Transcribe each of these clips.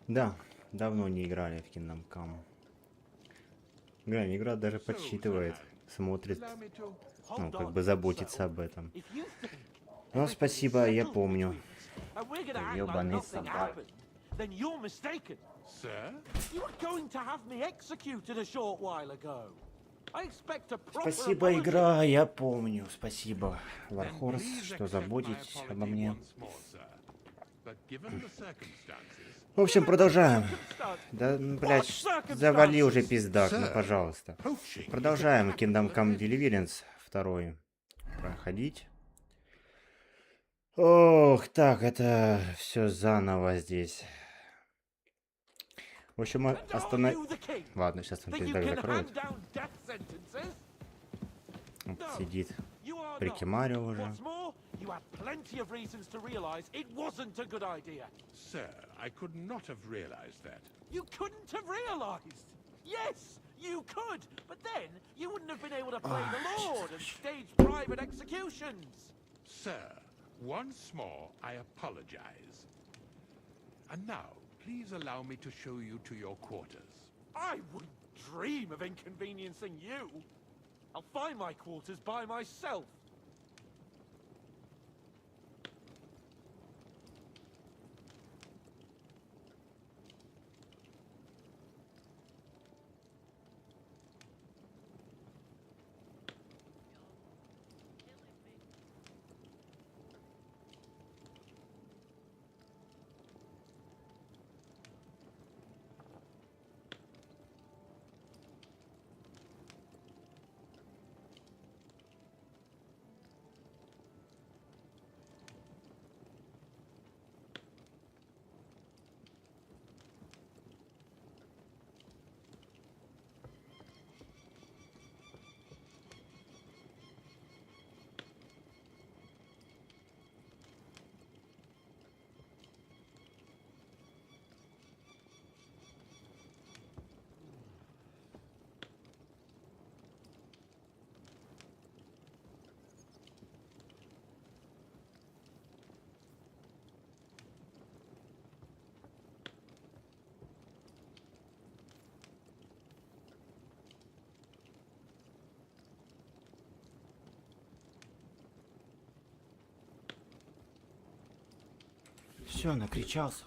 Да, давно не играли в Kingdom Come. Игра даже подсчитывает, смотрит, ну, как бы заботится об этом. Ну, спасибо, я помню. Ёбаный собак. Спасибо, игра, я помню. Спасибо, Вархорс, что заботитесь обо мне. В общем, продолжаем. Да, блядь, завали уже пиздак, ну пожалуйста. Продолжаем Kingdom Come Deliverance 2 проходить. Ох, так, это все заново здесь. В общем, Ладно, сейчас он пиздак закроет. Вот сидит. Прикимарил уже. You had plenty of reasons to realize it wasn't a good idea. Sir, I could not have realized that. You couldn't have realized? Yes, you could, but then you wouldn't have been able to play the Lord and stage private executions. Sir, once more I apologize. And now, please allow me to show you to your quarters. I wouldn't dream of inconveniencing you. I'll find my quarters by myself. Все, накричался.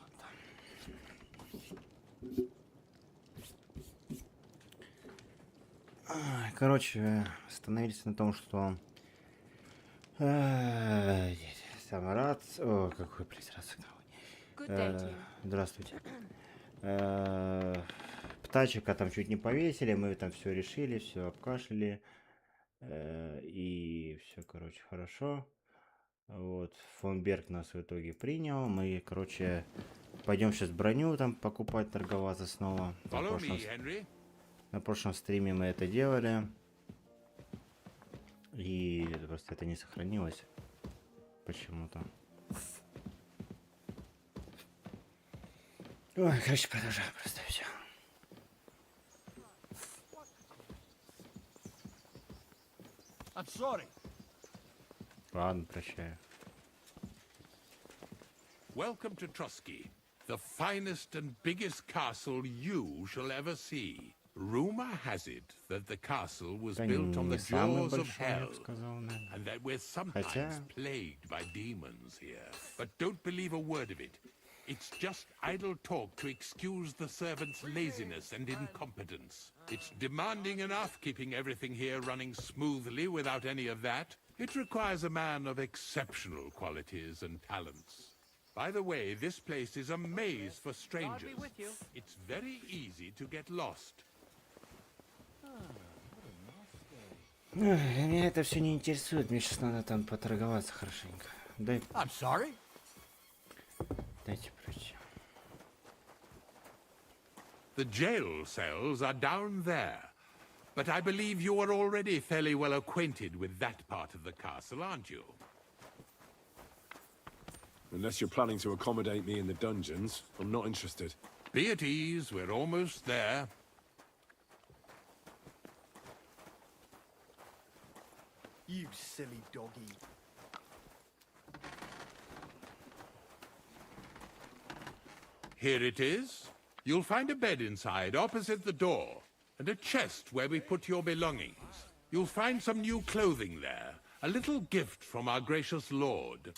Короче, остановились на том, что саморад. О, какой прекрасный. Здравствуйте. Птачика там чуть не повесили, мы там все решили, все обкашляли. И все, короче, хорошо. Вот, фон Берг нас в итоге принял. Мы, короче, пойдем сейчас броню там покупать, торговаться снова. На прошлом стриме мы это делали. И просто это не сохранилось почему-то. Ой, короче, продолжаем просто все. I'm sorry. Ладно, прощаю. Welcome to Trusky, the finest and biggest castle you shall ever see. Rumor has it that the castle was built on the jaws of hell, and that we're sometimes plagued by demons here. But don't believe a word of it. It's just idle talk to excuse the servants' laziness and incompetence. It's demanding enough keeping everything here running smoothly without any of that. It requires a man of exceptional qualities and talents. By the way, this place is a maze for strangers. It's very easy to get lost. Меня это все не интересует. Мне сейчас надо там поторговаться хорошенько. Дайте пройти. The jail cells are down there. But I believe you are already fairly well acquainted with that part of the castle, aren't you? Unless you're planning to accommodate me in the dungeons, I'm not interested. Be at ease, we're almost there. You silly doggy. Here it is. You'll find a bed inside, opposite the door, and a chest where we put your belongings. You'll find some new clothing there, a little gift from our gracious lord,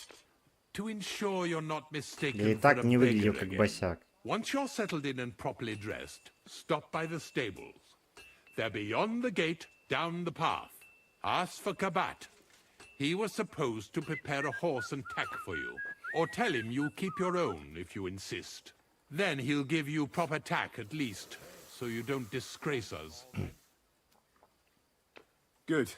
to ensure you're not mistaken Я и for так a не выглядел beggar как again. босяк. Once you're settled in and properly dressed, stop by the stables. They're beyond the gate, down the path. Ask for Kabat. He was supposed to prepare a horse and tack for you. Or tell him you'll keep your own if you insist. Then he'll give you proper tack at least, so you don't disgrace us. Good.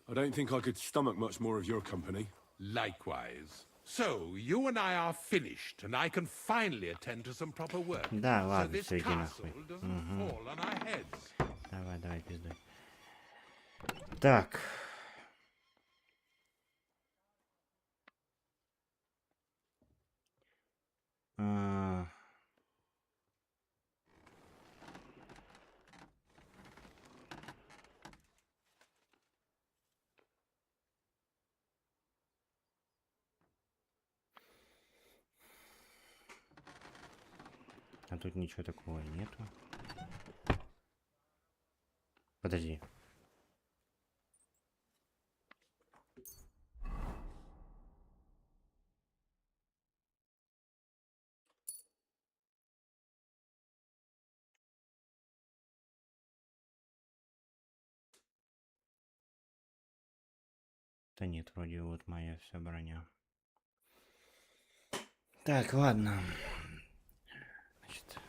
I don't think I could stomach much more of your company. Likewise. So, you and I are finished, and I can finally attend to some proper work. Да, So ладно, this всё, иди castle нахуй. doesn't fall on our heads. Давай, пиздуй. Так. А тут ничего такого нету. Подожди. Да нет, вроде вот моя вся броня. Так, ладно. Значит,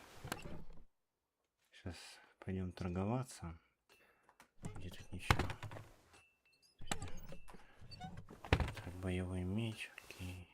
сейчас пойдем торговаться. Где тут ничего? Так, боевой меч, окей.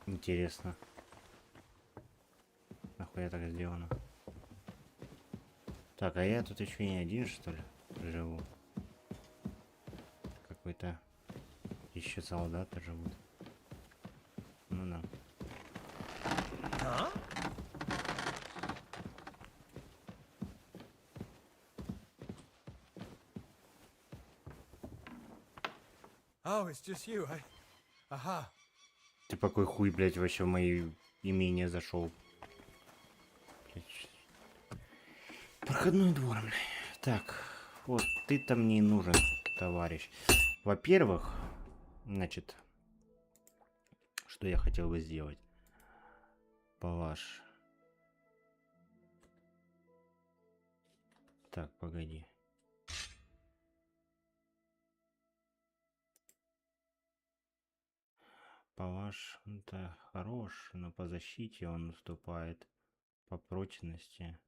Интересно. Нахуя так сделано? Так, а я тут еще не один, что ли, живу? Какой-то еще солдаты живут. Ну да. Oh, it's just you, eh? Aha. Ты по какой хуй, блядь, вообще в мои имения зашел? Блядь. Проходной двор, блядь. Так, вот ты-то мне и нужен, товарищ. Во-первых, значит, что я хотел бы сделать? Палаш. Так, погоди. Палаш, он-то хорош, но по защите он уступает, по прочности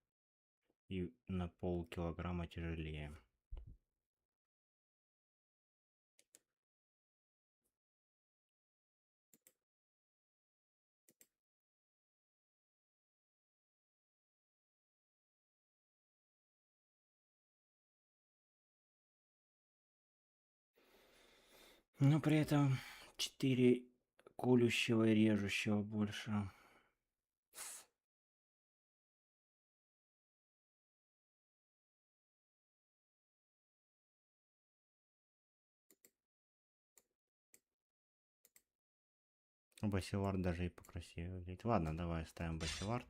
и на полкилограмма тяжелее. Но при этом 4 колющего и режущего больше. Басилард даже и покрасивее выглядит. Ладно, давай ставим басилард.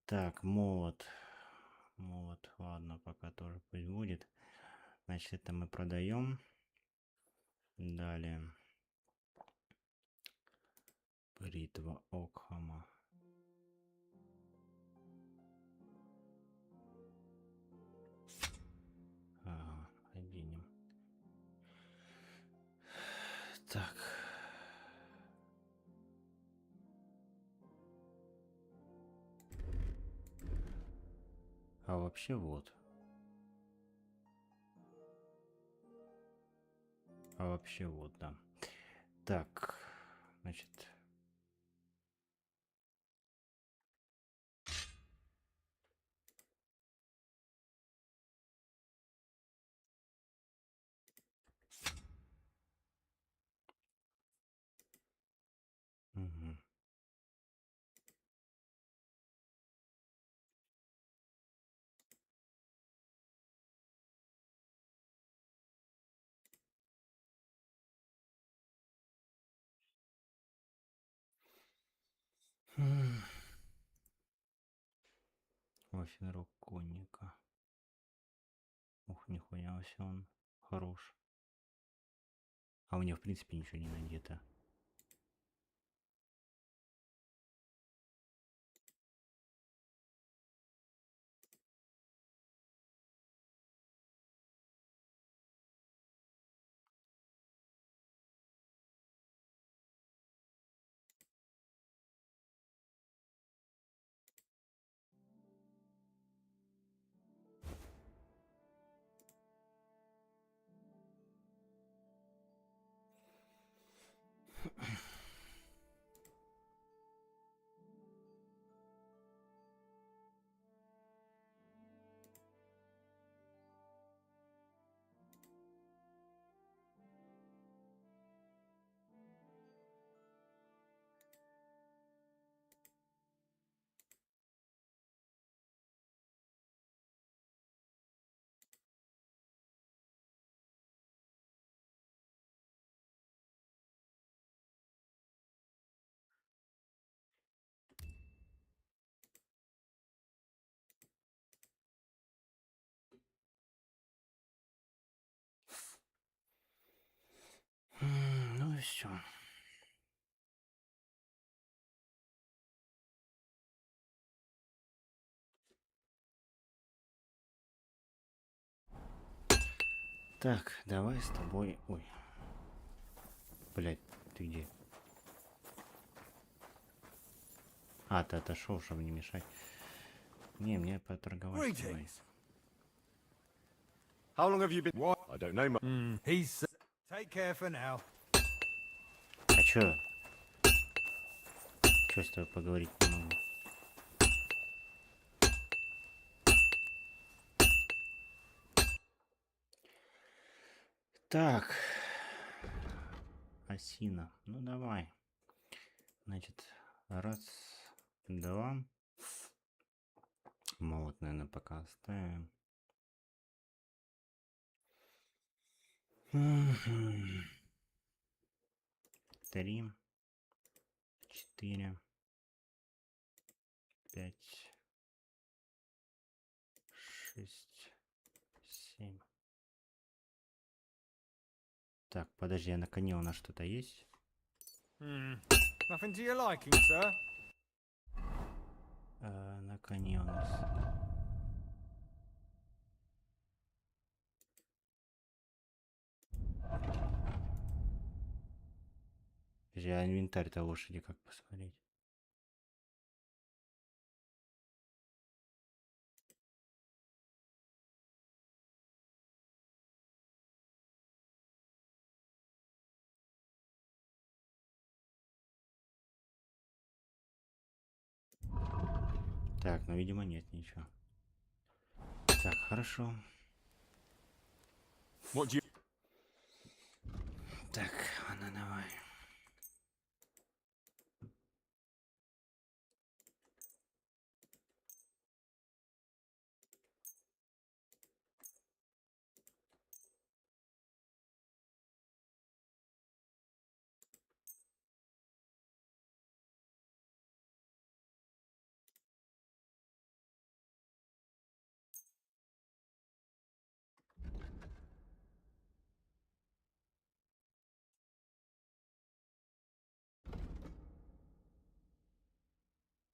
Так, молот. Молот, ладно, пока тоже пусть будет. Значит, это мы продаем. Далее. Бритва Окхама. Ага, оденем. Так. А вообще вот. А вообще вот, да. Так, значит... Угу. Офенрок конника. Ух, нихуя себе он хорош. А у него в принципе ничего не надето. Ну и все. Так, давай с тобой... Ой. Блять, ты где? А, ты отошел, чтобы не мешать. Не, мне поторговать с тобой. How long have you been? What? I don't know. He's. Take care for now. А чё? Чё с тобой поговорить не могу? Так. Осина. Ну давай. Значит, раз, два. Молот, наверное, пока оставим. Три, четыре, пять, шесть, Так, подожди, а на коне у нас что-то есть? Nothing to your liking, sir? На коне у нас. Подожди, а инвентарь-то лошади как посмотреть? Так, ну, видимо, нет ничего. Так, хорошо. What do you... Так, ладно, давай.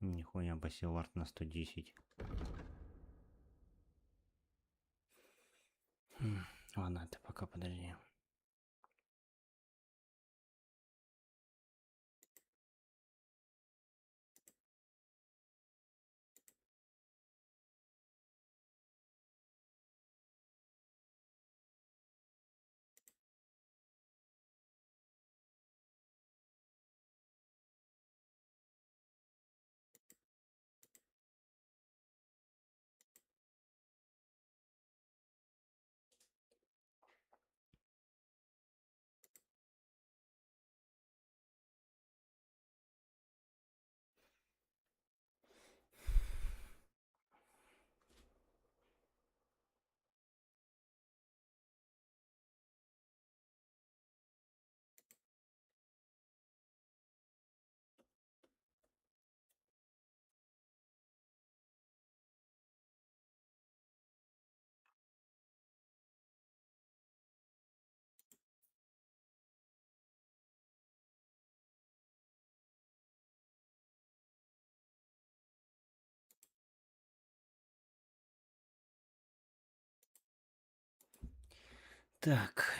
Нихуя, басилард на 110. Ладно, ты пока подожди. Так,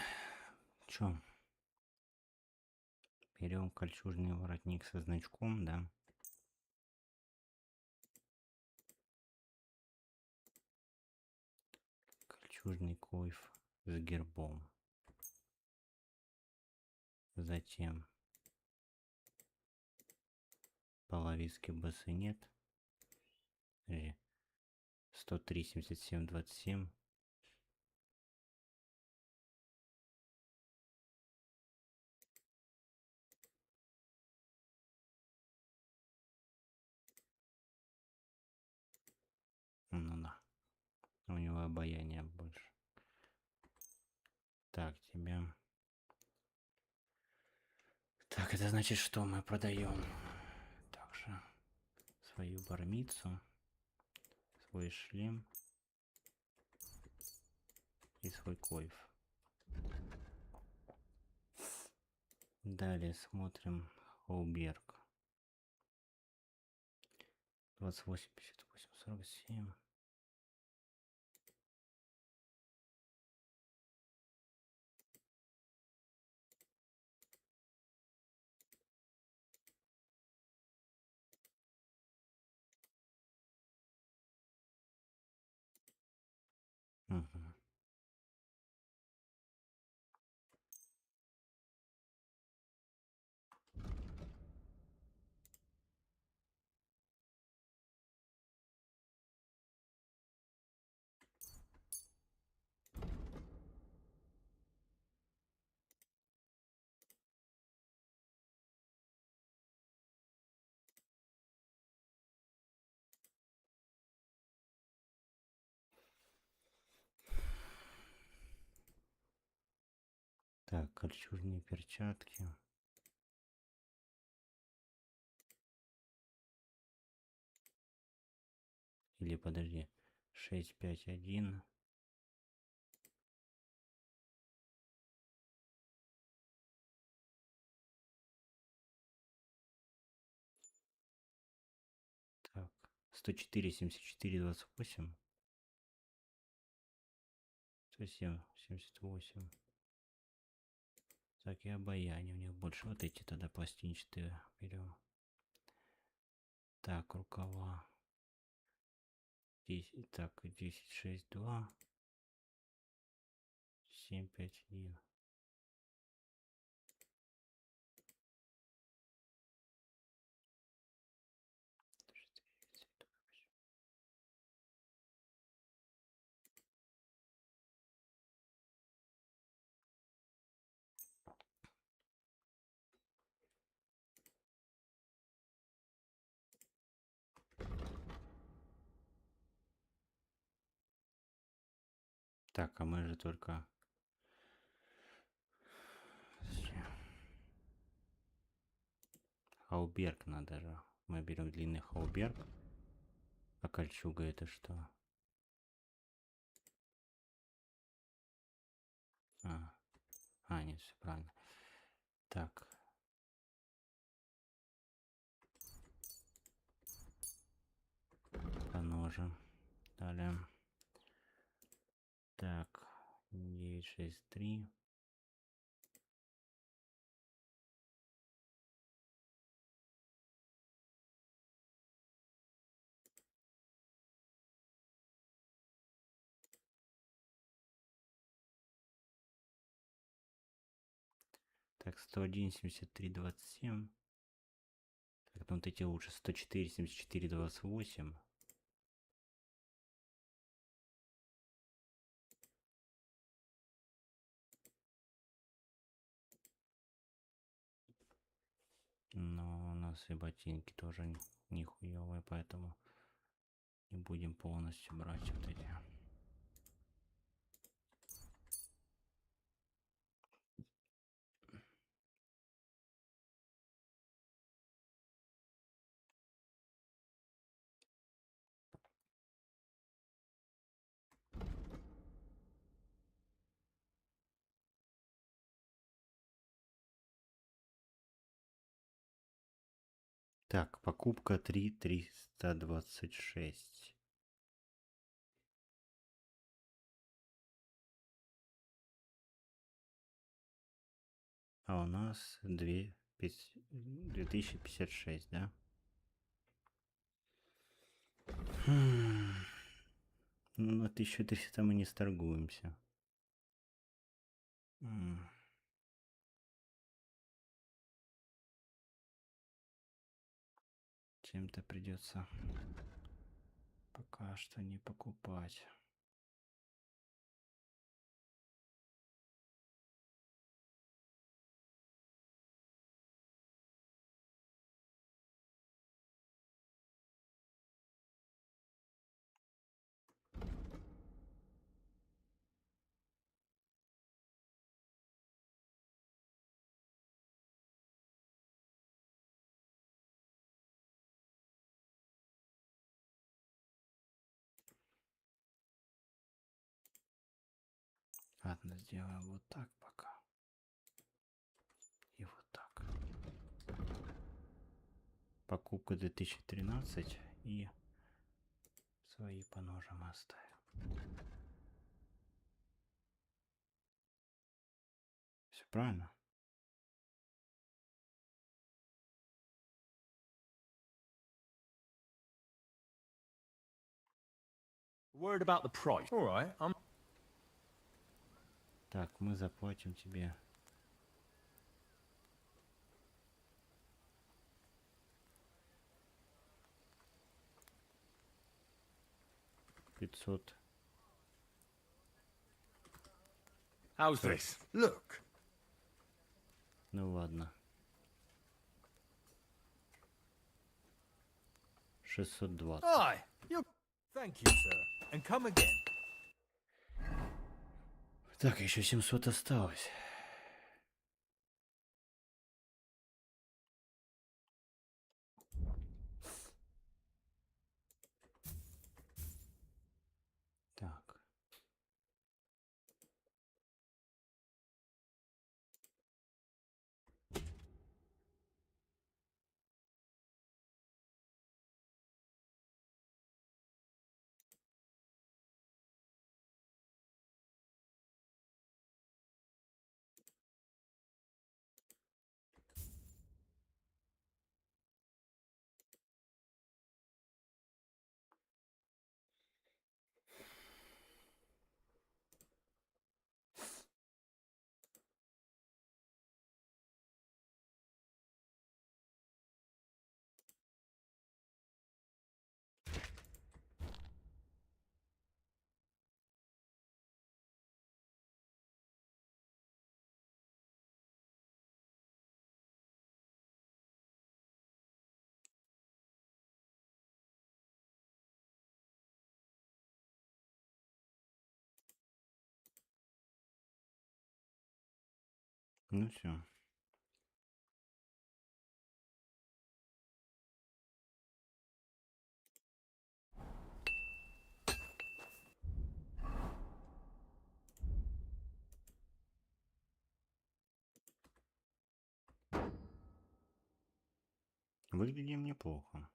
чё? Берем кольчужный воротник со значком, да? Кольчужный койф с гербом. Затем половицкий бассейнет. 103, 77, 27. Ну да. У него обаяние больше. Так, тебя. Так, это значит, что мы продаем также свою бармицу, свой шлем и свой койф. Далее смотрим Хоуберг. 28, 58, 47. Угу. Так, кольчужные перчатки. Или подожди. 651. 104, 74, 28. 107, 78. Так, и обаяние у них больше. Вот эти тогда пластинчатые берем. Так, рукава. 10, так, 10, 6, 2. 7, 5, 1. Так, а мы же только... Хауберг надо же. Мы берем длинный хауберг. А кольчуга это что? Нет, все правильно. Так. По ножам. Далее. Так. 9, 6, 3. Так, 101, 73, 27. Так, ну вот эти лучше. 104, 74, 28. Но у нас и ботинки тоже нихуевые, поэтому не будем полностью брать вот эти. Так, покупка 3,326. А у нас 2056, да? Ну, на 1300 мы не сторгуемся. Чем-то придется пока что не покупать. Ладно, сделаем вот так пока. И вот так. Покупка 2013 и свои по ножам оставим. Все правильно? Worried about the price. All right, I'm... Так, мы заплатим тебе 500. How's this? Look. Ну ладно. 620. Aye. You... Thank you, sir. And come again. Так, еще 700 осталось. Так. Ну все. Выглядим неплохо.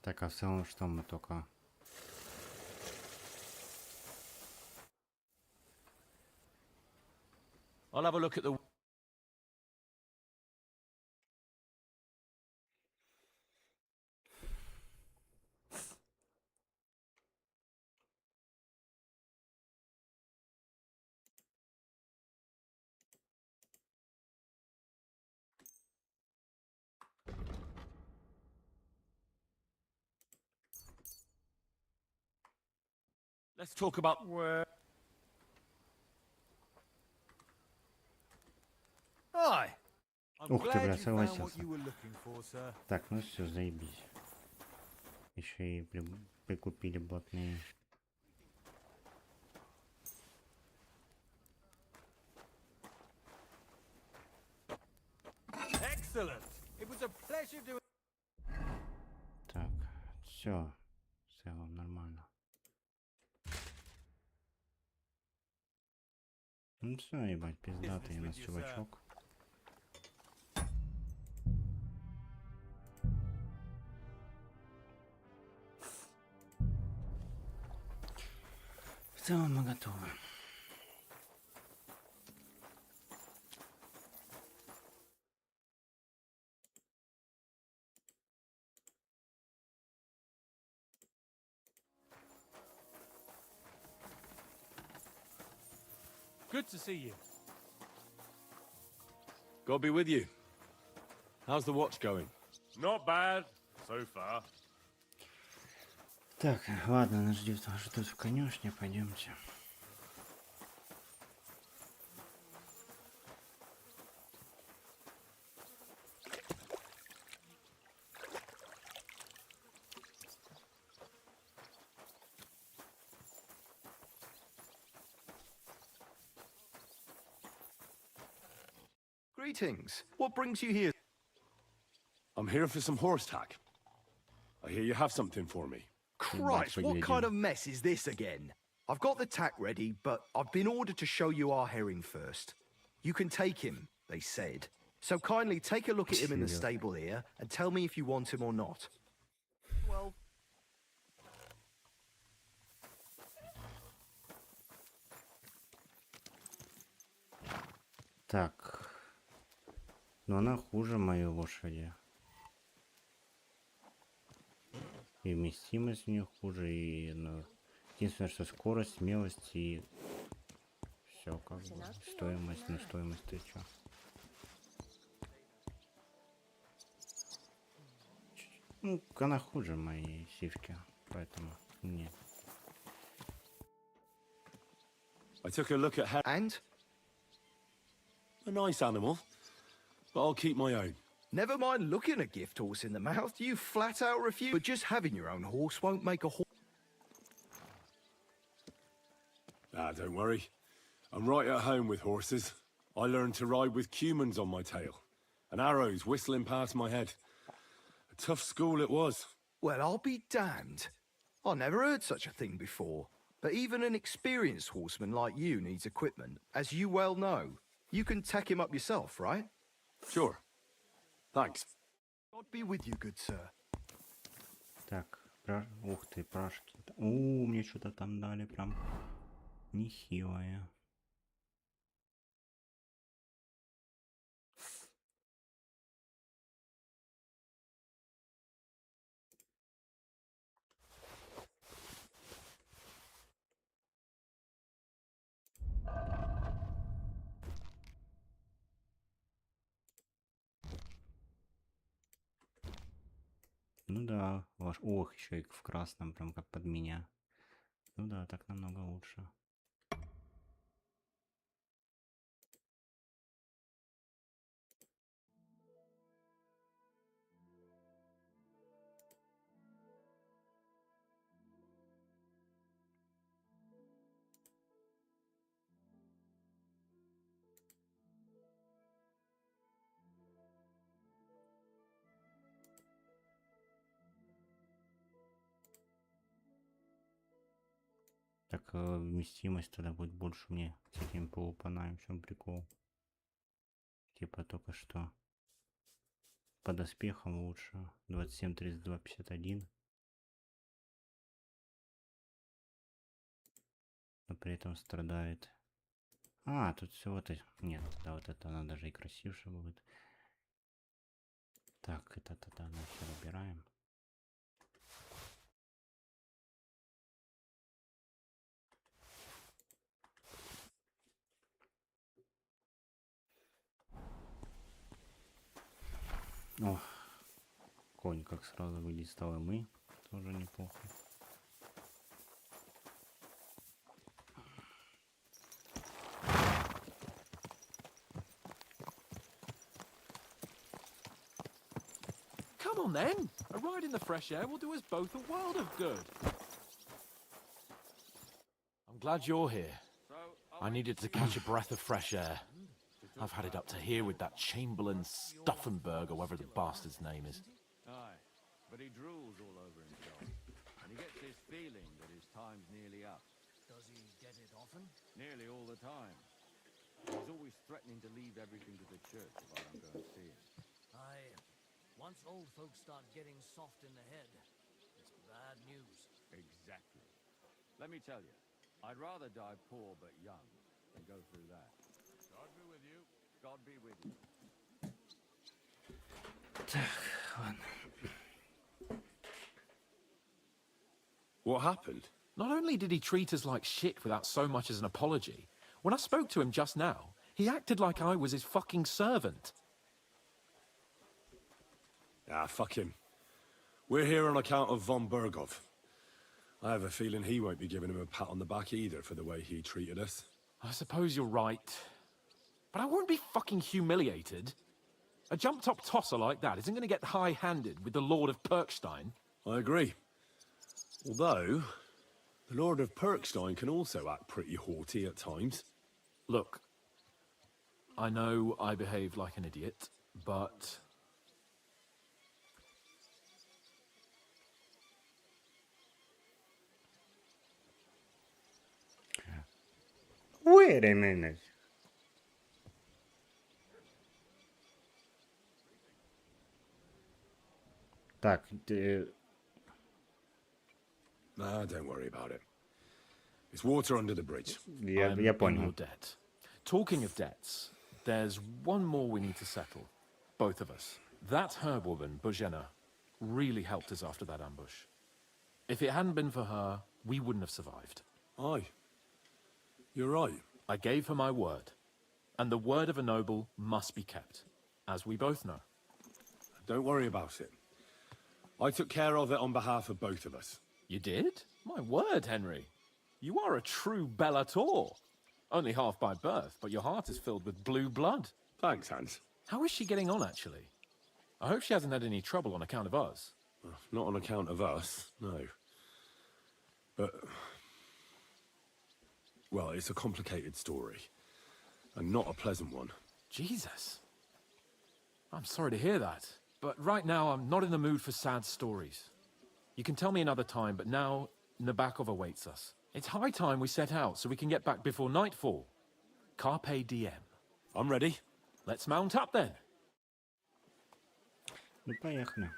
Так, а в целом что мы только... I'll have a look at the... Let's talk about where... Hi. I'm Ух ты, glad бля, you found what согласился. you were looking for, sir. Так, ну все, заебись. Еще и прикупили блатные. Excellent. It was a pleasure doing... Так, все. В целом нормально. Ну все, ебать, пиздатый у нас чувачок. В целом мы готовы. Good to see you. God be with you. How's the watch going? Not bad, so far. Так, ладно, нас ждет тут в конюшне, пойдемте. Greetings. What brings you here? I'm here for some horse tack. I hear you have something for me. Christ, what kind of mess is this again? I've got the tack ready, but I've been ordered to show you our herring first. You can take him, they said. So kindly take a look at him in the stable here and tell me if you want him or not. Well, Так. Но она хуже моей лошади. И вместимость у нее хуже, и ну, единственное, что скорость, смелость и все как бы. Стоимость, ну стоимость ты чё? Ну, она хуже моей сивки, поэтому нет. I took a look at and? a nice animal, but I'll keep my own. Never mind looking a gift horse in the mouth, you flat out refuse. But just having your own horse won't make a horse. Ah, don't worry. I'm right at home with horses. I learned to ride with cumans on my tail, and arrows whistling past my head. A tough school it was. Well, I'll be damned. I never heard such a thing before. But even an experienced horseman like you needs equipment, as you well know. You can tack him up yourself, right? Sure. Thanks. God be with you, good sir. Так, ух ты, прашки. Мне что-то там дали прям нехилое. Ну да, ваш... Ох, еще и в красном, прям как под меня. Ну да, так намного лучше. Так, вместимость тогда будет больше мне с этим полупанаем. В чем прикол? Типа только что. По доспехам лучше. 27, 32, 51. Но при этом страдает. А, тут все вот это. Нет, да, вот это она даже и красивше будет. Так, это тогда нахер убираем. О, конь как сразу выйдет стал, и мы. Тоже неплохо. Come on then. A ride in the fresh air will do us both a world of good. I'm glad you're here. I needed to catch a breath of fresh air. I've had it up to here with that Chamberlain Stuffenberg, or whatever the bastard's name is. Aye, but he drools all over himself. And he gets this feeling that his time's nearly up. Does he get it often? Nearly all the time. He's always threatening to leave everything to the church if I don't go and see him. Aye. Once old folks start getting soft in the head, it's bad news. Exactly. Let me tell you, I'd rather die poor but young than go through that. God be with you. God be with you. Так, ладно. What happened? Not only did he treat us like shit without so much as an apology, when I spoke to him just now, he acted like I was his fucking servant. Ah, fuck him. We're here on account of von Bergov. I have a feeling he won't be giving him a pat on the back either for the way he treated us. I suppose you're right. But I won't be fucking humiliated. A jump-top tosser like that isn't going to get high-handed with the Lord of Perkstein. I agree. Although, the Lord of Perkstein can also act pretty haughty at times. Look, I know I behaved like an idiot, but... Wait a minute. Так, Nah, don't worry about it. It's water under the bridge. я I'm in понял. your debt. Talking of debts, there's one more we need to settle. Both of us. That herb-woman, Bozhena, really helped us after that ambush. If it hadn't been for her, we wouldn't have survived. Aye. You're right. I gave her my word. And the word of a noble must be kept, as we both know. Don't worry about it. I took care of it on behalf of both of us. You did? My word, Henry. You are a true Bellator. Only half by birth, but your heart is filled with blue blood. Thanks, Hans. How is she getting on, actually? I hope she hasn't had any trouble on account of us. Not on account of us, no. But... well, it's a complicated story. And not a pleasant one. Jesus. I'm sorry to hear that. But right now, I'm not in the mood for sad stories. You can tell me another time, but now Nabokov awaits us. It's high time we set out so we can get back before nightfall. Carpe diem. I'm ready. Let's mount up then. Ну, поехали.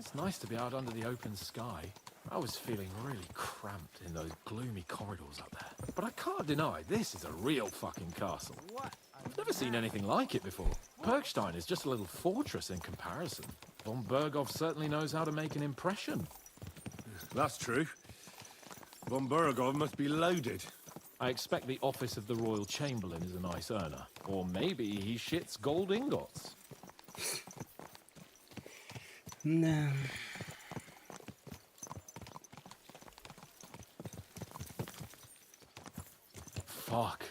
It's nice to be out under the open sky. I was feeling really cramped in those gloomy corridors up there. But I can't deny, this is a real fucking castle. What? I've never seen anything like it before. Perkstein is just a little fortress in comparison. Von Bergov certainly knows how to make an impression. That's true. Von Burgov must be loaded. I expect the office of the Royal Chamberlain is a nice earner. Or maybe he shits gold ingots. Да. Fuck.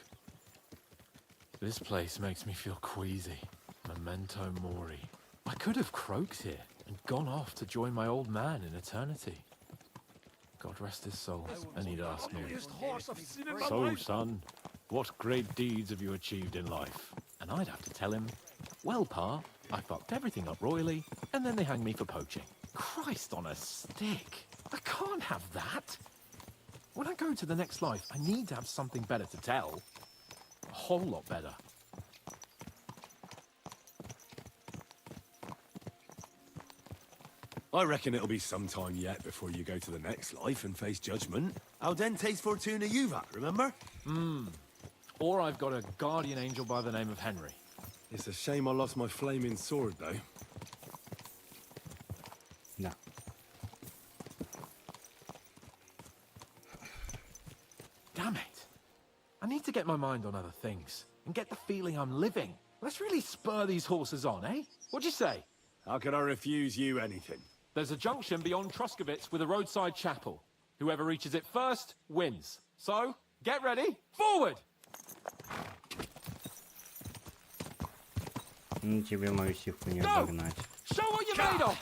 This place makes me feel queasy. Memento mori. I could have croaked here and gone off to join my old man in eternity. God rest his soul, and he'd ask me, "So, son, what great deeds have you achieved in life?" And I'd have to tell him, "Well, Pa, I fucked everything up royally, and then they hanged me for poaching." Christ on a stick! I can't have that! When I go to the next life, I need to have something better to tell. A whole lot better. I reckon it'll be some time yet before you go to the next life and face judgment. Audente's Fortuna Juvat, remember? Or I've got a guardian angel by the name of Henry. It's a shame I lost my flaming sword, though. Да. Damn it. I need to get my mind on other things and get the feeling I'm living. Let's really spur these horses on, eh? What'd you say? How could I refuse you anything? There's a junction beyond Truskovitz with a roadside chapel. Whoever reaches it first wins. So, get ready, forward! Ну, тебе мою сивку не Go! обогнать. Show what you're made of!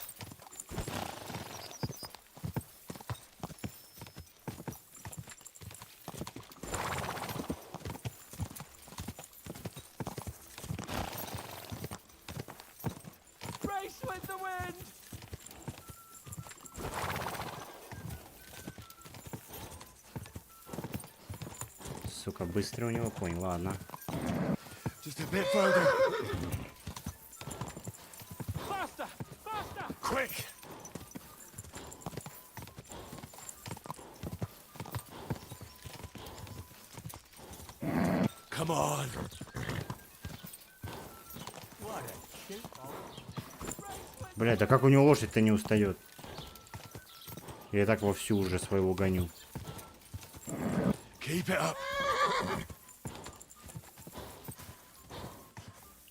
Race with the wind! Сука, быстро у него конь, ладно. Just a bit further. Faster! Faster! Quick! Come on! Блядь, а как у него лошадь-то не устает? Я так вовсю уже своего гоню. Keep it up!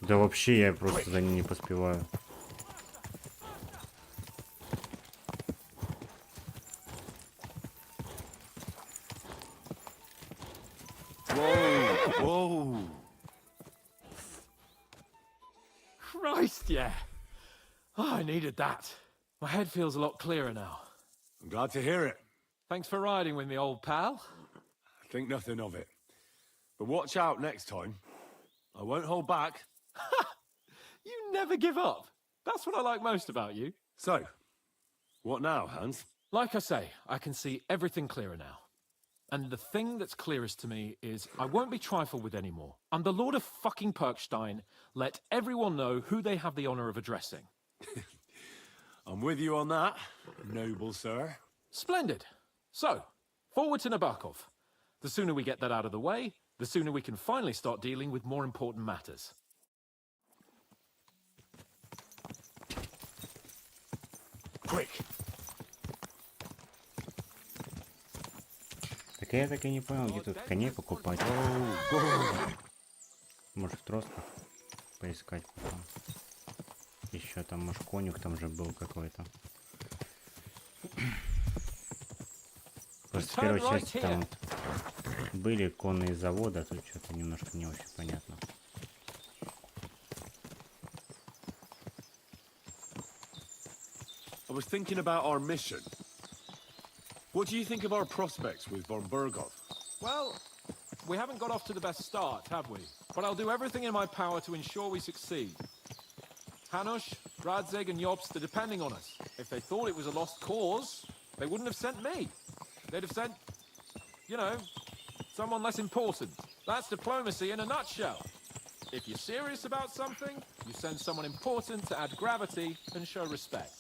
Да вообще я просто за ним не поспеваю. Whoa! Whoa! Christ, yeah. Oh, I needed that. My head feels a lot clearer now. I'm glad to hear it. Thanks for riding with me, old pal. Think nothing of it. But watch out next time. I won't hold back. You never give up. That's what I like most about you. So, what now, Hans? Like I say, I can see everything clearer now. And the thing that's clearest to me is I won't be trifled with anymore. I'm the Lord of fucking Perkstein. Let everyone know who they have the honor of addressing. I'm with you on that, noble sir. Splendid. So, forward to Nabokov. The sooner we get that out of the way, the sooner we can finally start dealing with more important matters. Quick! Так я так и не понял, где тут коней покупать. Может, в Тросках поискать потом. Еще там, может, конюх там же был какой-то. Просто в первой части там были конные заводы, а тут что-то немножко не очень понятно. I was thinking about our mission. What do you think of our prospects with von Burgov? Well, we haven't got off to the best start, have we? But I'll do everything in my power to ensure we succeed. Hanush, Radzig and Jobst are depending on us. If they thought it was a lost cause, they wouldn't have sent me. They'd have sent, you know, someone less important. That's diplomacy in a nutshell. If you're serious about something, you send someone important to add gravity and show respect.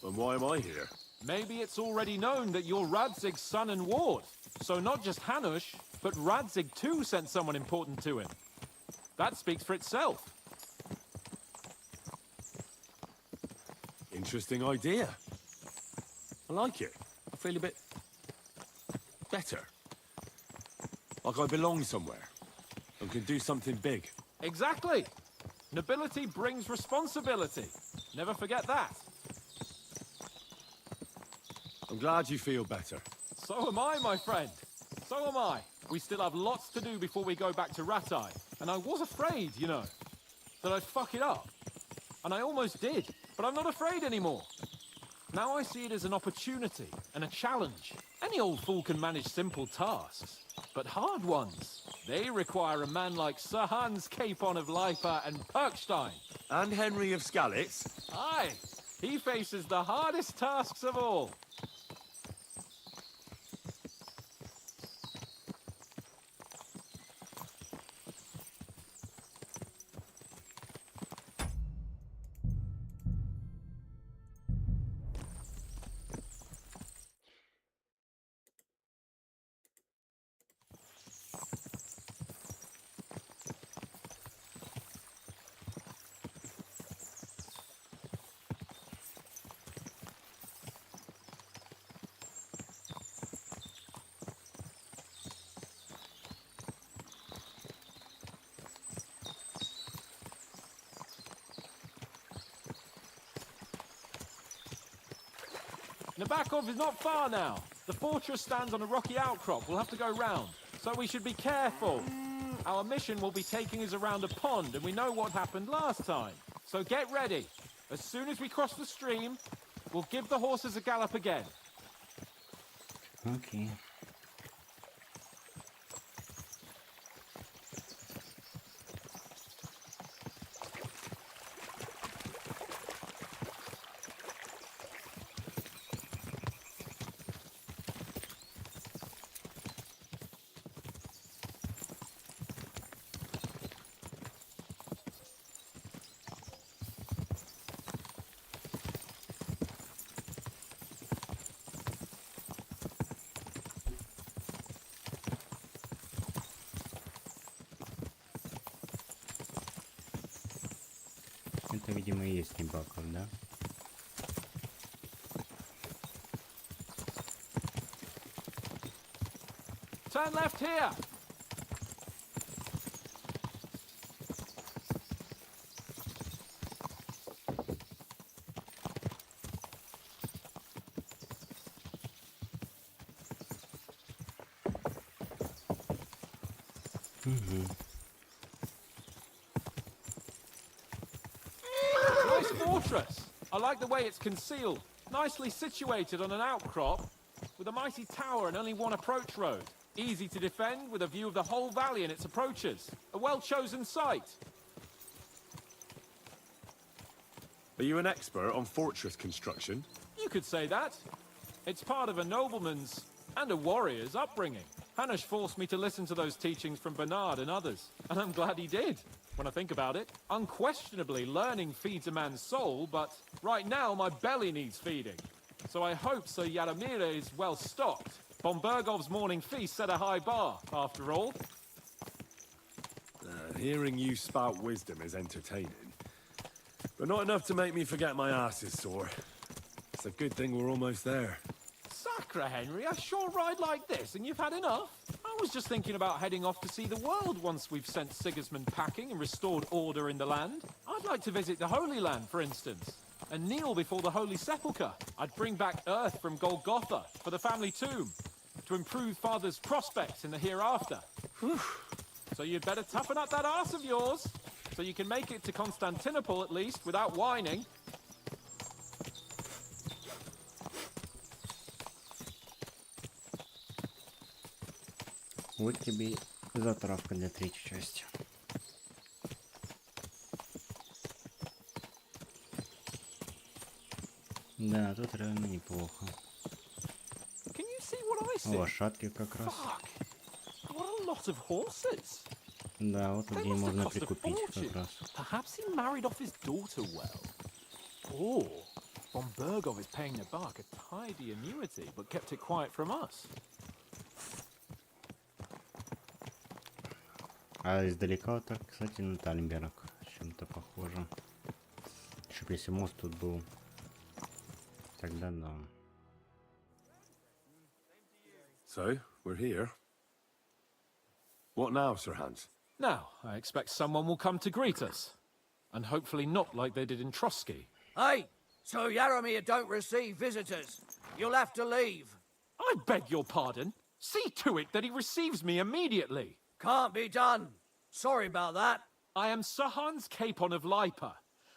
And why am I here? Maybe it's already known that you're Radzig's son and ward. So not just Hanush, but Radzig too sent someone important to him. That speaks for itself. Interesting idea. I like it. I feel a bit better. Like I belong somewhere and can do something big. Exactly. Nobility brings responsibility. Never forget that. I'm glad you feel better. So am I, my friend. So am I. We still have lots to do before we go back to Ratai. And I was afraid, you know, that I'd fuck it up. And I almost did. But I'm not afraid anymore. Now I see it as an opportunity and a challenge. Any old fool can manage simple tasks. But hard ones, they require a man like Sir Hans Capon of Leipa and Perkstein. And Henry of Skalitz. Aye, he faces the hardest tasks of all. Nabakov is not far now. The fortress stands on a rocky outcrop. We'll have to go round, so we should be careful. Our mission will be taking us around a pond, and we know what happened last time. So get ready. As soon as we cross the stream, we'll give the horses a gallop again. Okay. Это, видимо, и есть Небаков, да? Turn left here. Nice fortress. I like the way it's concealed. Nicely situated on an outcrop with a mighty tower and only one approach road. Easy to defend with a view of the whole valley and its approaches. A well-chosen site. Are you an expert on fortress construction? You could say that. It's part of a nobleman's and a warrior's upbringing. Hanush forced me to listen to those teachings from Bernard and others, and I'm glad he did. When I think about it, unquestionably learning feeds a man's soul, but right now my belly needs feeding. So I hope Sir Yadomir is well stocked. Von Bergov's morning feast set a high bar, after all. Hearing you spout wisdom is entertaining, but not enough to make me forget my ass is sore. It's a good thing we're almost there. Sacre, Henry, a short ride like this and you've had enough? I was just thinking about heading off to see the world once we've sent Sigismund packing and restored order in the land. I'd like to visit the Holy Land, for instance, and kneel before the Holy Sepulchre. I'd bring back earth from Golgotha for the family tomb, to improve Father's prospects in the hereafter. So you'd better toughen up that arse of yours, so you can make it to Constantinople at least without whining. Вот тебе и затравка для третьей части. Да, тут реально неплохо. Can you see what I see? Лошадки как раз. Fuck. What a lot of horses. Да, вот They где must have можно cost a прикупить fortune. как раз. Perhaps he married off his daughter well. Or von Bergov is paying the bark a tidy annuity, but kept it quiet from us. А издалека так, кстати, на Тальберг чем-то похоже. Чтоб если мост тут был. Тогда да. So, we're here. What now, Sir Hans? Now, I expect someone will come to greet us. And hopefully not like they did in Trotsky. Hey, so Yaramir don't receive visitors. You'll have to leave. I beg your pardon. See to it that he receives me immediately. Can't be done. Sorry about that. I am Sir Hans Capon of Lipa,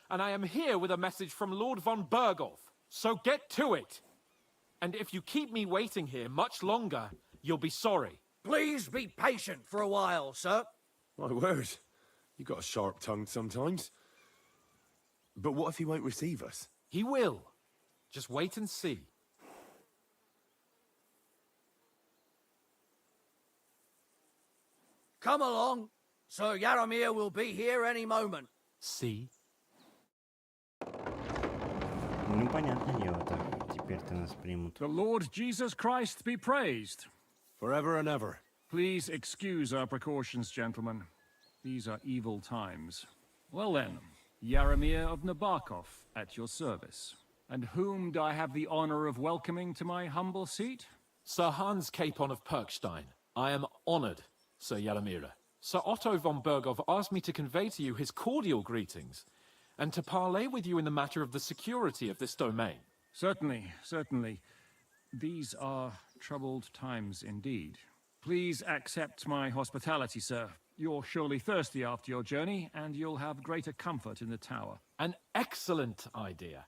and I am here with a message from Lord von Berghoff. So get to it. And if you keep me waiting here much longer, you'll be sorry. Please be patient for a while, sir. My word. You got a sharp tongue sometimes. But what if he won't receive us? He will. Just wait and see. Come along. Sir Yaramir will be here any moment. See? Ну, понятное дело-то. Теперь-то нас примут. The Lord Jesus Christ be praised. Forever and ever. Please excuse our precautions, gentlemen. These are evil times. Well then, Yaramir of Nabokov at your service. And whom do I have the honor of welcoming to my humble seat? Sir Hans Capon of Perkstein. I am honored, Sir Yaramir. Sir Otto von Berghoff asked me to convey to you his cordial greetings, and to parley with you in the matter of the security of this domain. Certainly, certainly. These are troubled times indeed. Please accept my hospitality, sir. You're surely thirsty after your journey, and you'll have greater comfort in the tower. An excellent idea.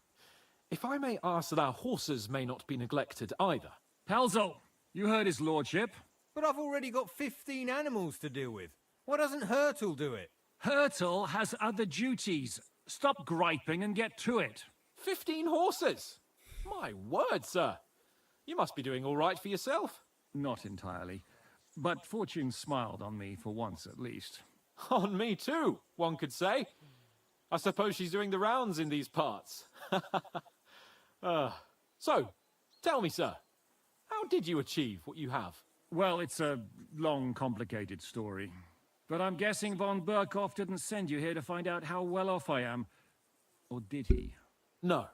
If I may ask that our horses may not be neglected either. Pelzel, you heard his lordship. But I've already got 15 animals to deal with. Why doesn't Hurtle do it? Hurtle has other duties. Stop griping and get to it. 15 horses! My word, sir. You must be doing all right for yourself. Not entirely. But fortune smiled on me for once at least. On me too, one could say. I suppose she's doing the rounds in these parts. So, tell me, sir, how did you achieve what you have? Well, it's a long, complicated story. But I'm guessing von Berghoff didn't send you here to find out how well off I am. Or did he? No,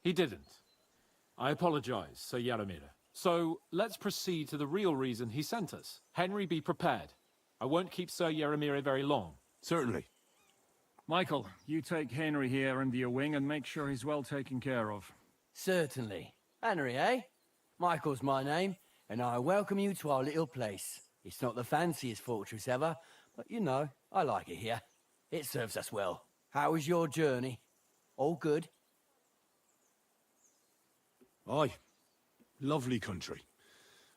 he didn't. I apologize, Sir Yaramir. So, let's proceed to the real reason he sent us. Henry, be prepared. I won't keep Sir Yaramir very long. Certainly. Michael, you take Henry here under your wing and make sure he's well taken care of. Certainly. Henry, eh? Michael's my name, and I welcome you to our little place. It's not the fanciest fortress ever, but you know, I like it here. It serves us well. How was your journey? All good? Aye. Lovely country.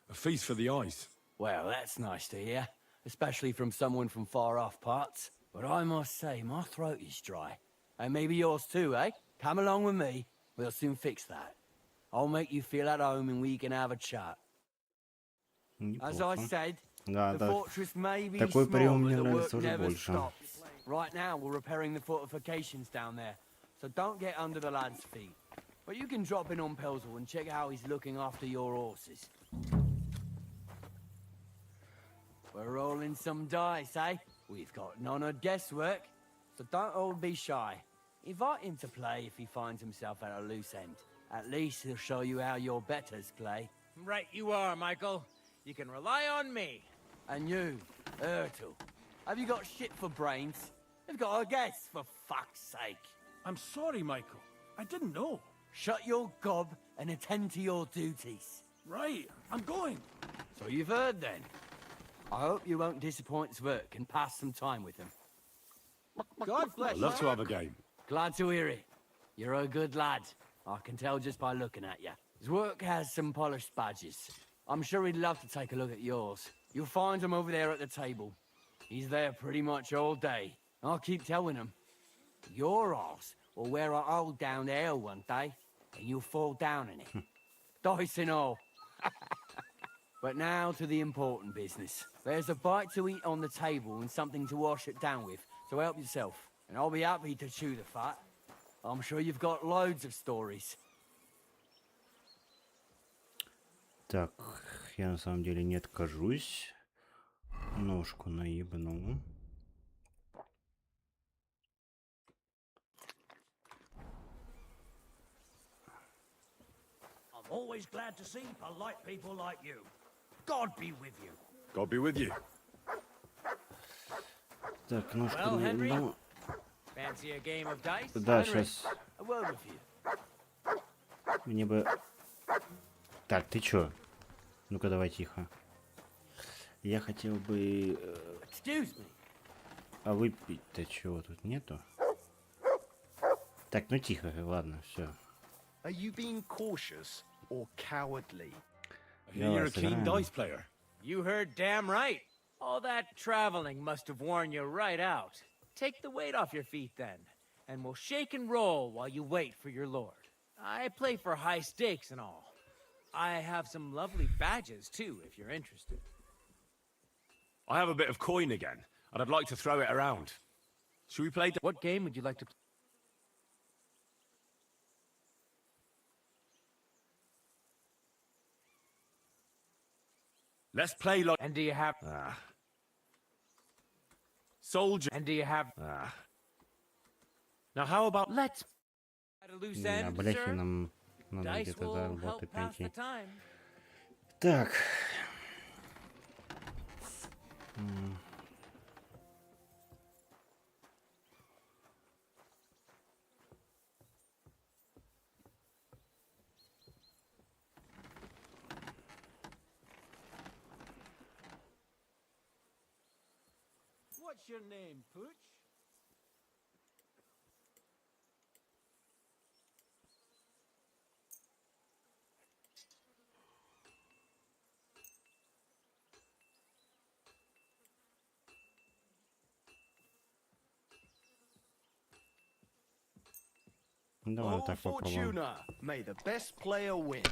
A feast for the eyes. Well, that's nice to hear, especially from someone from far-off parts. But I must say, my throat is dry. And maybe yours too, eh? Come along with me. We'll soon fix that. I'll make you feel at home and we can have a chat. As I said, Да, the да. fortress may be Такой small, прием but мне the нравится work уже never больше. stops. Right now, we're repairing the fortifications down there, so don't get under the lad's feet. But you can drop in on Pelzel and check how he's looking after your horses. We're rolling some dice, eh? We've got none of guesswork, so don't all be shy. Invite him to play if he finds himself at a loose end. At least he'll show you how your betters play. Right you are, Michael. You can rely on me. And you, Ertl, have you got shit for brains? You've got a guess, for fuck's sake. I'm sorry, Michael. I didn't know. Shut your gob and attend to your duties. Right, I'm going. So you've heard then. I hope you won't disappoint Sverk and pass some time with him. God bless I'd love to have a game. Glad to hear it. You're a good lad. I can tell just by looking at you. Zwerk has some polished badges. I'm sure he'd love to take a look at yours. You'll find him over there at the table. He's there pretty much all day. I'll keep telling him. Your arse will wear a hole down the ale one day, and you'll fall down in it. Dice and all. But now to the important business. There's a bite to eat on the table and something to wash it down with, so help yourself. And I'll be happy to chew the fat. I'm sure you've got loads of stories. Так, я на самом деле не откажусь. Ножку наебну. glad to see polite people like you. God be with you. God be with you. Так, ну что, Well, Henry? ну... Fancy a game of dice? Да, Henry, сейчас a word with you. мне бы... Так, ты чё? Ну-ка, давай тихо. Я хотел бы... Excuse me. А выпить-то чего тут нету? Так, ну тихо, ладно, все. Are you being cautious or cowardly? I hear you're a keen dice player. You heard damn right. All that traveling must have worn you right out. Take the weight off your feet then, and we'll shake and roll while you wait for your lord. I play for high stakes and all. I have some lovely badges too, if you're interested. I have a bit of coin again, and I'd like to throw it around. Should we play? What game would you like to play? Let's play like And do you have... soldier. And do you have... Now how about Let's... At a loose На end, бляхе sir? нам надо Dice где-то will help заработать pass the найти. time. Так. What's your name, Pooch? Ну, давай вот Oh, так попробуем. Fortuna, may the best player win.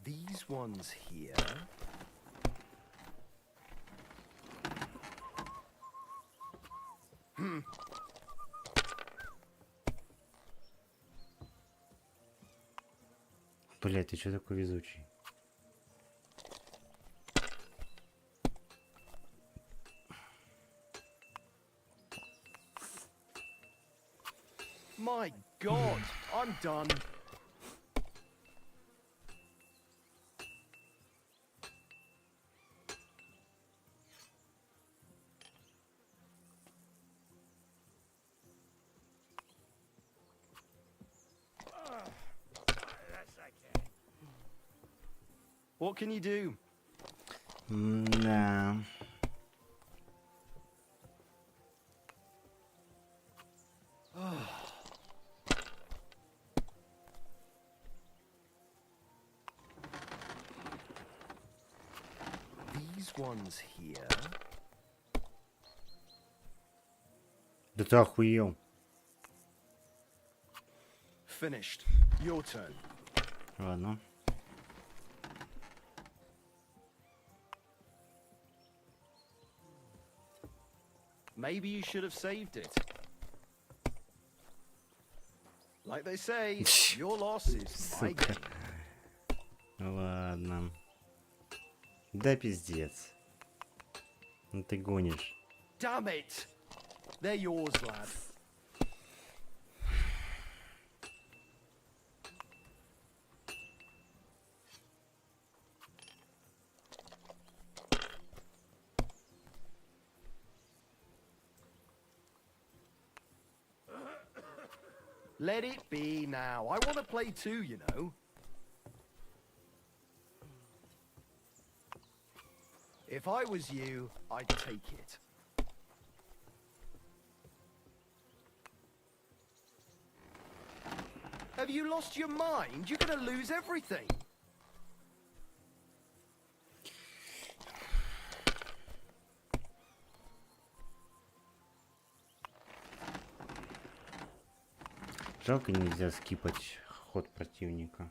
These ones here. Блядь, ты чё такой везучий? My God, I'm done. What can you do? Да. These ones here. Да ты охуел. Finished. Your turn. Ладно. Maybe you should have saved it. Like they say, your loss is my Сука. gain. Ладно. Да пиздец. Ну ты гонишь. Damn it! They're yours, lad. Let it be now. I want to play too, you know. If I was you, I'd take it. Have you lost your mind? You're gonna lose everything. Жалко, нельзя скипать ход противника.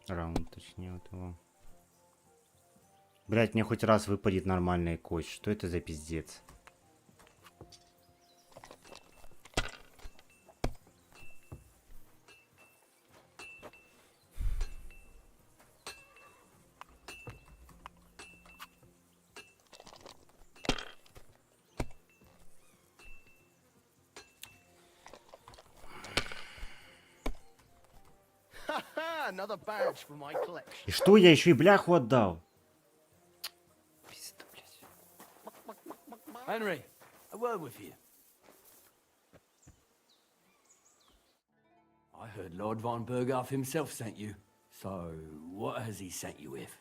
Раунд, точнее, вот его. Блять, мне хоть раз выпадет нормальная кость. Что это за пиздец? Another badge for my collection. И что, я еще и бляху отдал? Пизда, блядь. Henry, a word with you. I heard Lord von Berghoff himself sent you. So, what has he sent you with?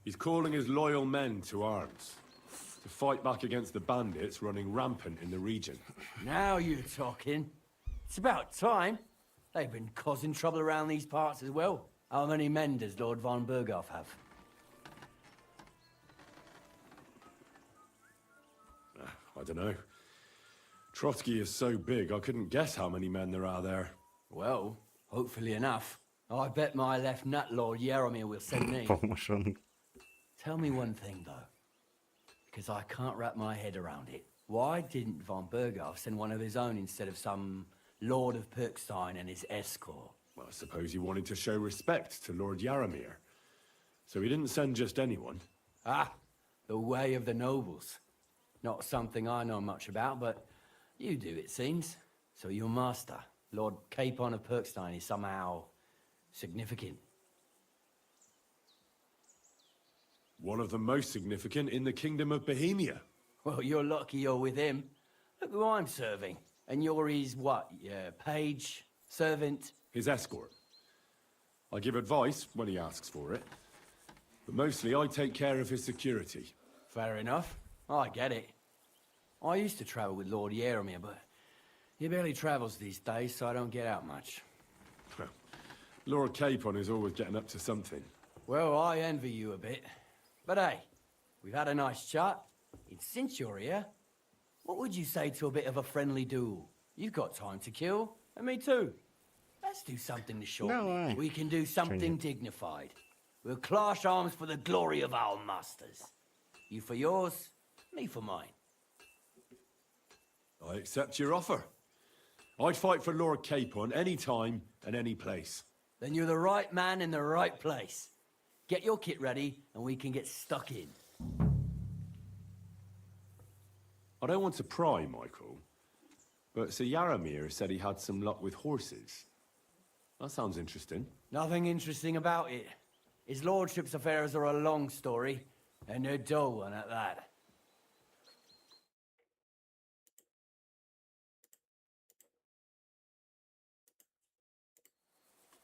He's calling his loyal men to arms. To fight back against the bandits running rampant in the region. Now you're talking. It's about time. They've been causing trouble around these parts as well. How many men does Lord von Berghoff have? I don't know. Trotsky is so big, I couldn't guess how many men there are there. Well, hopefully enough. I bet my left nut Lord Yaromir will send me. Помощник. Tell me one thing, though, because I can't wrap my head around it. Why didn't von Berghoff send one of his own instead of some Lord of Pirkstein and his escort? Well, I suppose he wanted to show respect to Lord Yaromir. So he didn't send just anyone. Ah, the way of the nobles. Not something I know much about, but you do, it seems. So your master, Lord Capon of Pirkstein, is somehow significant. One of the most significant in the Kingdom of Bohemia. Well, you're lucky you're with him. Look who I'm serving. And you're his, what, page, servant? His escort. I give advice when he asks for it. But mostly I take care of his security. Fair enough. I get it. I used to travel with Lord Yaromir, but he barely travels these days, so I don't get out much. Lord Capon is always getting up to something. Well, I envy you a bit. But hey, we've had a nice chat. And since you're here, what would you say to a bit of a friendly duel? You've got time to kill, and me too. Let's do something to shorten No, it. We can do something dignified. We'll clash arms for the glory of our masters. You for yours, me for mine. I accept your offer. I'd fight for Lord Capon any time and any place. Then you're the right man in the right place. Get your kit ready, and we can get stuck in. I don't want to pry, Michael, but Sir Yaromir said he had some luck with horses. That sounds interesting. Nothing interesting about it. His lordship's affairs are a long story, and they're dull one at that.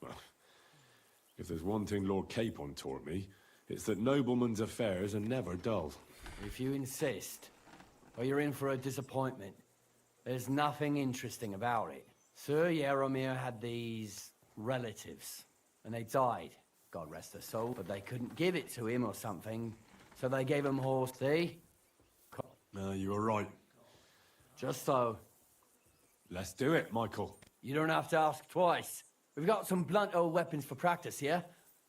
Well, if there's one thing Lord Capon taught me, it's that noblemen's affairs are never dull. If you insist, or you're in for a disappointment. There's nothing interesting about it. Sir Yaromir had these relatives, and they died, God rest their soul, but they couldn't give it to him or something, so they gave him horse, see? No, you were right. Just so. Let's do it, Michael. You don't have to ask twice. We've got some blunt old weapons for practice here,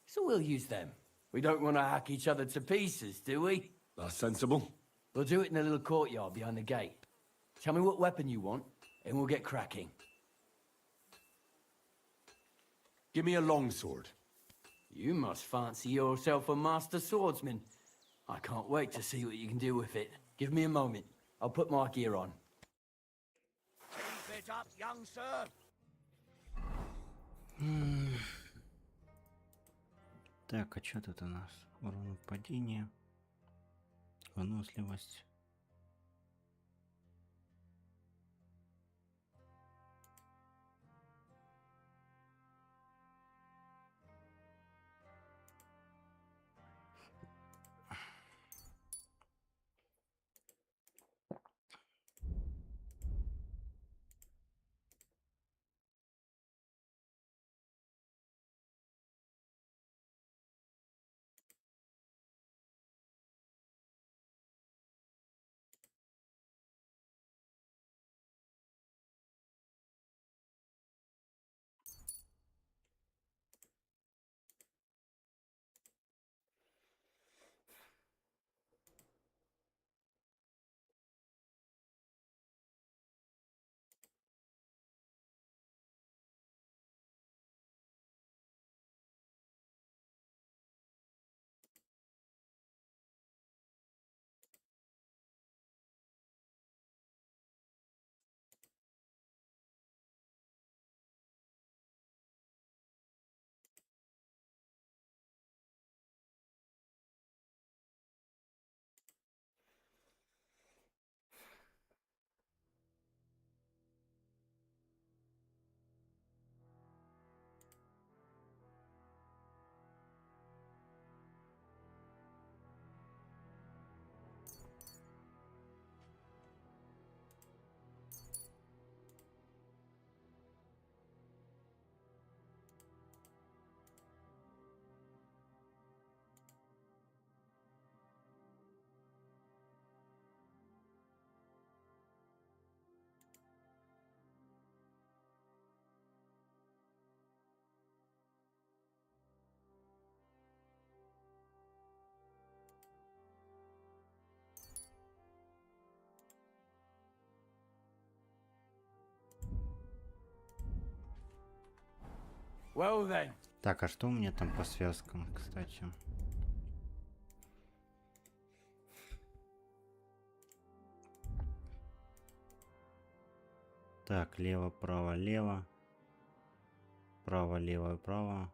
so we'll use them. We don't want to hack each other to pieces, do we? That's sensible. We'll do it in the little courtyard behind the gate. Tell me what weapon you want, and we'll get cracking. Give me a longsword. You must fancy yourself a master swordsman. I can't wait to see what you can do with it. Give me a moment. I'll put my gear on. Fit up, young sir. Так, а что тут у нас? Урон падения. Выносливость. Well then. Так, а что у меня там по связкам, кстати? Так, лево, право, лево. Право, лево, право.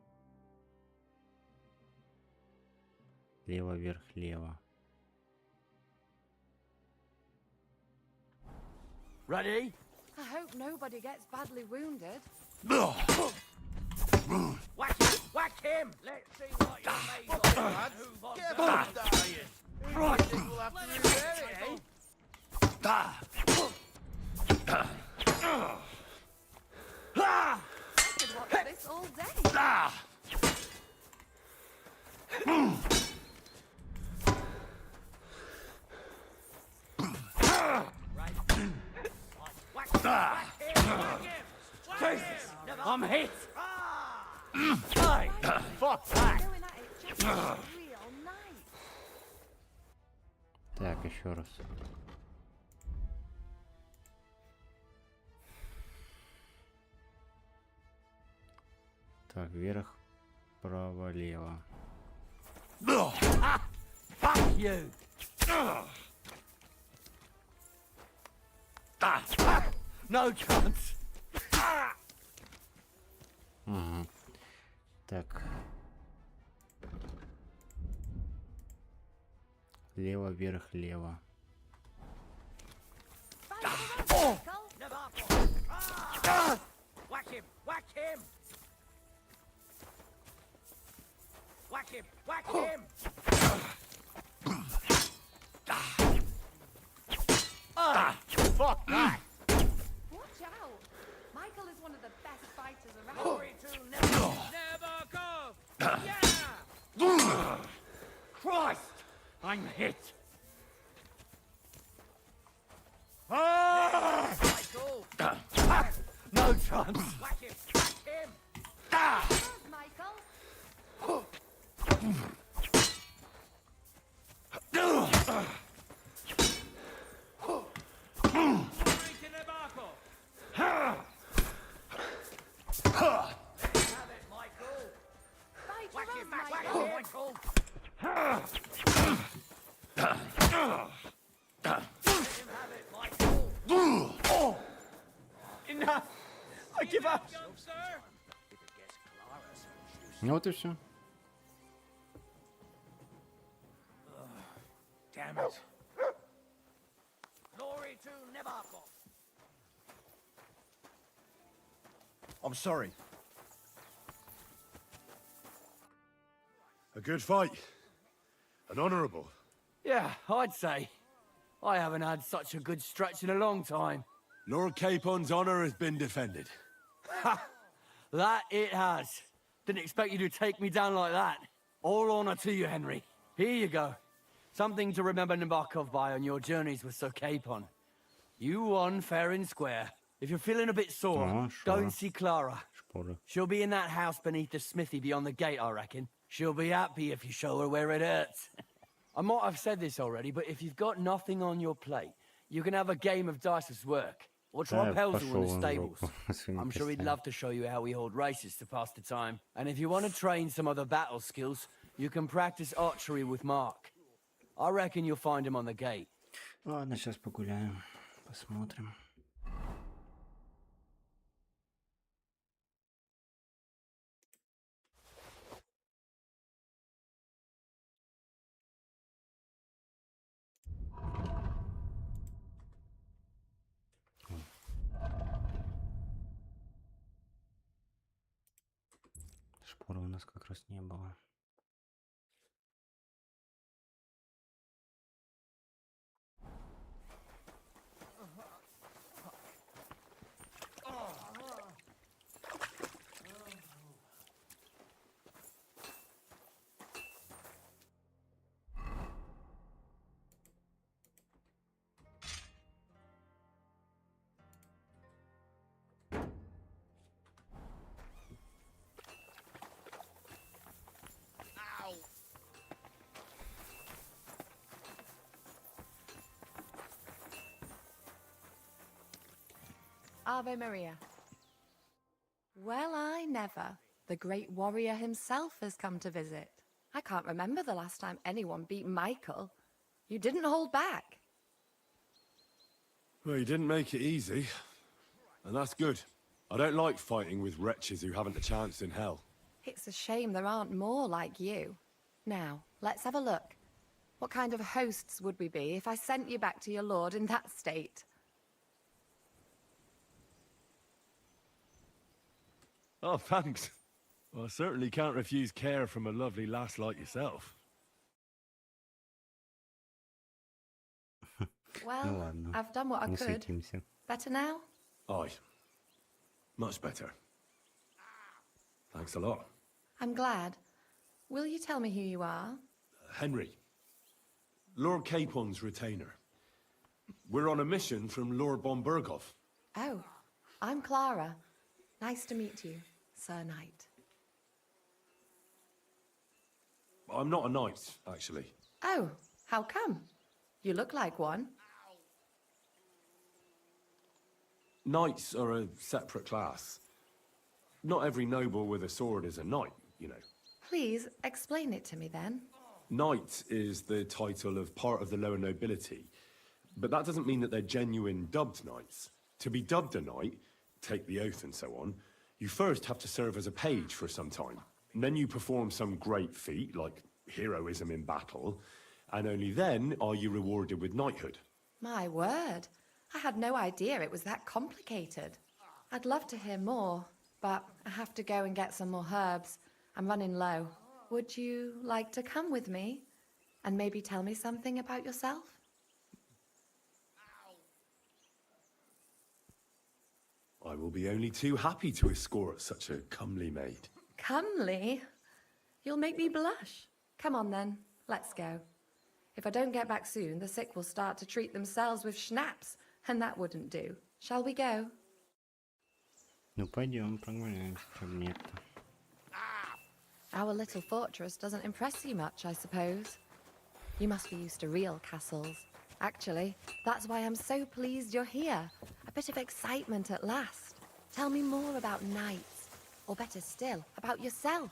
Лево, вверх, лево. Ready? I hope nobody gets badly wounded. Whack him! Let's see what you're made of, lads. Get off dying. I think we'll have to repair it, eh? I could watch this all day. Jesus! I'm hit! Hey! Fuck that! Going at it just like a real knight. Так, еще раз. Так, вверх, право, лево. Fuck you! No chance! Угу. Так. Лево, вверх, лево. Michael. Whack him! Whack him! Whack him! Whack him! Fuck that! Watch out. Michael is one of the best fighters around. Glory to Nebuchadnezzar! Yeah! Christ! I'm hit! Michael! No chance! Whack him! Whack him! Michael. Glory to Nebuchadnezzar! Have it, Michael! Fight Whack for him! us, Whack Michael. him, Michael! Let him have it, Michael! Enough! I give up! Young sir! Ну вот и все. Damn it! Glory to Nebuchadnezzar! I'm sorry. A good fight. An honourable. Yeah, I'd say. I haven't had such a good stretch in a long time. Lord Capon's honour has been defended. Ha! That it has. Didn't expect you to take me down like that. All honor to you, Henry. Here you go. Something to remember Nabokov by on your journeys with Sir Capon. You won fair and square. If you're feeling a bit sore, Oh, go sure. and see Clara. Шпоры. She'll be in that house beneath the smithy beyond the gate, I reckon. She'll be happy if you show her where it hurts. I might have said this already, but if you've got nothing on your plate, you can have a game of dice's work. Or try Да, Pelzel пошел in the он в stables. жопу своими I'm sure he'd костями. love to show you how we hold races to pass the time. And if you want to train some other battle skills, you can practice archery with Mark. I reckon you'll find him on the gate. Ладно, сейчас погуляем. Посмотрим. Шпоры у нас как раз не было. Ave Maria. Well, I never. The great warrior himself has come to visit. I can't remember the last time anyone beat Michael. You didn't hold back. Well, you didn't make it easy. And that's good. I don't like fighting with wretches who haven't a chance in hell. It's a shame there aren't more like you. Now, let's have a look. What kind of hosts would we be if I sent you back to your lord in that state? Oh, thanks. Well, I certainly can't refuse care from a lovely lass like yourself. Well, Ну ладно, I've done what I не could. суетимся. Better now? Aye. Much better. Thanks a lot. I'm glad. Will you tell me who you are? Henry. Lord Capon's retainer. We're on a mission from Lord Bombergov. Oh, I'm Clara. Nice to meet you, Sir Knight. I'm not a knight, actually. Oh, how come? You look like one. Knights are a separate class. Not every noble with a sword is a knight, you know. Please, explain it to me then. Knight is the title of part of the lower nobility, but that doesn't mean that they're genuine dubbed knights. To be dubbed a knight, take the oath and so on, you first have to serve as a page for some time. And then you perform some great feat, like heroism in battle, and only then are you rewarded with knighthood. My word. I had no idea it was that complicated. I'd love to hear more, but I have to go and get some more herbs. I'm running low. Would you like to come with me and maybe tell me something about yourself? I will be only too happy to escort such a comely maid. Comely? You'll make me blush. Come on then, let's go. If I don't get back soon, the sick will start to treat themselves with schnapps, and that wouldn't do. Shall we go? Ну пойдем, прогуляемся, чё бы нет-то. Our little fortress doesn't impress you much, I suppose. You must be used to real castles. Actually, that's why I'm so pleased you're here. A bit of excitement at last. Tell me more about knights, or better still, about yourself.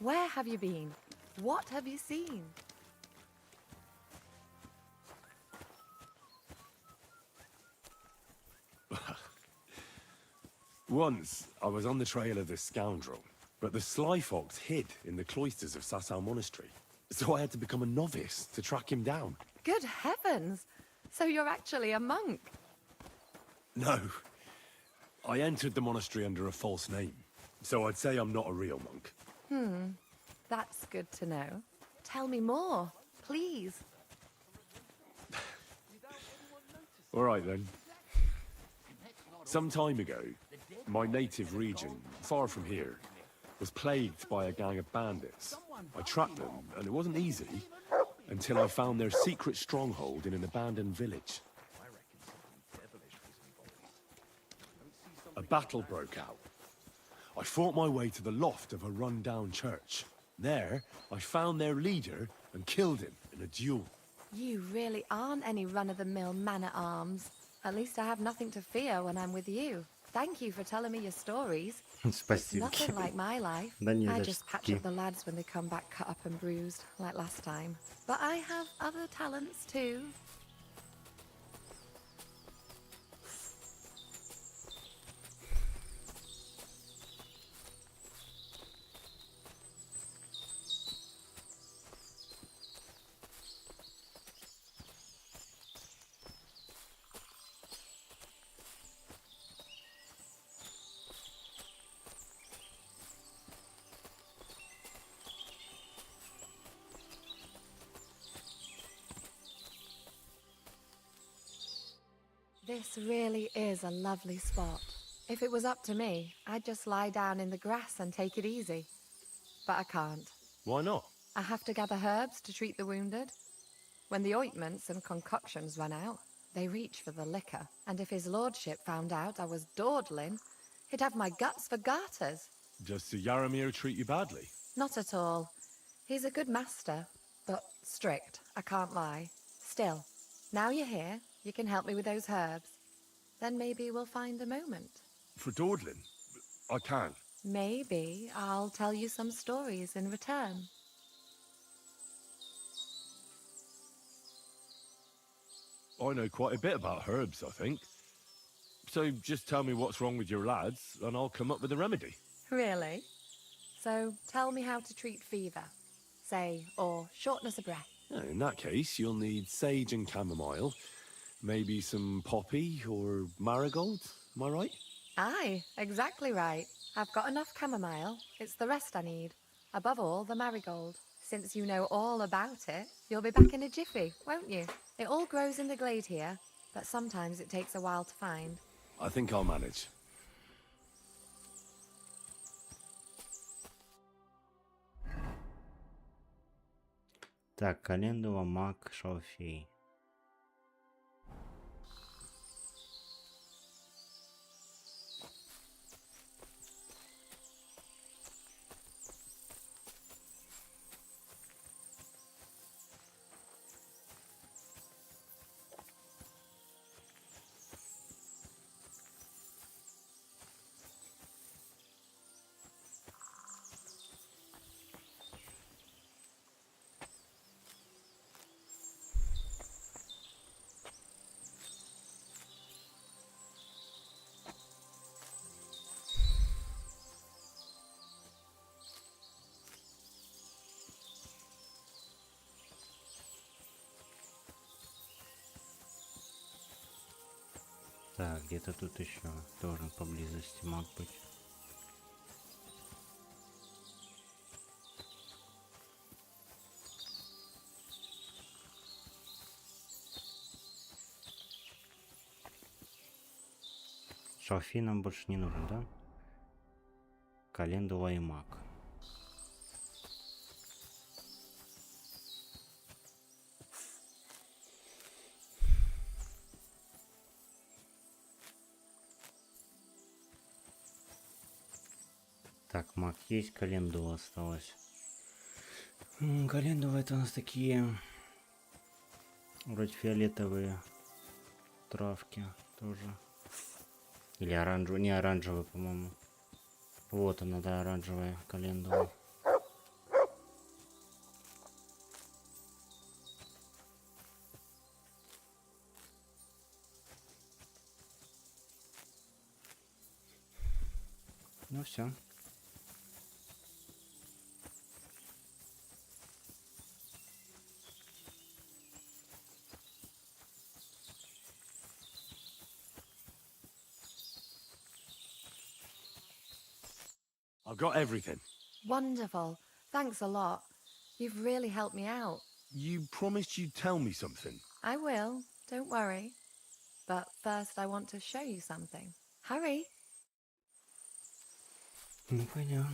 Where have you been? What have you seen? Once, I was on the trail of this scoundrel, but the sly fox hid in the cloisters of Sasau Monastery. So I had to become a novice to track him down. Good heavens! So you're actually a monk? No. I entered the monastery under a false name, so I'd say I'm not a real monk. That's good to know. Tell me more, please. All right, then. Some time ago, my native region, far from here, was plagued by a gang of bandits. I tracked them, and it wasn't easy, until I found their secret stronghold in an abandoned village. A battle broke out. I fought my way to the loft of a run-down church. There, I found their leader and killed him in a duel. You really aren't any run-of-the-mill man-at-arms. At least I have nothing to fear when I'm with you. Thank you for telling me your stories. It's Спасибо. nothing like my life. Да не I за just patch что. up the lads when they come back cut up and bruised, like last time. But I have other talents too. This really is a lovely spot. If it was up to me, I'd just lie down in the grass and take it easy. But I can't. Why not? I have to gather herbs to treat the wounded. When the ointments and concoctions run out, they reach for the liquor. And if his lordship found out I was dawdling, he'd have my guts for garters. Does Sir Yaramir treat you badly? Not at all. He's a good master, but strict, I can't lie. Still, now you're here, you can help me with those herbs. Then maybe we'll find a moment. For dawdling? I can't. Maybe I'll tell you some stories in return. I know quite a bit about herbs, I think. So just tell me what's wrong with your lads, and I'll come up with a remedy. Really? So tell me how to treat fever, say, or shortness of breath. In that case, you'll need sage and chamomile, maybe some poppy or marigold, am I right? Aye, exactly right. I've got enough chamomile. It's the rest I need. Above all, the marigold. Since you know all about it, you'll be back in a jiffy, won't you? It all grows in the glade here, but sometimes it takes a while to find. I think I'll manage. Так, календула, мак, шалфей. Так, где-то тут еще должен поблизости маг быть. Шалфей нам больше не нужен, да? Календула и маг. Так, маг есть, календула осталось. Календула это у нас такие вроде фиолетовые травки тоже. Или оранжевые, не оранжевые, по-моему. Вот она, да, оранжевая календула. Ну все. I've got everything. Wonderful. Thanks a lot. You've really helped me out. You promised you'd tell me something. I will, don't worry. But first I want to show you something. Hurry. Ну пойдем.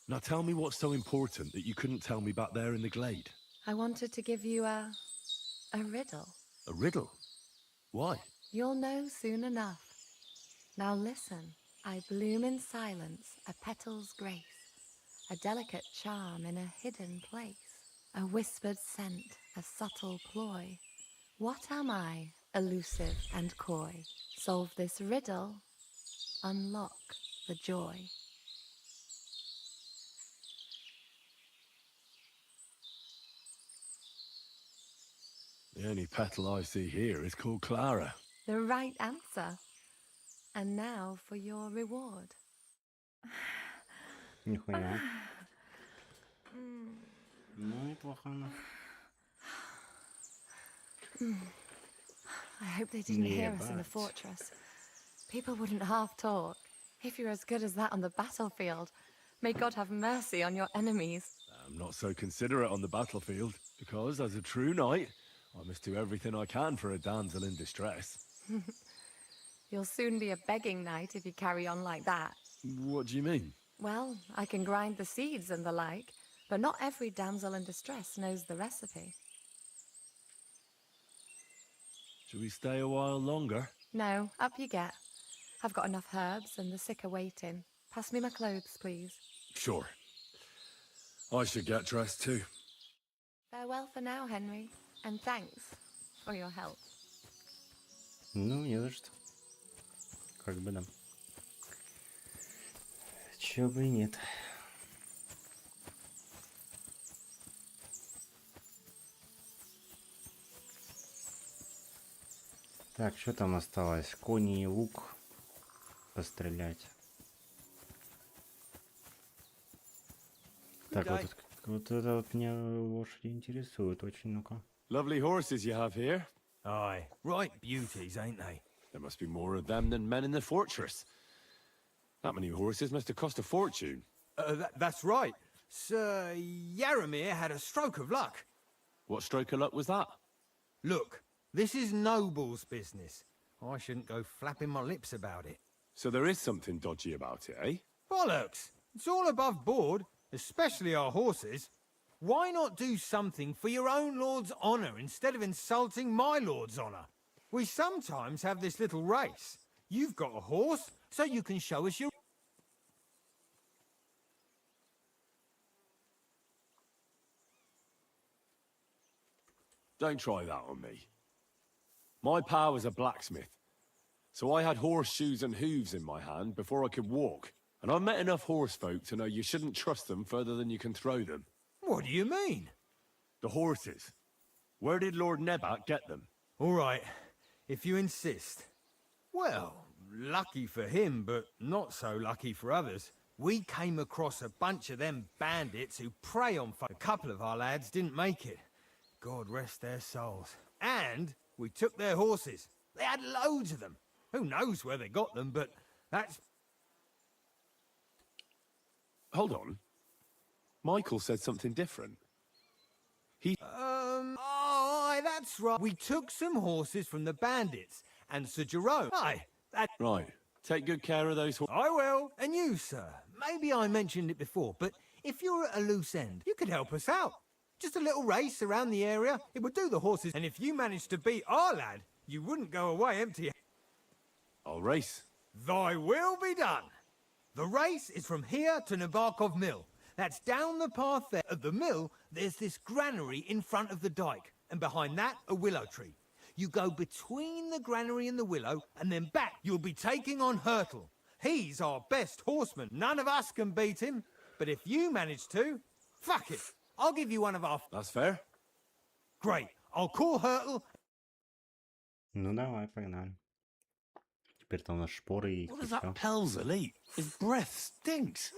Now tell me what's so important that you couldn't tell me back there in the glade. I wanted to give you a riddle. A riddle? Why? You'll know soon enough. Now listen. I bloom in silence, a petal's grace, a delicate charm in a hidden place, a whispered scent, a subtle ploy. What am I, elusive and coy? Solve this riddle, unlock the joy. The only petal I see here is called Clara. The right answer. And now for your reward. Нихуя. Ну, неплохо она. I hope they didn't hear us in the but- fortress. People wouldn't half talk. If you're as good as that on the battlefield, may God have mercy on your enemies. I'm not so considerate on the battlefield, because as a true knight, I must do everything I can for a damsel in distress. You'll soon be a begging knight if you carry on like that. What do you mean? Well, I can grind the seeds and the like, but not every damsel in distress knows the recipe. Should we stay a while longer? No, up you get. I've got enough herbs and the sick are waiting. Pass me my clothes, please. Sure. I should get dressed too. Farewell for now, Henry, and thanks for your help. Ну, не за что. Как бы да. Чё бы и нет. Так, что там осталось? Кони и лук. Пострелять. Так, вот это вот меня лошади интересует очень, ну-ка. Lovely horses you have here. Aye, right beauties, ain't they? There must be more of them than men in the fortress. That many horses must have cost a fortune. That's right. Sir Yaramir had a stroke of luck. What stroke of luck was that? Look, this is noble's business. I shouldn't go flapping my lips about it. So there is something dodgy about it, eh? Bollocks! It's all above board, especially our horses. Why not do something for your own lord's honour instead of insulting my lord's honour? We sometimes have this little race. You've got a horse, so you can show us your... Don't try that on me. My pa was a blacksmith, so I had horseshoes and hooves in my hand before I could walk. And I've met enough horse folk to know you shouldn't trust them further than you can throw them. What do you mean? The horses. Where did Lord Nebat get them? All right, if you insist. Well, lucky for him, but not so lucky for others. We came across a bunch of them bandits who prey on folk. A couple of our lads didn't make it. God rest their souls. And we took their horses. They had loads of them. Who knows where they got them, but that's... Hold on. Michael said something different. Aye, that's right. We took some horses from the bandits, and Sir Jerome... Aye, that... Right. Take good care of those horses. I will. And you, sir. Maybe I mentioned it before, but if you're at a loose end, you could help us out. Just a little race around the area. It would do the horses. And if you managed to beat our lad, you wouldn't go away empty. I'll race. Thy will be done. The race is from here to Nabokov Mill. That's down the path there. At the mill, there's this granary in front of the dike. And behind that, a willow tree. You go between the granary and the willow, and then back you'll be taking on Hurtle. He's our best horseman. None of us can beat him. But if you manage to, fuck it. I'll give you one of our... That's fair. Great. I'll call Hurtle. Ну давай, погнали. Теперь там у нас шпоры и What does that Pelzel eat? His breath stinks.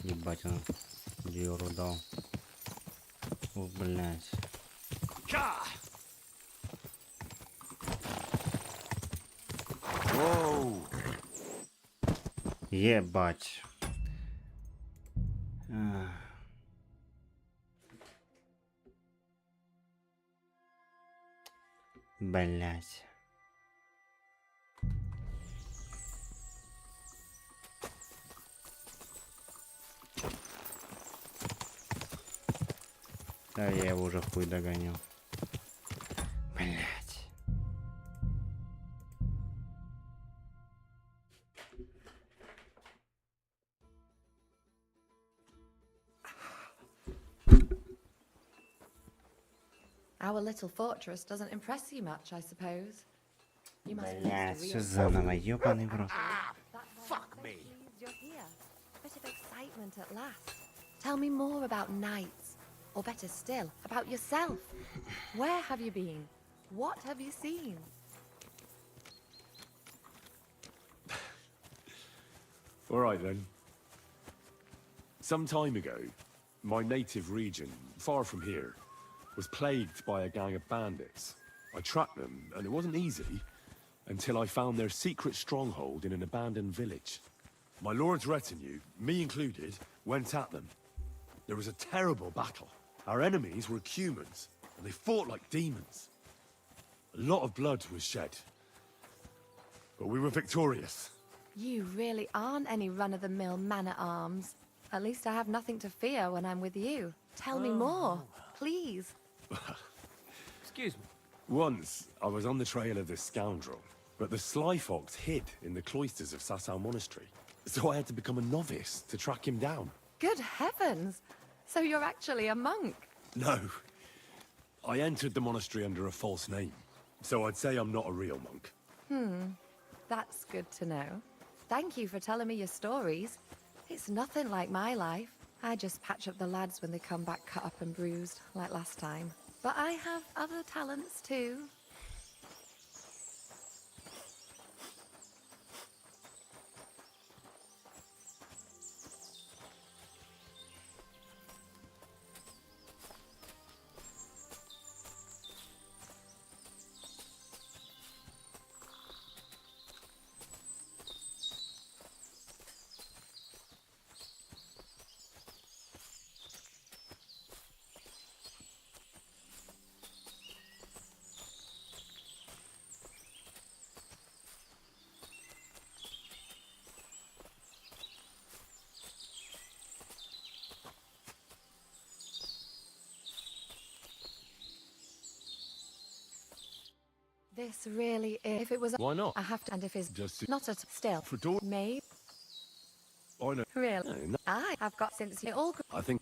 Ебать, он дёру дал. О, блядь. Whoa. Ебать. Блять. Да, я его уже в хуй догоню. Блять. Our little fortress doesn't impress you much, I suppose. You must be Блять, used to все real заново, ёбаный в рот. Fuck me. You're here. A bit of excitement at last. Tell me more about knights, or better still, about yourself. Where have you been? What have you seen? All right then. Some time ago, my native region, far from here, was plagued by a gang of bandits. I tracked them, and it wasn't easy, until I found their secret stronghold in an abandoned village. My lord's retinue, me included, went at them. There was a terrible battle. Our enemies were humans, and they fought like demons. A lot of blood was shed, but we were victorious. You really aren't any run-of-the-mill man-at-arms. At least I have nothing to fear when I'm with you. Tell me more, please. Excuse me. Once, I was on the trail of this scoundrel, but the sly fox hid in the cloisters of Sasau Monastery. So I had to become a novice to track him down. Good heavens! So you're actually a monk? No. I entered the monastery under a false name. So I'd say I'm not a real monk. That's good to know. Thank you for telling me your stories. It's nothing like my life. I just patch up the lads when they come back cut up and bruised, like last time. But I have other talents too. This really is. If it was, Why not? I have to. And if it's Just not at still, for door. maybe. I know. Really, No. I have got since you all. I think.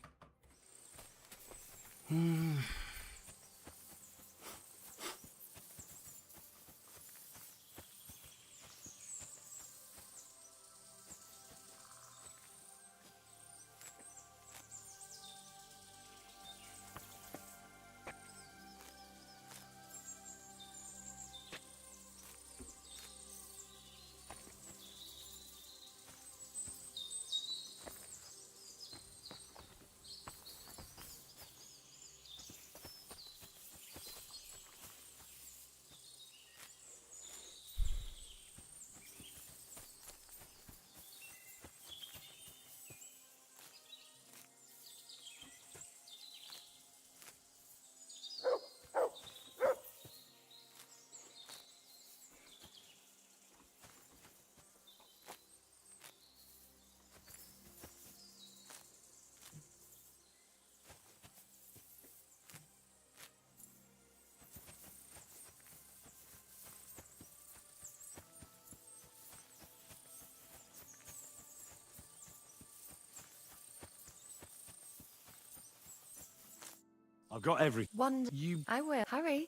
I've got everything. One. You. I will. Hurry.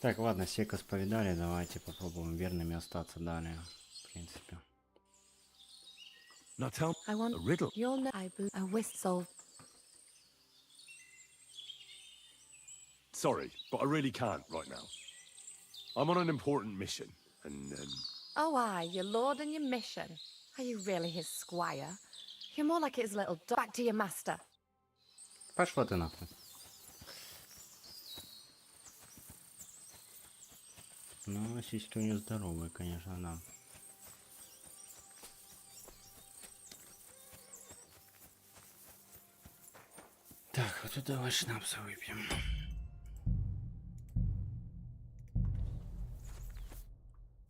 Так, ладно, сека споведали, давайте попробуем верными остаться далее, в принципе. Now tell I want a riddle. You'll know. A whistle. Sorry, but I really can't right now. I'm on an important mission, and Oh, aye, your lord and your mission. Are you really his squire? You're more like his little dog. Back to your master. Пошла ты нахуй. Ну, сиськи у нее здоровые, конечно, да. Так, вот тут давай шнапса выпьем.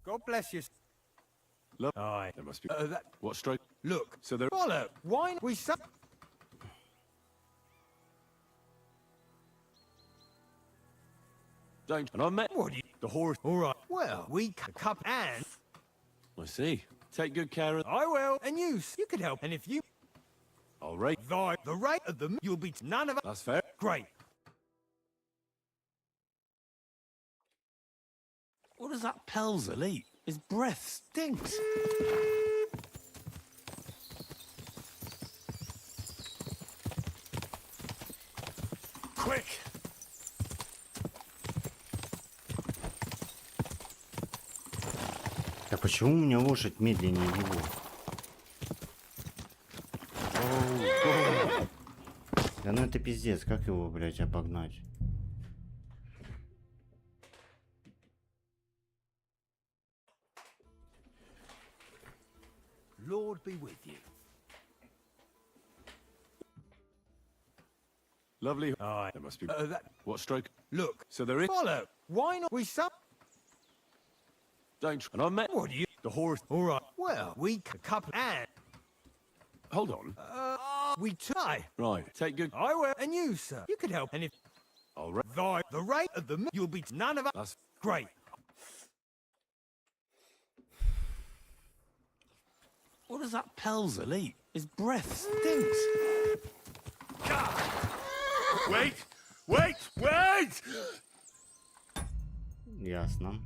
God bless you. look, Aye. there must be. That, What stroke? look. So there. Bollock. Why not we suck? Don't. And I met What do you? the horse. All right. Well, we cup and I see. Take good care of. I will. And you could help. And if you I'll rate. the rate of them, you'll be none of us. That's fair. Great. What does that Pelzel eat? His breath stinks. Quick! Да почему у меня лошадь медленнее его? Да ну это пиздец, как его, блядь, обогнать? Lord be with you. Lovely. Aye. There must be. That, What stroke? look. So there is. Bollock. Why not we suck? Don't. And I met. What do you? The horse. All right. Well, we a couple and Hold on. we tie. Right. Take good. I will, and you, sir. You could help. And if All right. the rate of the you'll be none of us. That's Great. What does that Pelzel eat? His breath stinks. Wait! Wait! Wait! Ясно.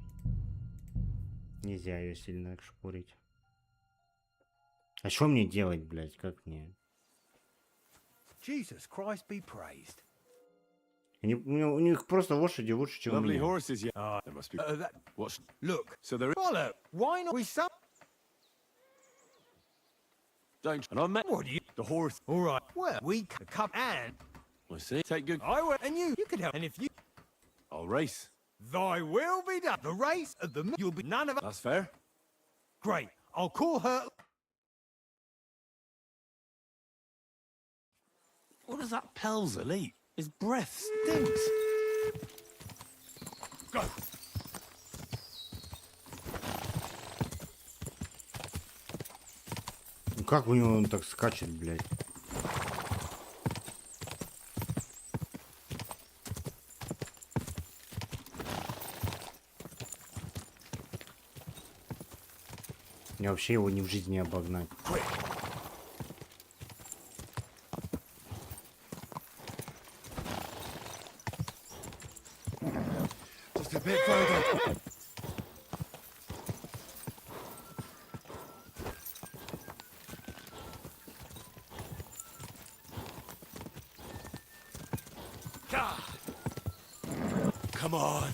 Нельзя ее сильно шпурить. А что мне делать, блядь? Как мне? Jesus Christ be praised. У них просто лошади лучше, чем у Lovely меня. horses, yeah. There must be. That, What's look. so there? Follow. Why not we some? Don't. And I met. What do you? The horse. All right. Well, we a couple and I see. Take good. I will, and you could help. And if you, I'll race. thy will be done. The race of the you'll be none of us. That's fair. Great. I'll call her. What does that Pelzel eat? His breath stinks. Go. Ну как у него он так скачет, блядь? Мне вообще его ни в жизни не обогнать. Just a bit further. Come on.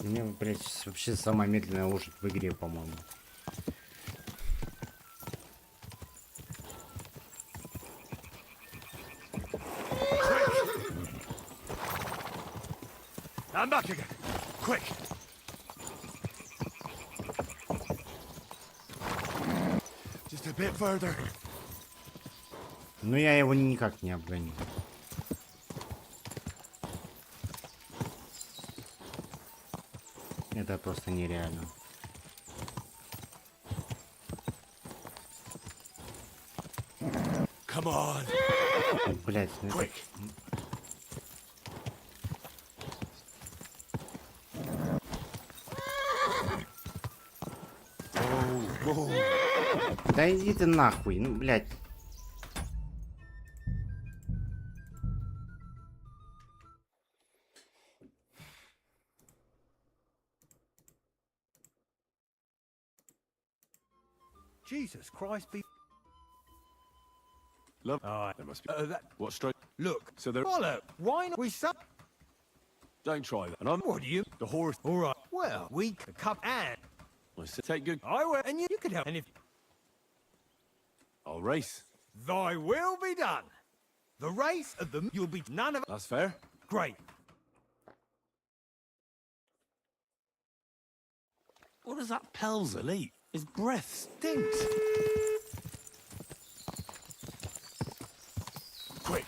У меня, блядь, вообще самая медленная лошадь в игре, по-моему. I'm back again. Quick. Just a bit further. Но я его никак не обгоню. Это просто нереально. Come on. Блять, ну это... Quick. Да иди ты нахуй, ну блять. Jesus Christ be. Love. All right. There must be. That, What straight? look. So there. Follow. Why not we some? Don't try that. And I'm. What do you? The horse. All right. Well, we a couple and I said, take good. I will, and you could help. And if I'll race. thy will be done, the race of the you'll be none of us. That's fair. Great. What does that Pelzel eat? His breath stinks. Quick.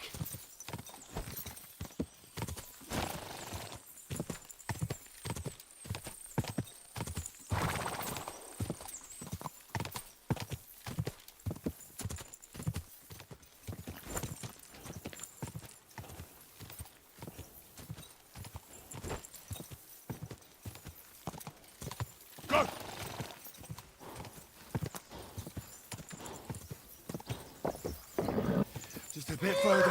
Go! Just a bit further.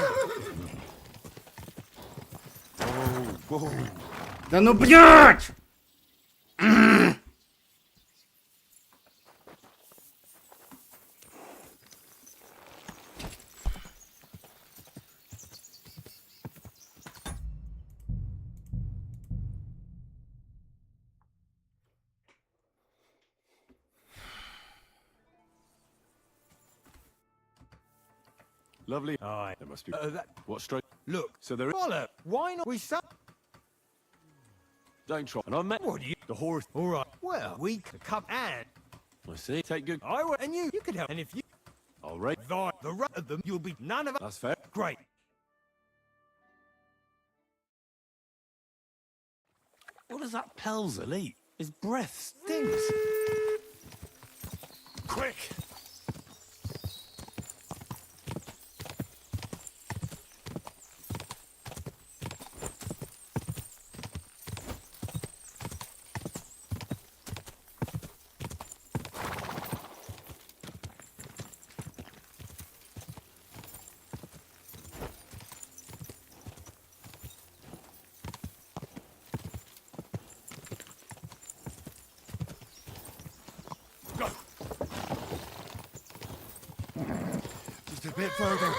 Whoa, whoa. Да ну блять! Lovely. All right. There must be. That, What straight? look. So there. Follow. Why not we some? Don't try. And I met. What do you? The horse. All right. Well, we a couple and I see. Take good. I will, and you could help. And if you All right. The rest of them, you'll be none of us. That's fair. Great. What does that Pelzel eat? His breath stinks. Quick! Just a bit further.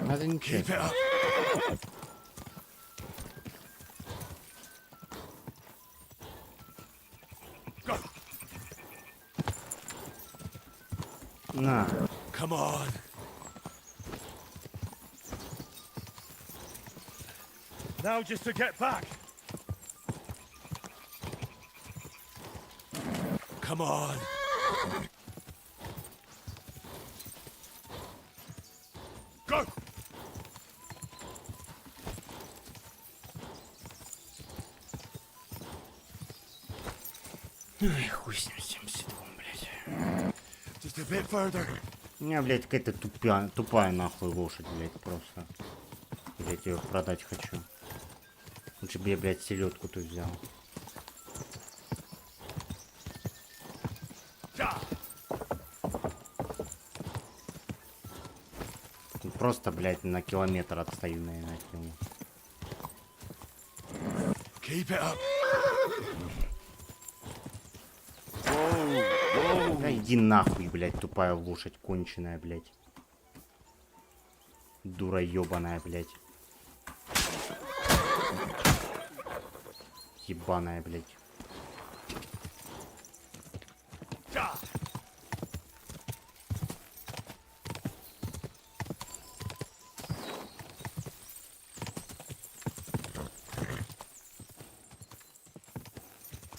Надо ничего. На. Come on. Now just to get back. Come on. Go! Ай, хуй с ним, 72, блядь. Just a bit further. У меня, блядь, какая-то тупая нахуй лошадь, блядь, просто. Блядь, ее продать хочу. Лучше бы я, блядь, селедку тут взял. Просто, блядь, на километр отстаю, наверное, от него. Keep it up. Да иди нахуй, блядь, тупая лошадь конченая, блядь. Дура ёбаная, блядь. Ебаная, блядь.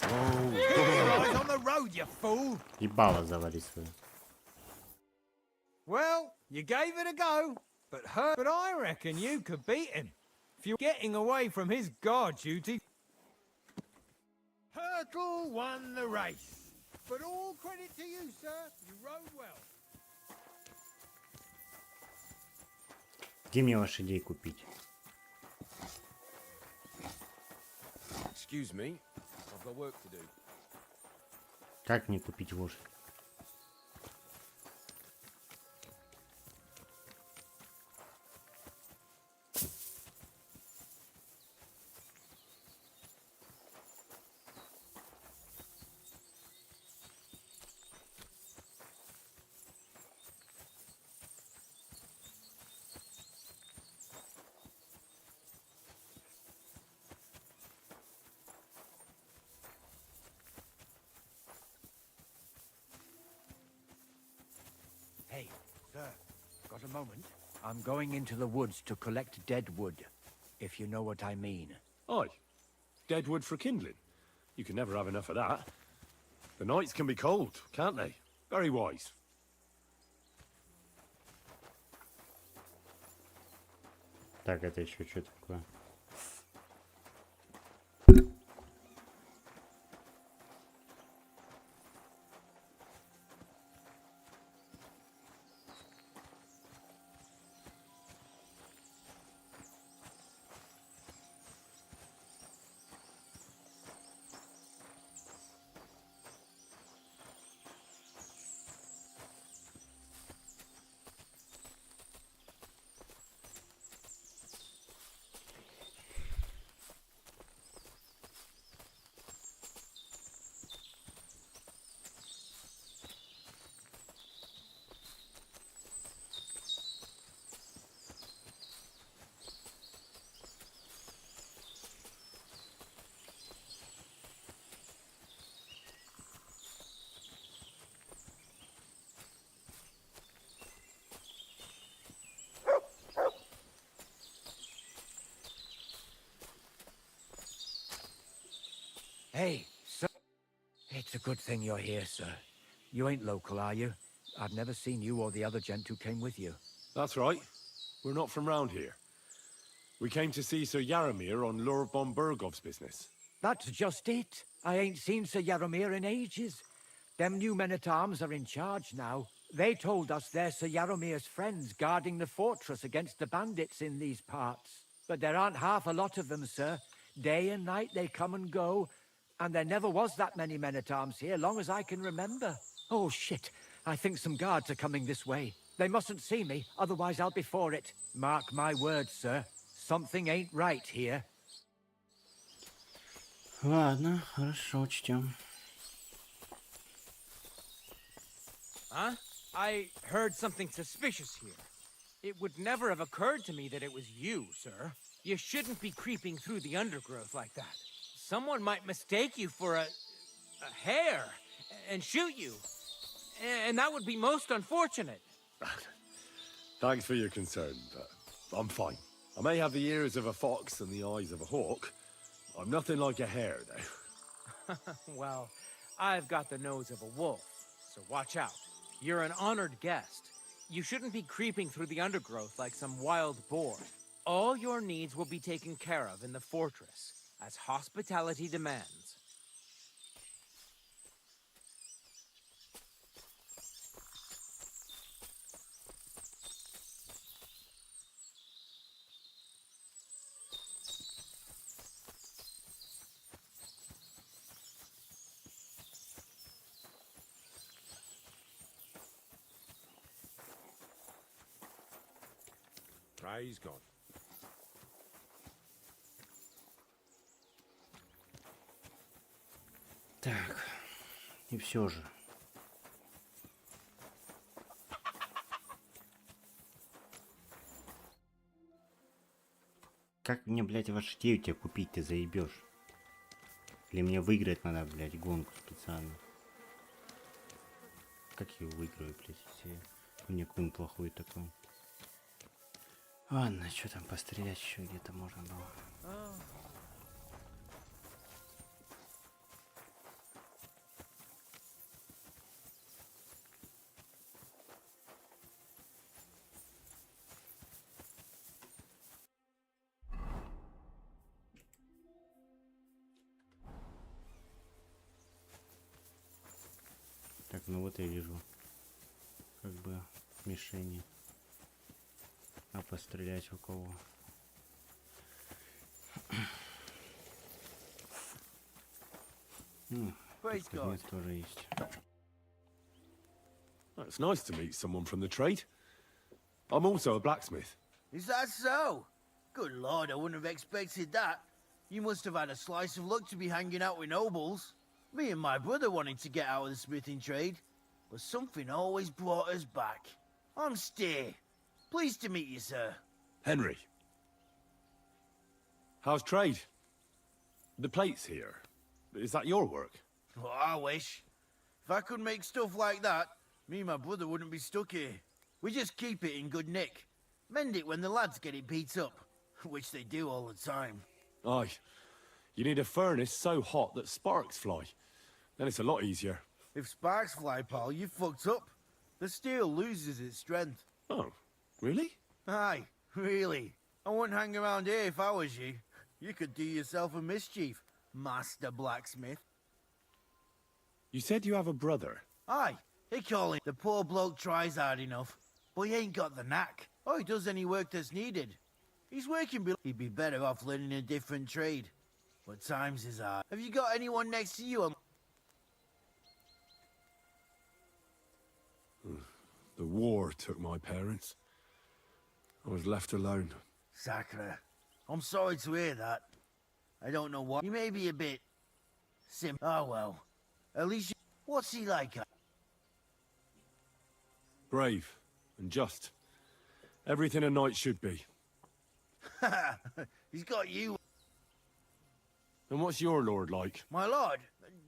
Eyes on the road, you fool. Ебало завали свою. Well, you gave it a go, but I reckon you could beat him. If you're getting away from his guard duty. Hurtle won the race. But all credit to you, sir. You rode well. Где мне лошадей купить? Excuse me, I've got work to do. Как мне купить лошадь? Hey, sir, got a moment? I'm going into the woods to collect dead wood, if you know what I mean. Aye. Dead wood for kindling. You can never have enough of that. The nights can be cold, can't they? Very wise. Так, это еще что такое? Hey, sir. It's a good thing you're here, sir. You ain't local, are you? I've never seen you or the other gent who came with you. That's right. We're not from round here. We came to see Sir Yaramir on Lord von Bergov's business. That's just it. I ain't seen Sir Yaramir in ages. Them new men-at-arms are in charge now. They told us they're Sir Yaramir's friends guarding the fortress against the bandits in these parts. But there aren't half a lot of them, sir. Day and night they come and go, and there never was that many men-at-arms here, long as I can remember. Oh, shit. I think some guards are coming this way. They mustn't see me, otherwise I'll be for it. Mark my words, sir. Something ain't right here. Ладно, хорошо, учтем. Huh? I heard something suspicious here. It would never have occurred to me that it was you, sir. You shouldn't be creeping through the undergrowth like that. Someone might mistake you for a hare and shoot you. And that would be most unfortunate. Thanks for your concern, but I'm fine. I may have the ears of a fox and the eyes of a hawk. I'm nothing like a hare, though. Well, I've got the nose of a wolf, so watch out. You're an honored guest. You shouldn't be creeping through the undergrowth like some wild boar. All your needs will be taken care of in the fortress, as hospitality demands. Praise God. Так, и все же. Как мне, блядь, ваши идеи у тебя купить, ты заебешь? Или мне выиграть надо, блядь, гонку специально? Как я его выиграю, блядь, если мне какой-нибудь плохой такой? Ладно, что там пострелять еще где-то можно было. Так, ну вот я вижу, как бы мишени. А пострелять у кого? Предмет тоже есть. It's nice to meet someone from the trade. I'm also a blacksmith. Is that so? Good lord, I wouldn't have expected that. You must have had a slice of luck to be hanging out with nobles. Me and my brother wanted to get out of the smithing trade, but something always brought us back. I'm Steer. Pleased to meet you, sir. Henry. How's trade? The plates here. Is that your work? Well, I wish. If I could make stuff like that, me and my brother wouldn't be stuck here. We just keep it in good nick. Mend it when the lads get it beat up, which they do all the time. Aye. You need a furnace so hot that sparks fly. Then it's a lot easier. If sparks fly, pal, you fucked up. The steel loses its strength. Oh, really? Aye, really. I wouldn't hang around here if I was you. You could do yourself a mischief, Master Blacksmith. You said you have a brother. Aye, they call him. The poor bloke tries hard enough, but he ain't got the knack. Or he does any work that's needed. He's working below. He'd be better off learning a different trade. But times is hard. Have you got anyone next to you? The war took my parents. I was left alone. Sacre. I'm sorry to hear that. I don't know what. You may be a bit... Oh well. At least you... What's he like? Brave and just. Everything a knight should be. He's got you. And what's your lord like? My lord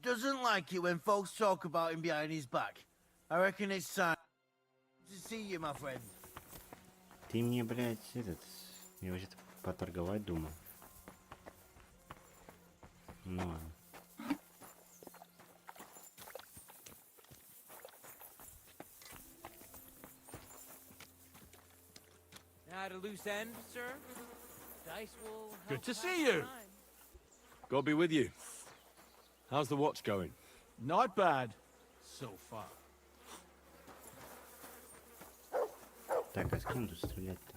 doesn't like it when folks talk about him behind his back. I reckon it's time to see you, my friend. Ты мне, блядь, я вообще-то поторговать думал. Ну ладно. at a loose end, sir? Dice will help Good to pass see the you. time. God be with you. How's the watch going? Not bad, so far. Так, а с кем тут стрелять-то?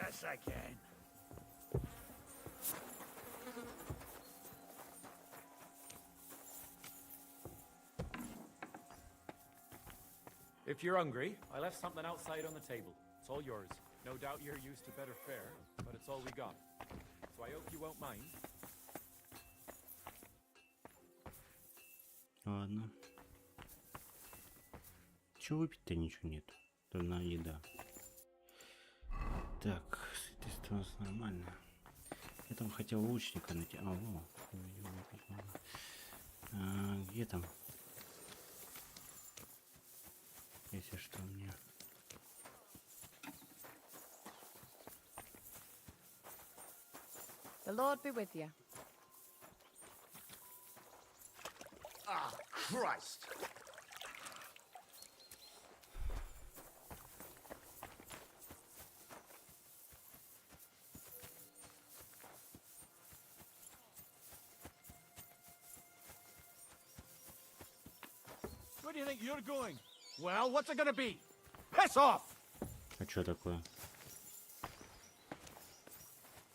Yes, I can. If you're hungry, I left something outside on the table. It's all yours. No doubt you're used to better fare, but it's all we got. So I hope you won't mind. Ладно. Чего выпить-то ничего нет. То на еда. Так, с этой стороны нормально. Я там хотел лучника найти. А, во, выпить надо. Где там? Если что мне. The Lord be with you. Ah, Christ! Where do you think you're going? Well, what's it gonna be? Piss off! А что такое?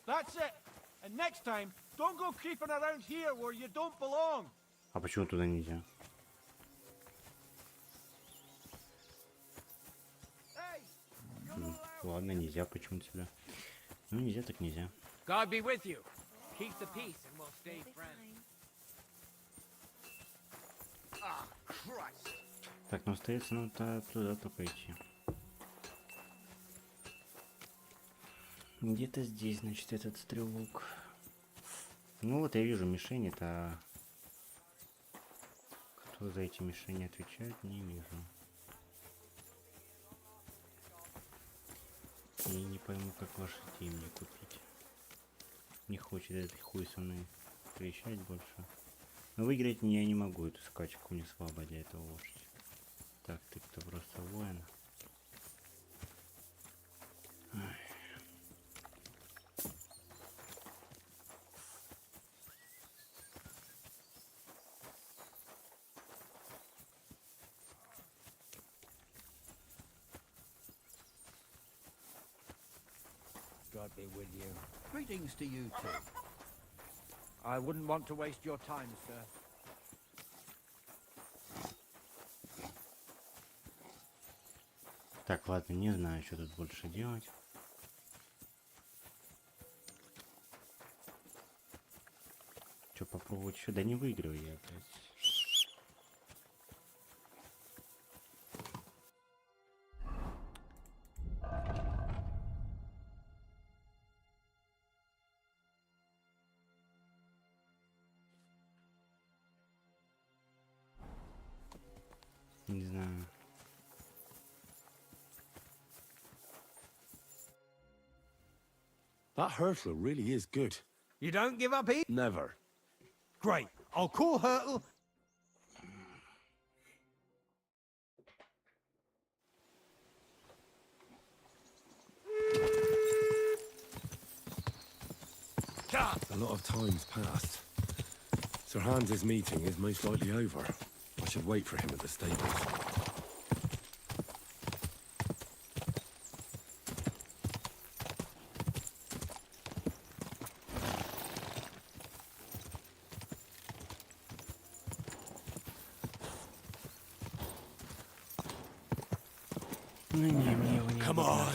That's it. And next time, don't go creeping around here where you don't belong. А почему туда нельзя? Hey, Ладно, нельзя, почему тебя? Ну, нельзя, так нельзя. God be with you. Keep the peace and we'll stay friends. Ah, Christ! Так, ну остается нам туда только идти. Где-то здесь, значит, этот стрелок. Ну вот я вижу мишень, это... Кто за эти мишени отвечает, не вижу. И не пойму, как лошадей мне купить. Не хочет этот хуй со мной встречать больше. Но выиграть я не могу, эту скачку не слабо для этого лошадь. Так, ты кто просто воин. Ай. God be with you. Greetings to you too. I wouldn't want to waste your time, sir. Так, ладно, не знаю, что тут больше делать. Что, попробовать еще? Да не выиграю я опять. Не знаю. That hurtle really is good. You don't give up easy? Never. Great. I'll call Hurtle. A lot of time's passed. Sir Hans's meeting is most likely over. I should wait for him at the stables. Ну не, мне его не Come on.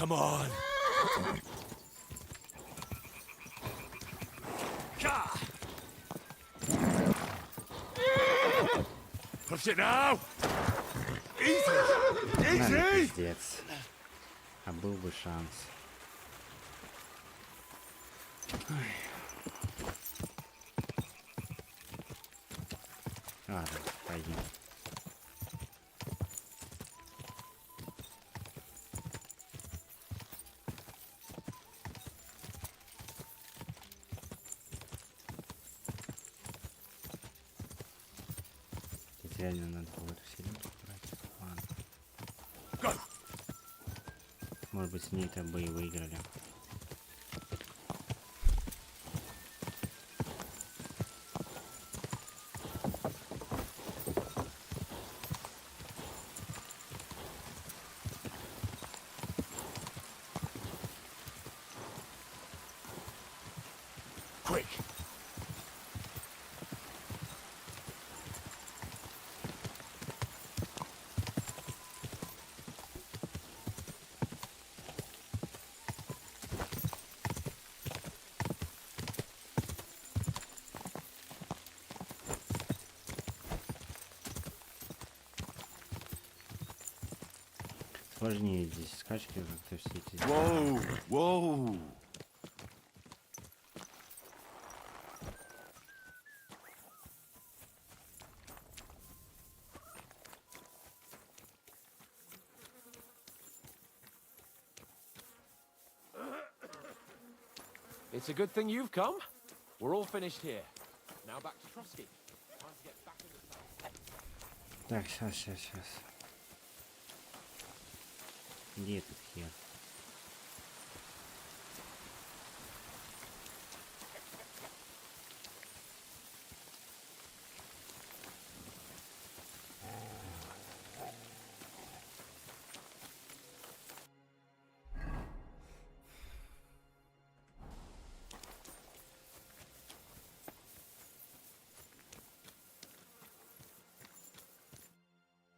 Come on. Push it now! Наверное, пиздец. А был бы шанс. Ой. Ладно, пойдем. Здесь реально надо было эту селенку брать. Ладно. Может быть, с ней-то бы и выиграли. Quick! Сложнее здесь скачки, как-то все эти... Whoa! Whoa! It's a good thing you've come. We're all finished here. Now back to Trusky. Time to get back in the saddle. Так, сейчас. Где этот хер?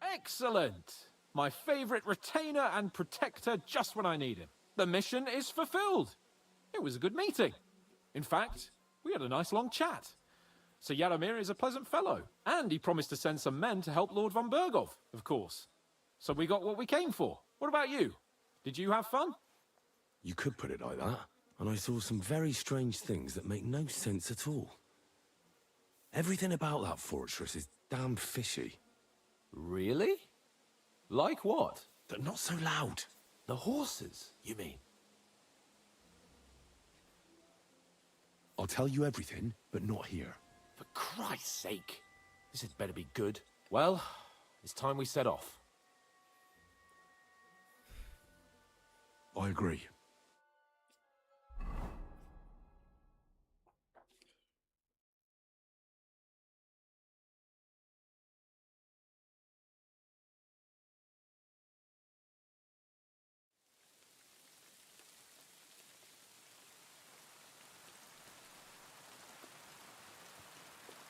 Excellent! My favorite retainer and protector just when I need him. The mission is fulfilled. It was a good meeting. In fact, we had a nice long chat. Sir Yaromir is a pleasant fellow, and he promised to send some men to help Lord von Bergov, of course. So we got what we came for. What about you? Did you have fun? You could put it like that. And I saw some very strange things that make no sense at all. Everything about that fortress is damn fishy. Really? Like what? They're not so loud. The horses, you mean? I'll tell you everything, but not here. For Christ's sake. This had better be good. Well, it's time we set off. I agree.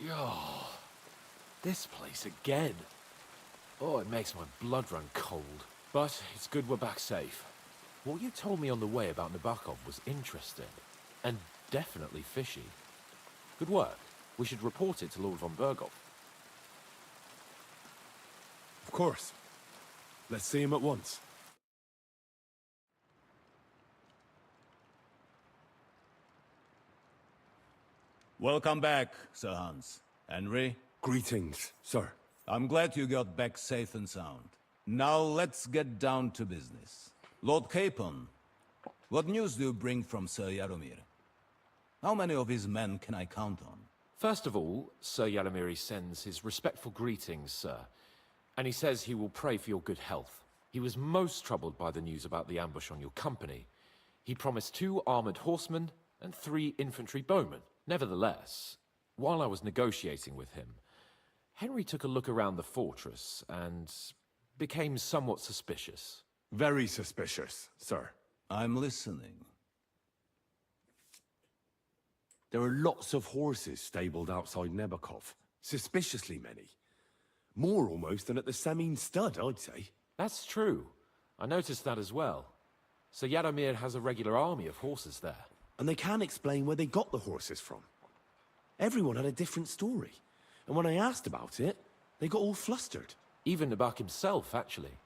Oh, this place again. Oh, it makes my blood run cold. But it's good we're back safe. What you told me on the way about Nabokov was interesting. And definitely fishy. Good work. We should report it to Lord von Bergov. Of course. Let's see him at once. Welcome back, Sir Hans. Henry, Greetings, sir. I'm glad you got back safe and sound. Now let's get down to business. Lord Capon, what news do you bring from Sir Yaromir? How many of his men can I count on? First of all, Sir Yaromir sends his respectful greetings, sir. And he says he will pray for your good health. He was most troubled by the news about the ambush on your company. He promised 2 armored horsemen and 3 infantry bowmen. Nevertheless, while I was negotiating with him, Henry took a look around the fortress and became somewhat suspicious. Very suspicious, sir. I'm listening. There are lots of horses stabled outside Nebokov. Suspiciously many. More almost than at the Samin stud, I'd say. That's true. I noticed that as well. Sir Yaromir has a regular army of horses there. And they can't explain where they got the horses from. Everyone had a different story. And when I asked about it, they got all flustered. Even Nabak himself, actually.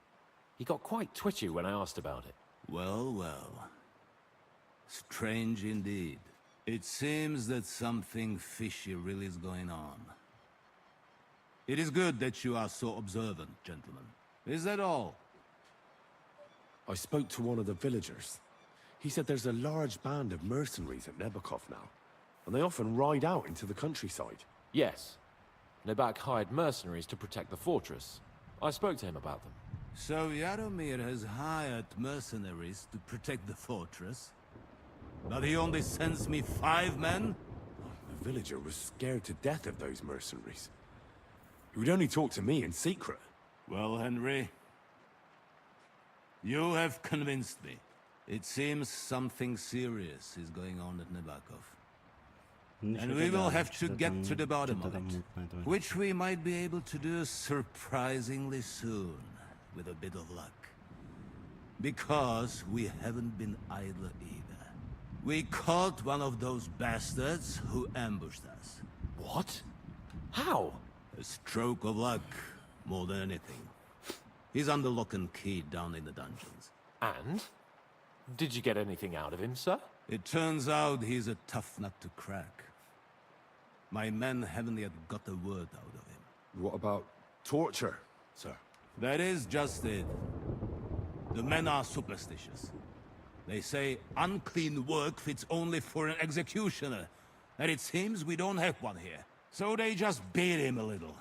He got quite twitchy when I asked about it. Well, well. Strange indeed. It seems that something fishy really is going on. It is good that you are so observant, gentlemen. Is that all? I spoke to one of the villagers. He said there's a large band of mercenaries at Nebakov now, and they often ride out into the countryside. Yes. Nabak hired mercenaries to protect the fortress. I spoke to him about them. So Yaromir has hired mercenaries to protect the fortress? But he only sends me 5 men? The villager was scared to death of those mercenaries. He would only talk to me in secret. Well, Henry, you have convinced me. It seems something serious is going on at Nebakov. And we will have to get to the bottom of it, which we might be able to do surprisingly soon, with a bit of luck. Because we haven't been idle either. We caught one of those bastards who ambushed us. What? How? A stroke of luck, more than anything. He's under lock and key down in the dungeons. And? Did you get anything out of him, sir? It turns out he's a tough nut to crack. My men haven't yet got a word out of him. What about torture, sir? That is just it. The men are superstitious. They say unclean work fits only for an executioner, and it seems we don't have one here. So they just beat him a little.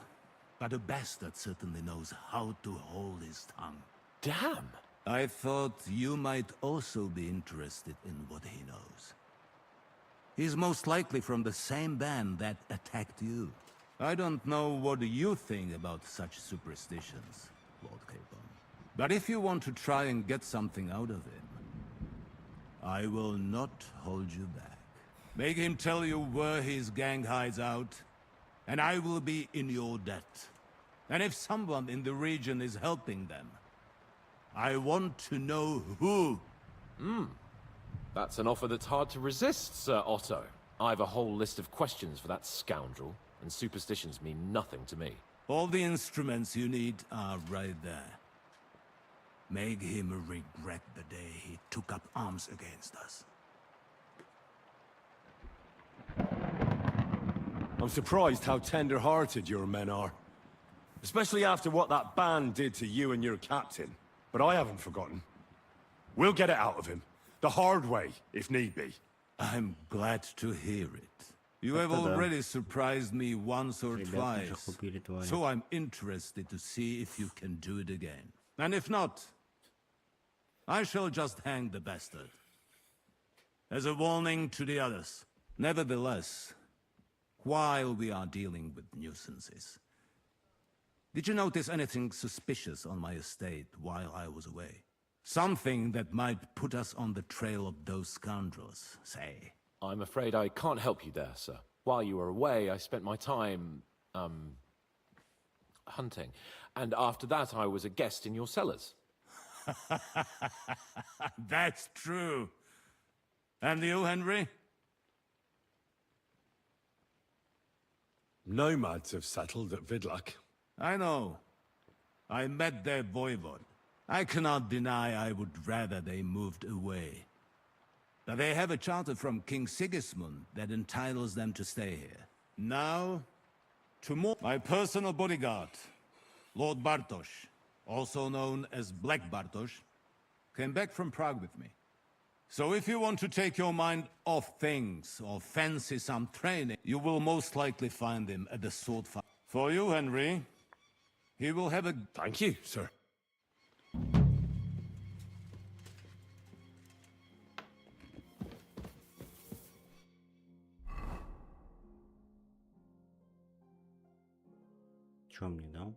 But the bastard certainly knows how to hold his tongue. Damn! I thought you might also be interested in what he knows. He's most likely from the same band that attacked you. I don't know what you think about such superstitions, Lord Capon. But if you want to try and get something out of him, I will not hold you back. Make him tell you where his gang hides out, and I will be in your debt. And if someone in the region is helping them, I want to know who. That's an offer that's hard to resist, Sir Otto. I have a whole list of questions for that scoundrel, and superstitions mean nothing to me. All the instruments you need are right there. Make him regret the day he took up arms against us. I'm surprised how tender-hearted your men are. Especially after what that band did to you and your captain. But I haven't forgotten. We'll get it out of him. The hard way, if need be. I'm glad to hear it. You have already surprised me once or twice, so I'm interested to see if you can do it again. And if not, I shall just hang the bastard. As a warning to the others. Nevertheless, while we are dealing with nuisances, did you notice anything suspicious on my estate while I was away? Something that might put us on the trail of those scoundrels, say. I'm afraid I can't help you there, sir. While you were away, I spent my time, hunting. And after that, I was a guest in your cellars. That's true. And you, Henry? Nomads have settled at Vidlak. I know. I met their voivod. I cannot deny I would rather they moved away. But they have a charter from King Sigismund that entitles them to stay here. Now, my personal bodyguard, Lord Bartosz, also known as Black Bartosz, came back from Prague with me. So if you want to take your mind off things or fancy some training, you will most likely find him at the sword fight. For you, Henry, he will have a... Thank you, sir. Чё мне дал?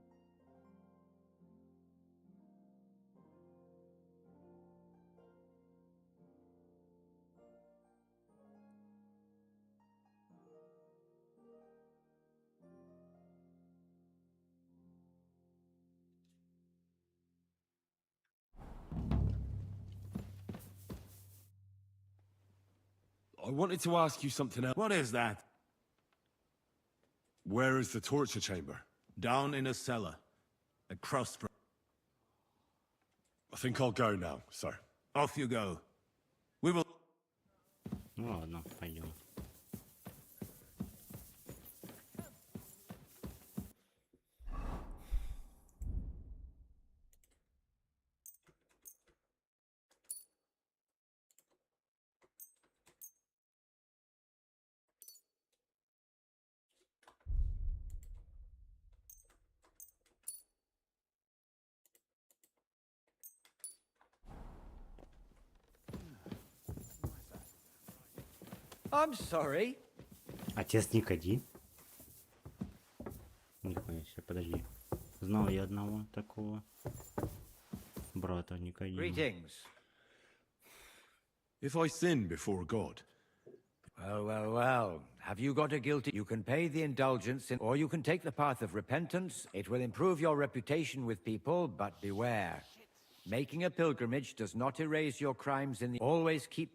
I wanted to ask you something else. What is that? Where is the torture chamber? Down in a cellar. Across from... I think I'll go now, sir. Off you go. We will... Ну ладно, пойдем. I'm sorry. Отец Никоди. Нихуя себе, подожди. Знал я одного такого брата Никодима. Greetings. If I sin before God, Well. Have you got a guilty? You can pay the indulgence, or you can take the path of repentance. It will improve your reputation with people, but beware. Making a pilgrimage does not erase your crimes in the... Always keep...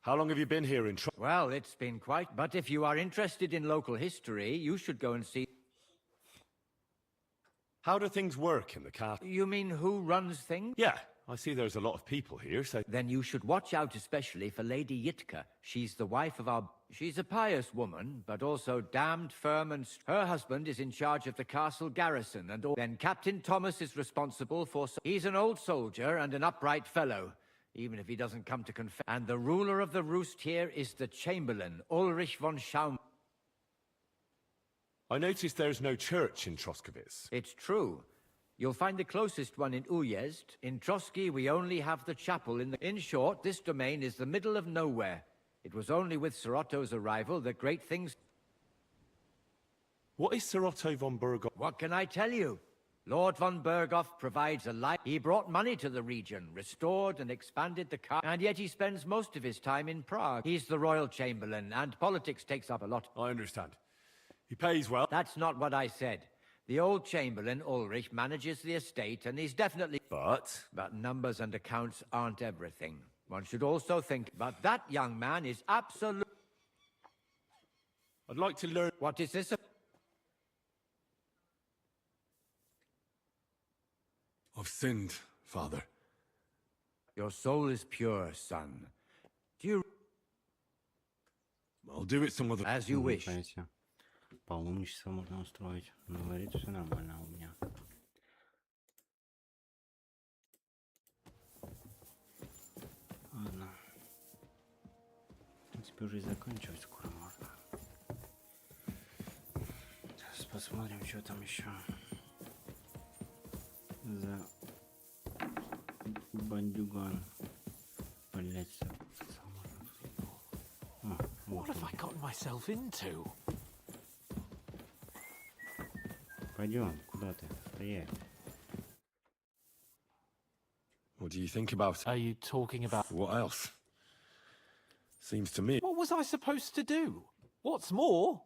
how long have you been here in Well, it's been quite... But if you are interested in local history, you should go and see... How do things work in the castle? You mean who runs things? Yeah, I see there's a lot of people here, so... Then you should watch out especially for Lady Yitka. She's the wife of our... She's a pious woman, but also damned firm and... Her husband is in charge of the castle garrison, and all... Then Captain Thomas is responsible for... He's an old soldier and an upright fellow, even if he doesn't come to confess. And the ruler of the roost here is the Chamberlain, Ulrich von Schaum. I noticed there's no church in Troskowitz. It's true. You'll find the closest one in Uyezd. In Trotsky, we only have the chapel in the... In short, this domain is the middle of nowhere. It was only with Sir Otto's arrival that great things... What is Sir Otto von Berghoff? What can I tell you? Lord von Berghoff provides a life. He brought money to the region, restored and expanded the and yet he spends most of his time in Prague. He's the royal chamberlain, and politics takes up a lot. I understand. He pays well. That's not what I said. The old chamberlain, Ulrich, manages the estate, and he's definitely... But numbers and accounts aren't everything. One should also think... But that young man is absolute... I'd like to learn... What is this? I've sinned, Father. Your soul is pure, son. Do you... I'll do it some other... As you wish. Паломничество можно устроить. Но говорит, все нормально у меня. Ладно. В принципе, уже и заканчивать скоро можно. Сейчас посмотрим, что там еще за бандюган. Блять, What have I gotten myself into? Пойдем, куда ты? Стоять. What do you think about... Are you talking about... What else? Seems to me... What was I supposed to do? What's more,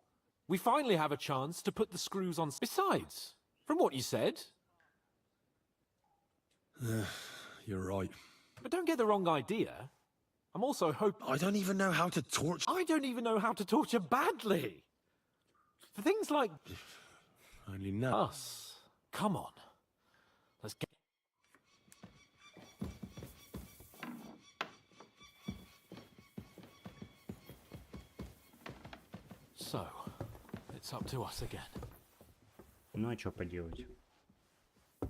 we finally have a chance to put the screws on... Besides, from what you said... You're right. But don't get the wrong idea. I'm also hoping... I don't even know how to torture... I don't even know how to torture badly. For things like... Only now. Us. Come on. Let's get... So, it's up to us again. Ну а что поделать?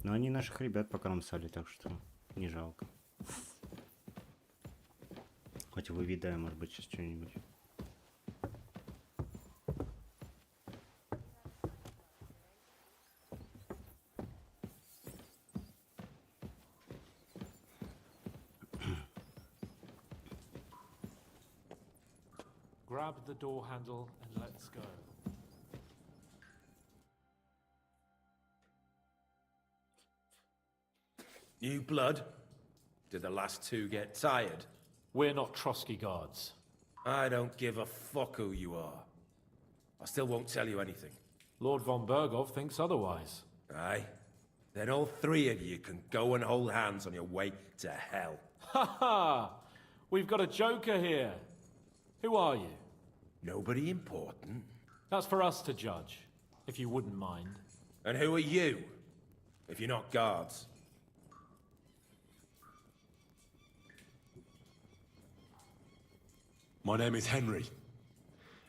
Но они наших ребят покромсали, так что не жалко. Хоть выведаем, может быть, сейчас что-нибудь. Grab the door handle and let's go. New blood? Did the last two get tired? We're not Trotsky guards. I don't give a fuck who you are. I still won't tell you anything. Lord von Berghoff thinks otherwise. Aye? Then all three of you can go and hold hands on your way to hell. Ha ha! We've got a joker here. Who are you? Nobody important. That's for us to judge, if you wouldn't mind. And who are you, if you're not guards? My name is Henry,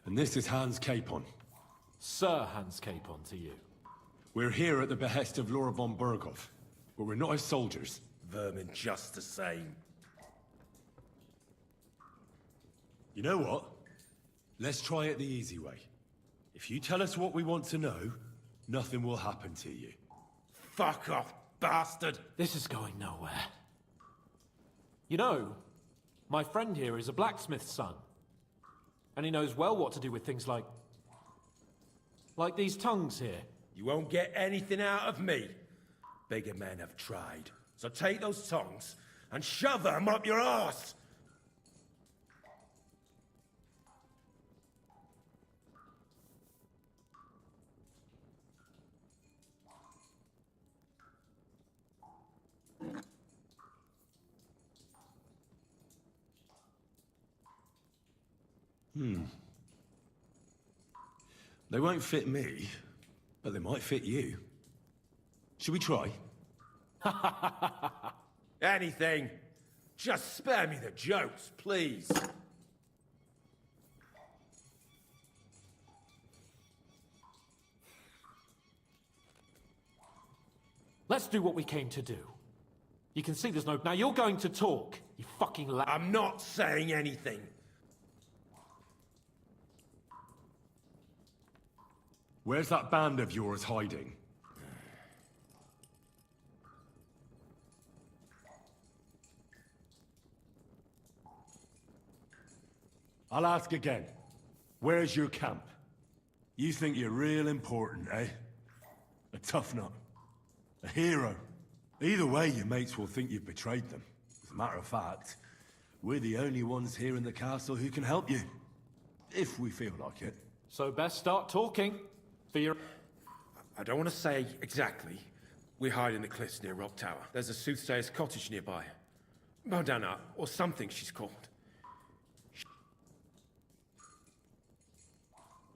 and this is Hans Capon. Sir Hans Capon to you. We're here at the behest of Laura von Berghoff, but we're not his soldiers. Vermin just the same. You know what? Let's try it the easy way. If you tell us what we want to know, nothing will happen to you. Fuck off, bastard! This is going nowhere. You know, my friend here is a blacksmith's son. And he knows well what to do with things like these tongues here. You won't get anything out of me. Bigger men have tried. So take those tongues and shove them up your arse! They won't fit me, but they might fit you. Should we try? Anything. Just spare me the jokes, please. Let's do what we came to do. You can see there's no... Now you're going to talk, you fucking I'm not saying anything. Where's that band of yours hiding? I'll ask again. Where's your camp? You think you're real important, eh? A tough nut. A hero. Either way, your mates will think you've betrayed them. As a matter of fact, we're the only ones here in the castle who can help you. If we feel like it. So best start talking. For your... I don't want to say exactly. We hide in the cliffs near Rock Tower. There's a soothsayer's cottage nearby. Modana, or something she's called.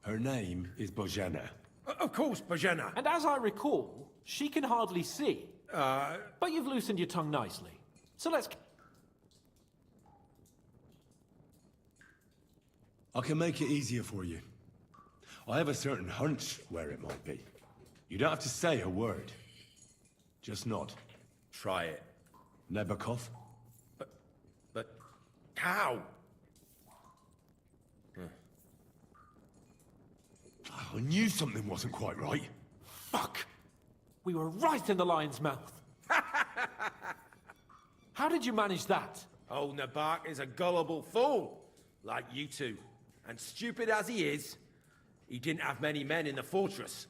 Her name is Bojana. Of course, Bojana. And as I recall, she can hardly see. But you've loosened your tongue nicely. So let's... I can make it easier for you. I have a certain hunch where it might be. You don't have to say a word. Just nod. Try it. Nebakov? But how? I knew something wasn't quite right. Fuck! We were right in the lion's mouth. How did you manage that? Old Nabak is a gullible fool, like you two. And stupid as he is, he didn't have many men in the fortress.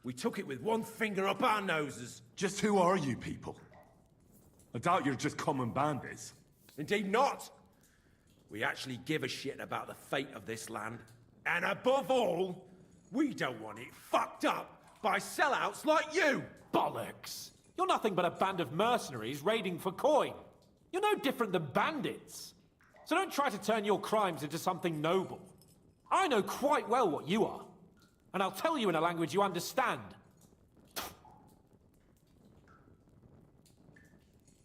We took it with one finger up our noses. Just who are you people? I doubt you're just common bandits. Indeed not. We actually give a shit about the fate of this land. And above all, we don't want it fucked up by sellouts like you! Bollocks! You're nothing but a band of mercenaries raiding for coin. You're no different than bandits. So don't try to turn your crimes into something noble. I know quite well what you are. And I'll tell you in a language you understand.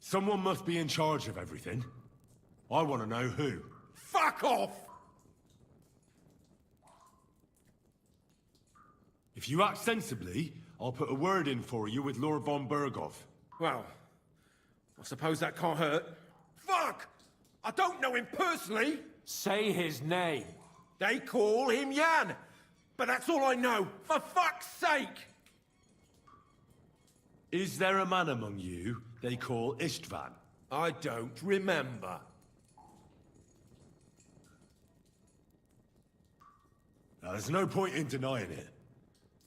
Someone must be in charge of everything. I want to know who. Fuck off! If you act sensibly, I'll put a word in for you with Lord von Berghoff. Well, I suppose that can't hurt. Fuck! I don't know him personally! Say his name. They call him Jan! But that's all I know, for fuck's sake! Is there a man among you they call Istvan? I don't remember. Now, there's no point in denying it.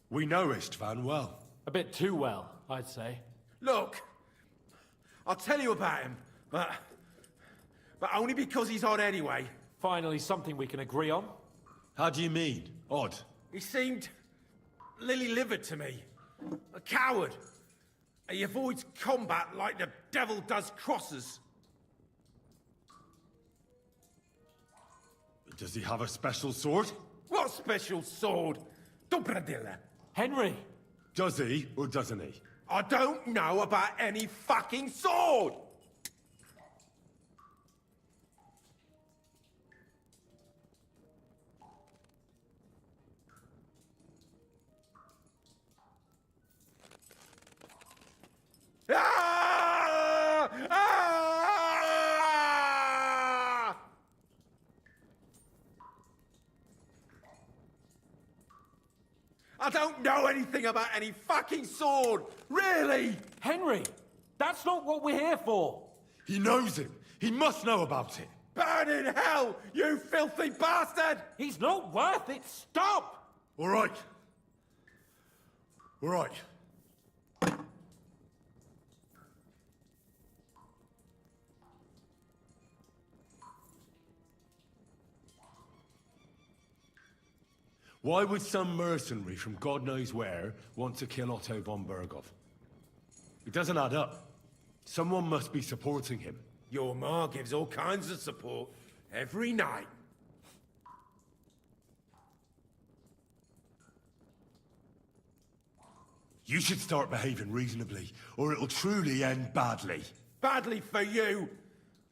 We know Istvan well. A bit too well, I'd say. Look, I'll tell you about him, but only because he's odd anyway. Finally, something we can agree on. How do you mean, odd? He seemed lily-livered to me. A coward. He avoids combat like the devil does crosses. Does he have a special sword? What special sword? Dobradilla. Henry! Does he or doesn't he? I don't know about any fucking sword! Ah! Ah! I don't know anything about any fucking sword! Really! Henry! That's not what we're here for! He knows him. He must know about it. Burn in hell, you filthy bastard! He's not worth it! Stop! All right. All right. Why would some mercenary from God knows where want to kill Otto von Berghoff? It doesn't add up. Someone must be supporting him. Your ma gives all kinds of support every night. You should start behaving reasonably, or it'll truly end badly. Badly for you!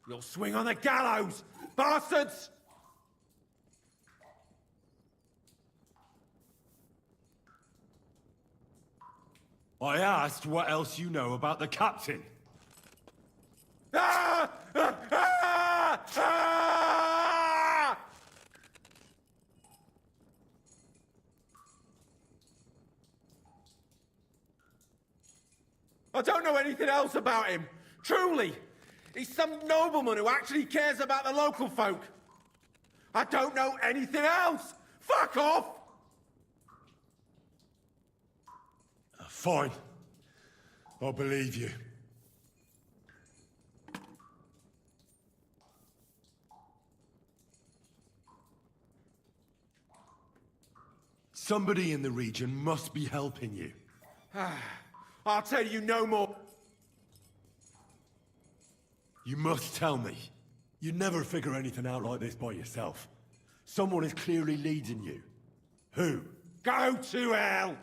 You'll swing on the gallows, bastards! I asked what else you know about the captain. Ah! Ah! Ah! Ah! I don't know anything else about him. Truly. He's some nobleman who actually cares about the local folk. I don't know anything else. Fuck off! Fine. I'll believe you. Somebody in the region must be helping you. I'll tell you no more. You must tell me. You'd never figure anything out like this by yourself. Someone is clearly leading you. Who? Go to hell!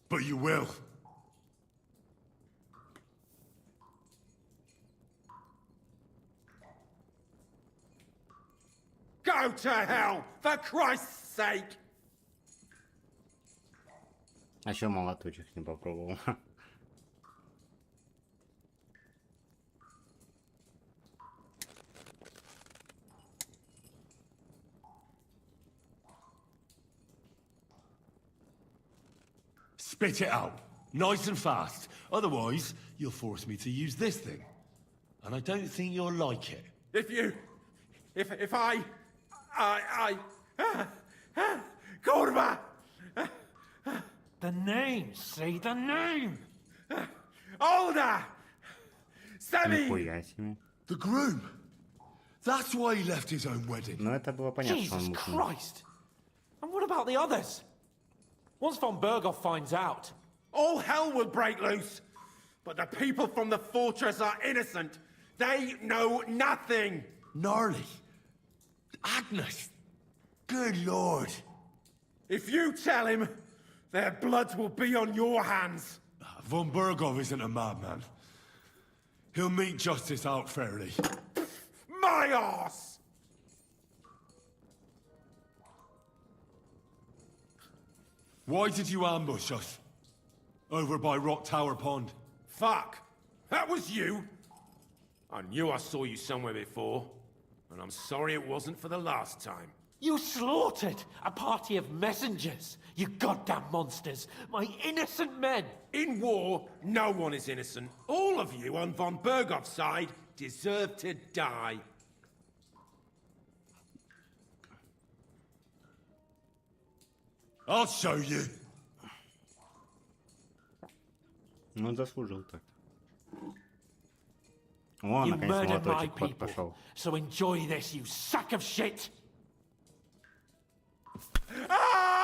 But you will. Go to hell, for Christ's sake! А еще молоточек не попробовал. Spit it out. Nice and fast. Otherwise, you'll force me to use this thing. And I don't think you'll like it. If I... Kurva! The name! Say the name! Older! Semi! Нихуя себе. The groom. That's why he left his own wedding. Ну это было понятно, что он Jesus мутный. Christ! And what about the others? Once von Berghoff finds out... All hell will break loose! But the people from the fortress are innocent! They know nothing! Gnarly. Agnes. Good lord. If you tell him, their blood will be on your hands! Von Berghoff isn't a madman. He'll meet justice out fairly. My arse! Why did you ambush us? Over by Rock Tower Pond. Fuck! That was you! I knew I saw you somewhere before, and I'm sorry it wasn't for the last time. You slaughtered a party of messengers, you goddamn monsters! My innocent men! In war, no one is innocent. All of you on von Berghoff's side deserve to die. I'll show you. Ну заслужил так. О, You наконец murdered my молоточек ход people, пошел. so enjoy this, you sack of shit! Ah!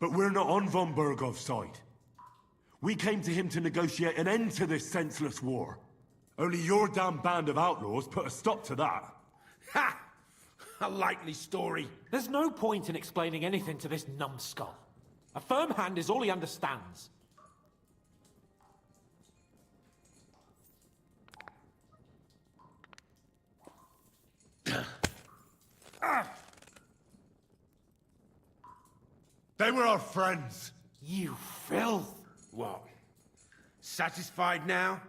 But we're not on von Bergov's side. We came to him to negotiate an end to this senseless war. Only your damn band of outlaws put a stop to that. Ha! A likely story. There's no point in explaining anything to this numbskull. A firm hand is all he understands. They were our friends. You filth! What? Satisfied now?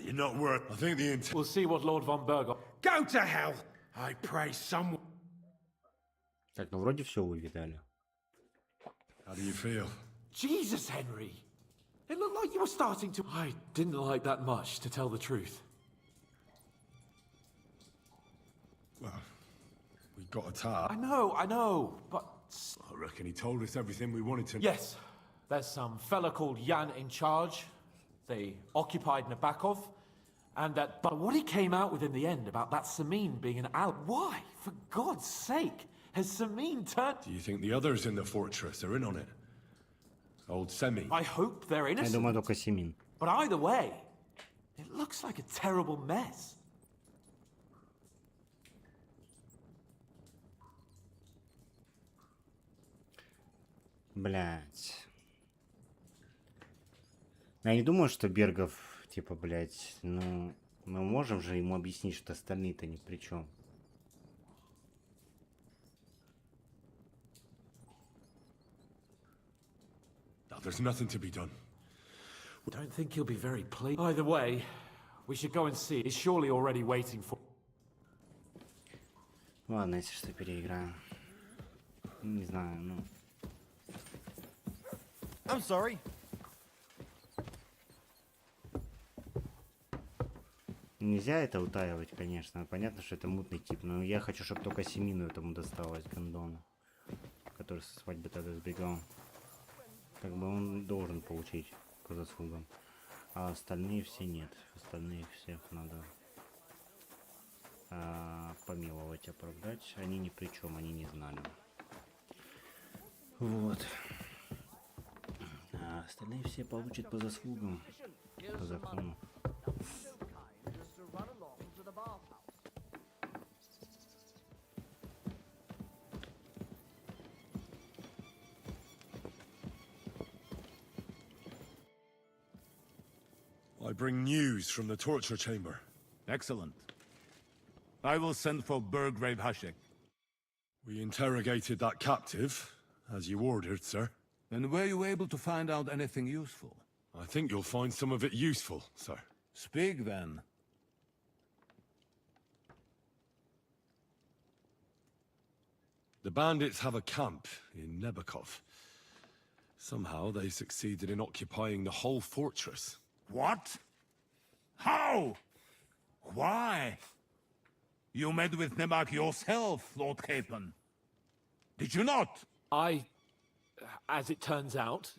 You're not worth... I think the We'll see what Lord von Bergov... Go to hell! I pray someone... Так, ну вроде все выведали. How do you feel? Jesus, Henry! It looked like you were starting to... I didn't like that much, to tell the truth. Well, we got attacked. I know, but... I reckon he told us everything we wanted to... Yes, there's some fella called Jan in charge. They occupied Nabokov, and that... But what he came out with in the end about that Samin being an ally... Why? For God's sake, has Samin turned... Do you think the others in the fortress are in on it? Old Semi? I hope they're Я innocent. думаю, только Семин. But either way, it looks like a terrible mess. Блять. Я не думаю, что Бергов, типа, блять, ну, мы можем же ему объяснить, что остальные-то ни при чем. There's nothing to be done. Don't think he'll be very pleased. Either way, we should go and see. He's surely already waiting for... Ладно, если что, переиграем. Не знаю, ну... I'm sorry. Нельзя это утаивать, конечно. Понятно, что это мутный тип, но я хочу, чтобы только Семину этому досталось, Гондону, который со свадьбы тогда сбегал. Как бы он должен получить по заслугам. А остальные все нет. Остальных всех надо помиловать, оправдать. Они ни при чем, они не знали. Вот. А остальные все получат по заслугам, по закону. I bring news from the torture chamber. Excellent. I will send for Burgrave Hashek. We interrogated that captive, as you ordered, sir. And were you able to find out anything useful? I think you'll find some of it useful, sir. Speak then. The bandits have a camp in Nebokov. Somehow they succeeded in occupying the whole fortress. What? How? Why? You met with Nebak yourself, Lord Capon. Did you not? As it turns out,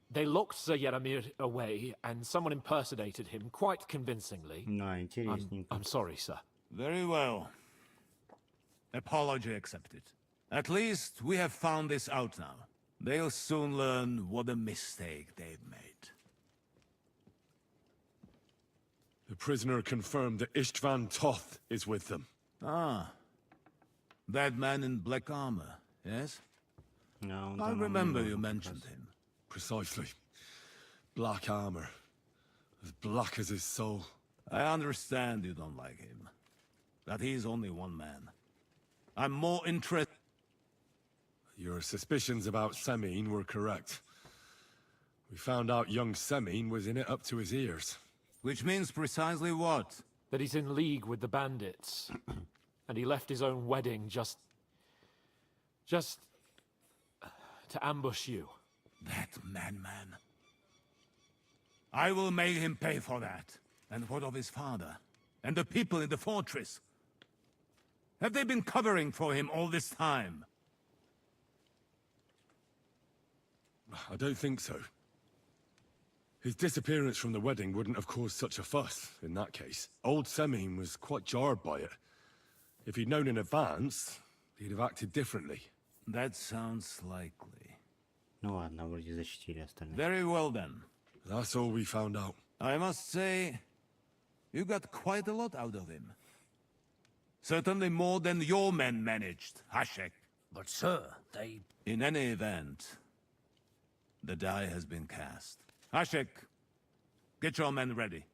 they locked Sir Yaramir away, and someone impersonated him quite convincingly. I'm sorry, sir. Very well. Apology accepted. At least we have found this out now. They'll soon learn what a mistake they've made. The prisoner confirmed that Istvan Toth is with them. Ah. That man in black armor, yes? No, I remember you mentioned him. Precisely. Black armor. As black as his soul. I understand you don't like him. But he's only one man. I'm more interested... Your suspicions about Semine were correct. We found out young Semine was in it up to his ears. Which means precisely what? That he's in league with the bandits. And he left his own wedding just to ambush you. That madman. I will make him pay for that. And what of his father? And the people in the fortress? Have they been covering for him all this time? I don't think so. His disappearance from the wedding wouldn't have caused such a fuss, in that case. Old Semine was quite jarred by it. If he'd known in advance, he'd have acted differently. That sounds likely. Ну ладно, вроде зачтили остальные. Very well then. That's all we found out. I must say, you got quite a lot out of him. Certainly more than your men managed, Hashek. But sir, they... In any event, the die has been cast. Hashek, get your men ready.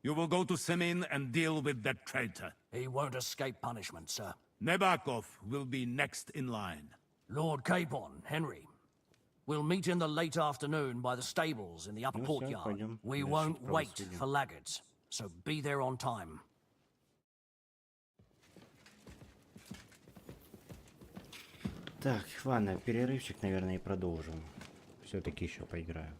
You will go to Semin and deal with that traitor. He won't escape punishment, sir. Nebakov will be next in line. Lord Capon, Henry. We'll meet in the late afternoon by the stables in the upper courtyard. We won't wait for laggards, so be there on time. Так, ладно, перерывчик, наверное, и продолжим. Все-таки еще поиграю.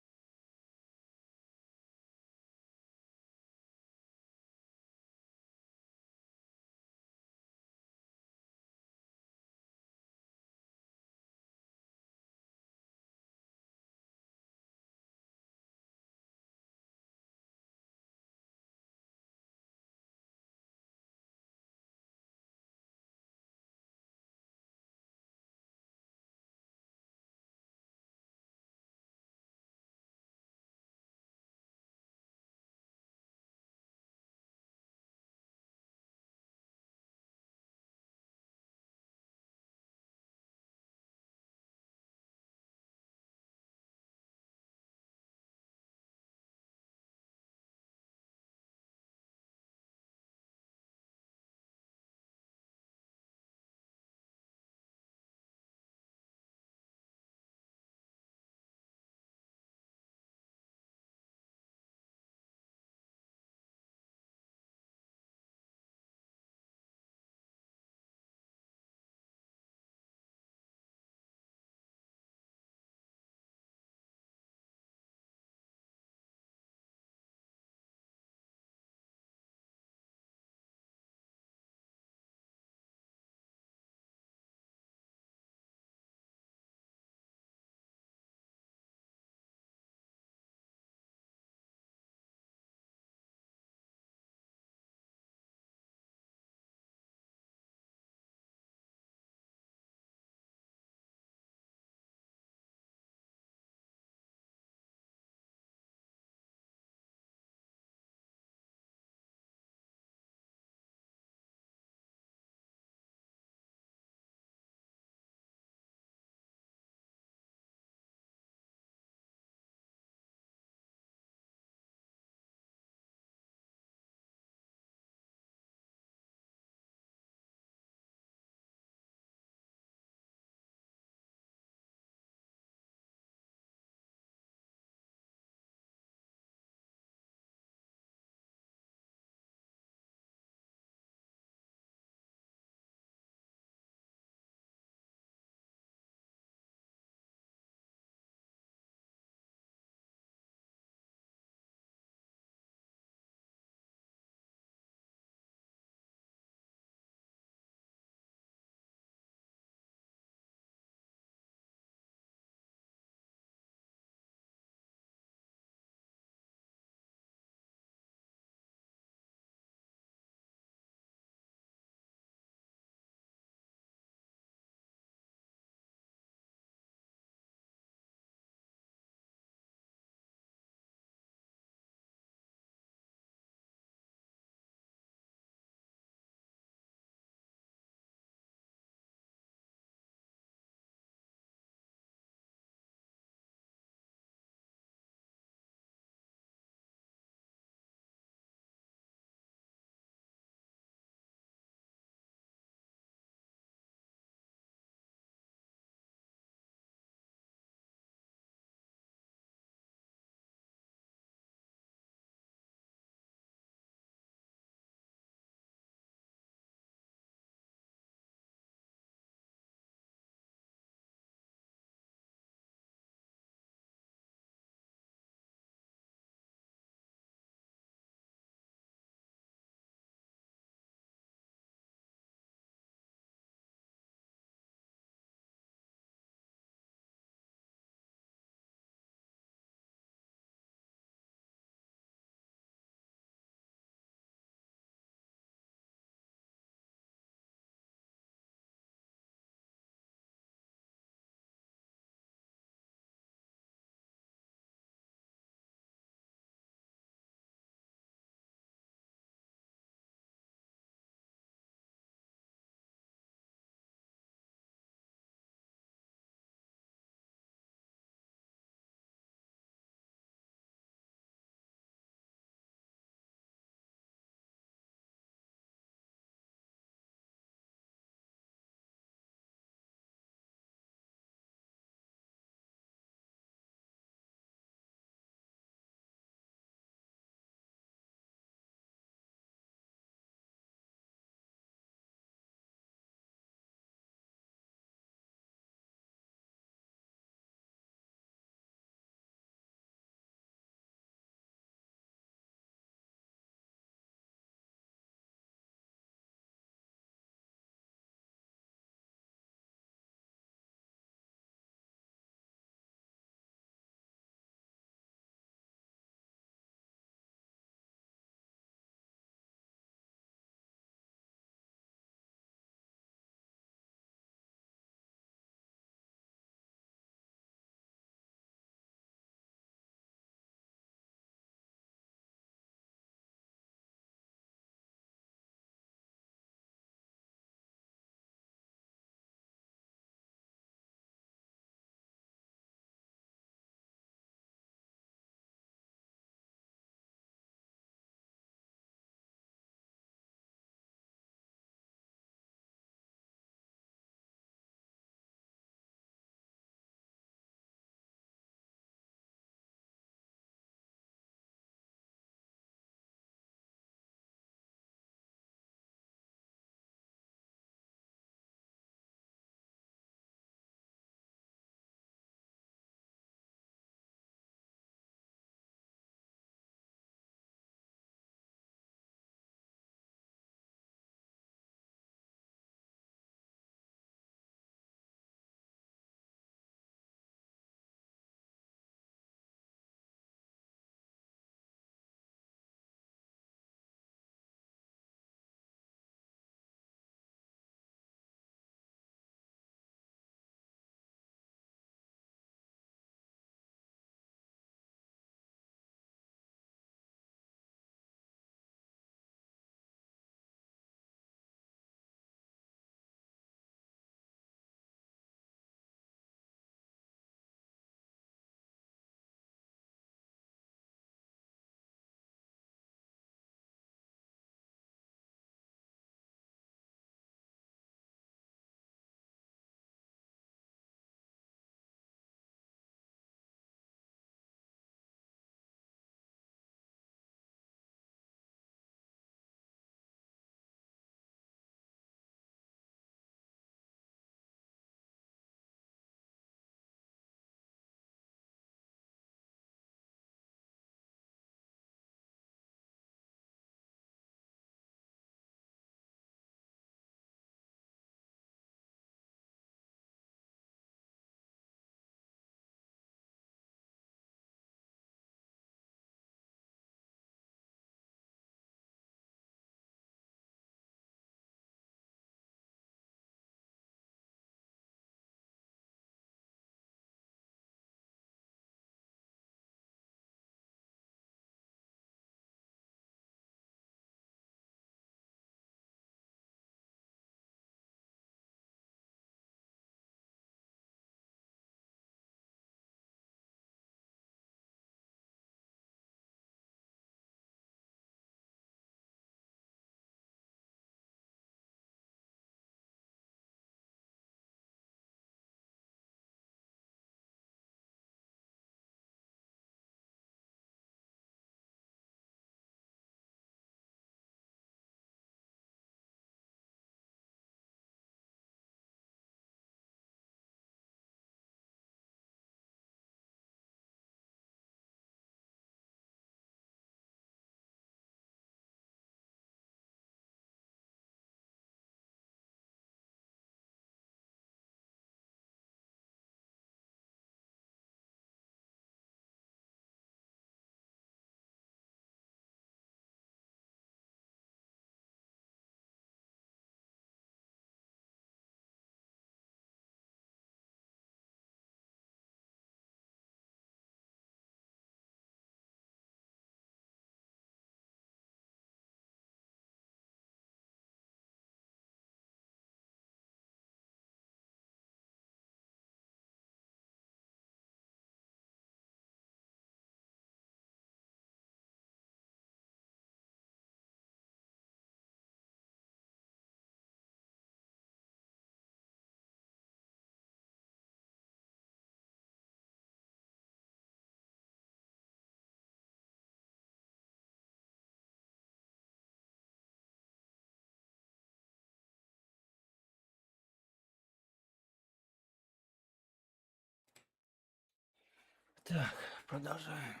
Так, продолжаем.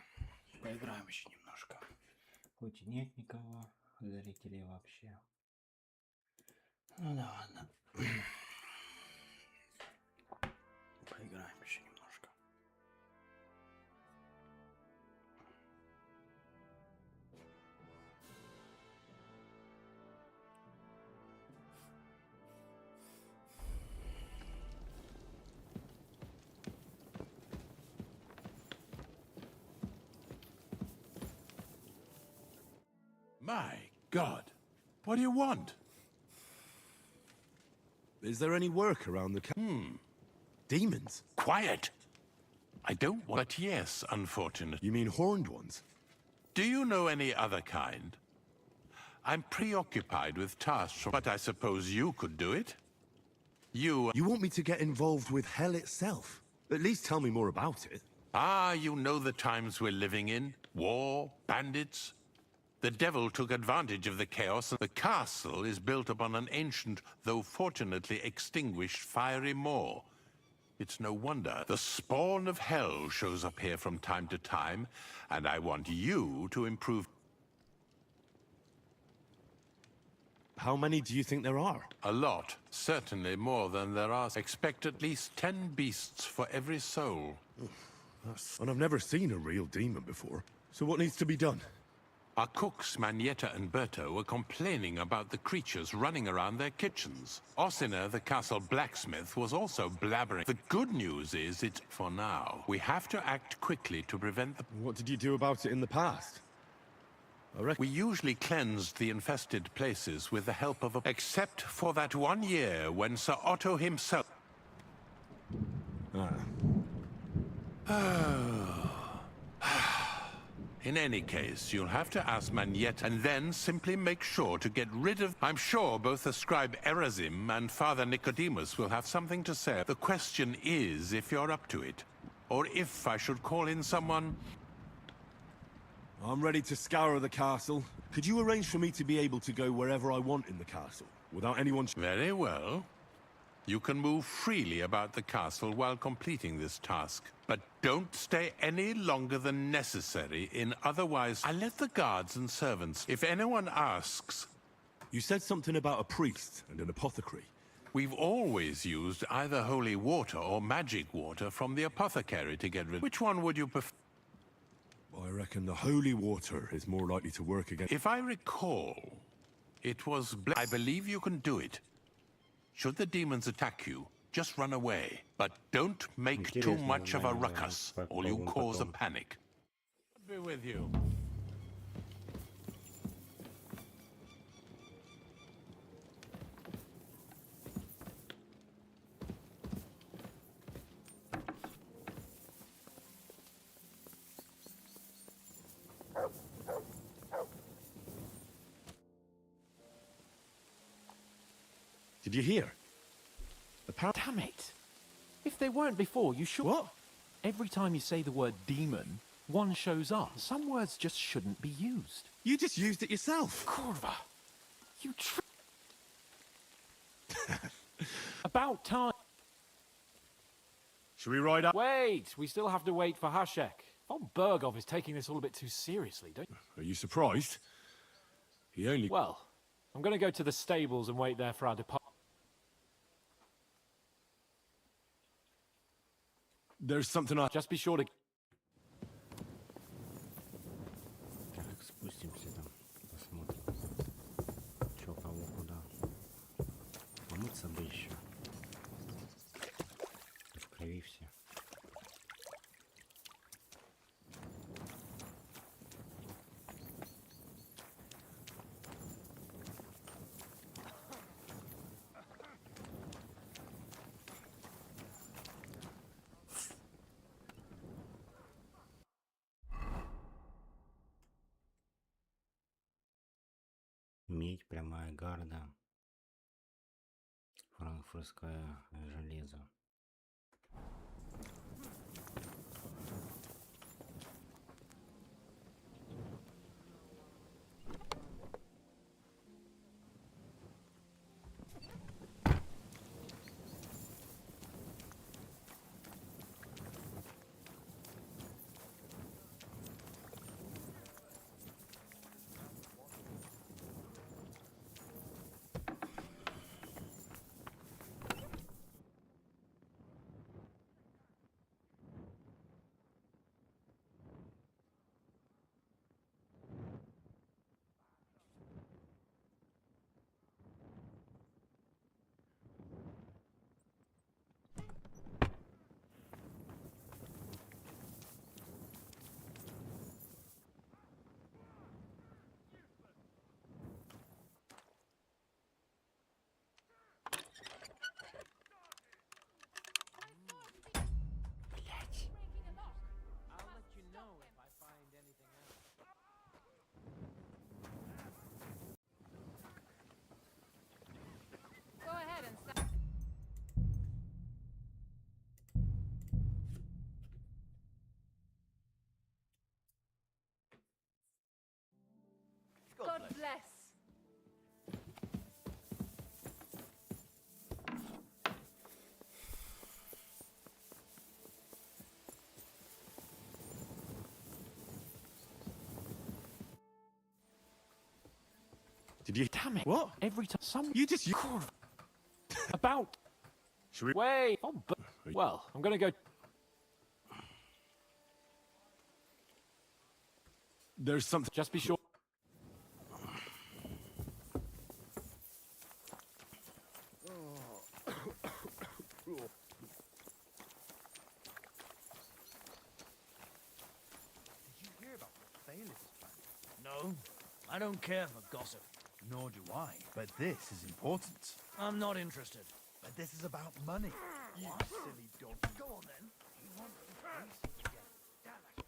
Поиграем еще немножко. Хоть и нет никого, зрителей вообще. Ну да ладно. Поиграем еще немножко. My God, what do you want? Is there any work around the demons? Quiet! I don't want... But yes, unfortunately. You mean horned ones? Do you know any other kind? I'm preoccupied with tasks, but I suppose you could do it? You want me to get involved with hell itself? At least tell me more about it. Ah, you know the times we're living in. War, bandits. The devil took advantage of the chaos, and the castle is built upon an ancient, though fortunately extinguished, fiery moor. It's no wonder the spawn of hell shows up here from time to time, and I want you to improve. How many do you think there are? A lot. Certainly more than there are. Expect at least 10 beasts for every soul. And I've never seen a real demon before. So what needs to be done? Our cooks, Manietta and Berto, were complaining about the creatures running around their kitchens. Ossina, the castle blacksmith, was also blabbering. The good news is it's for now. We have to act quickly to prevent the... What did you do about it in the past? We usually cleansed the infested places with the help of a... Except for that one year when Sir Otto himself... In any case, you'll have to ask Manietta and then simply make sure to get rid of... I'm sure both the scribe Erazim and Father Nicodemus will have something to say. The question is if you're up to it, or if I should call in someone... I'm ready to scour the castle. Could you arrange for me to be able to go wherever I want in the castle, without anyone... Very well. You can move freely about the castle while completing this task. But don't stay any longer than necessary, otherwise I'll let the guards and servants... If anyone asks... You said something about a priest and an apothecary. We've always used either holy water or magic water from the apothecary to get rid... Which one would you prefer? I reckon the holy water is more likely to work against... If I recall, it was... I believe you can do it. Should the demons attack you, just run away. But don't make too much of a ruckus, or you'll cause a panic. I'll be with you. Did you hear? Damn it! If they weren't before, you should... What? Every time you say the word demon, one shows up. Some words just shouldn't be used. You just used it yourself. Kurva! You About time! Should we ride up? Wait! We still have to wait for Hashek. Von Bergov is taking this all a bit too seriously, don't you? Are you surprised? He only... Well, I'm going to go to the stables and wait there for our departure. There's something I... Just be sure to... Так, спустимся там, посмотрим, чё, кого, куда. Помыться бы еще. В крови все. Медь, прямая гарда, франкфуртское железо. Did you? Damn it! What? Every time some You just. You... about. Should we? Wait. Oh, but well, I'm gonna go. There's something. Just be sure. No, I don't care for gossip. Nor do I. But this is important. I'm not interested. But this is about money. You silly donkey. Go on then. You want to be crazy again. Damn it.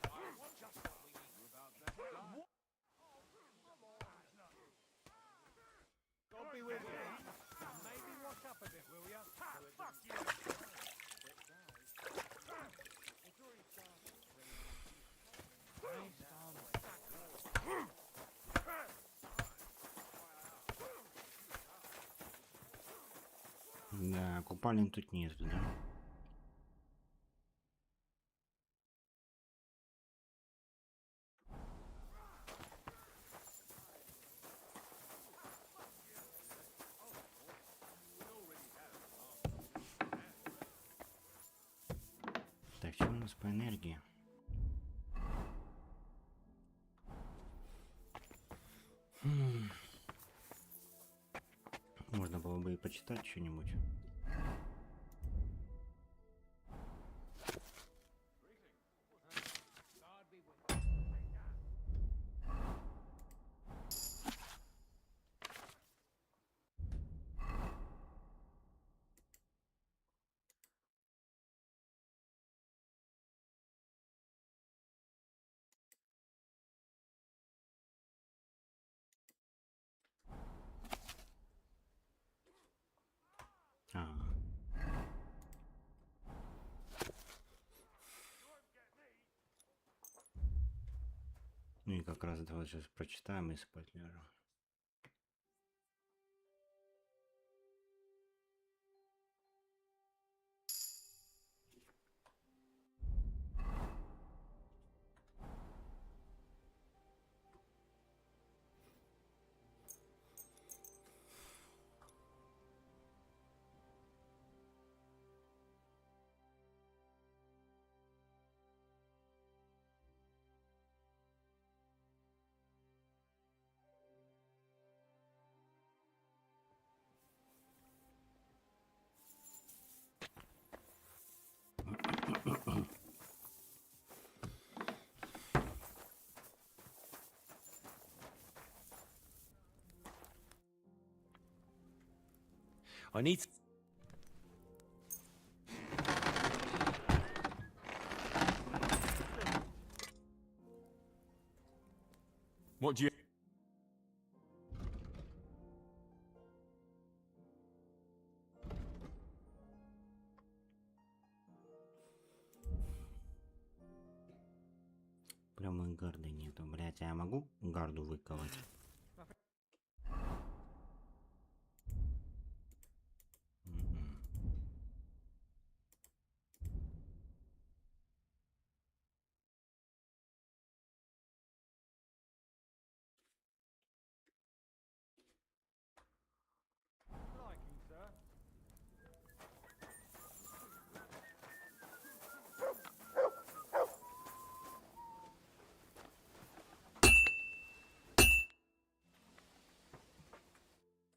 Just what we need about that guy. God be with you. Maybe watch up a bit, will ya? Fuck you! Да, купалин тут нету, да? Так, что у нас по энергии? Можно было бы и почитать что-нибудь. Ну и как раз давай сейчас прочитаем и спать ляжем. I need. What do you? Прямой гарды нету, блять, а я могу гарду выковать?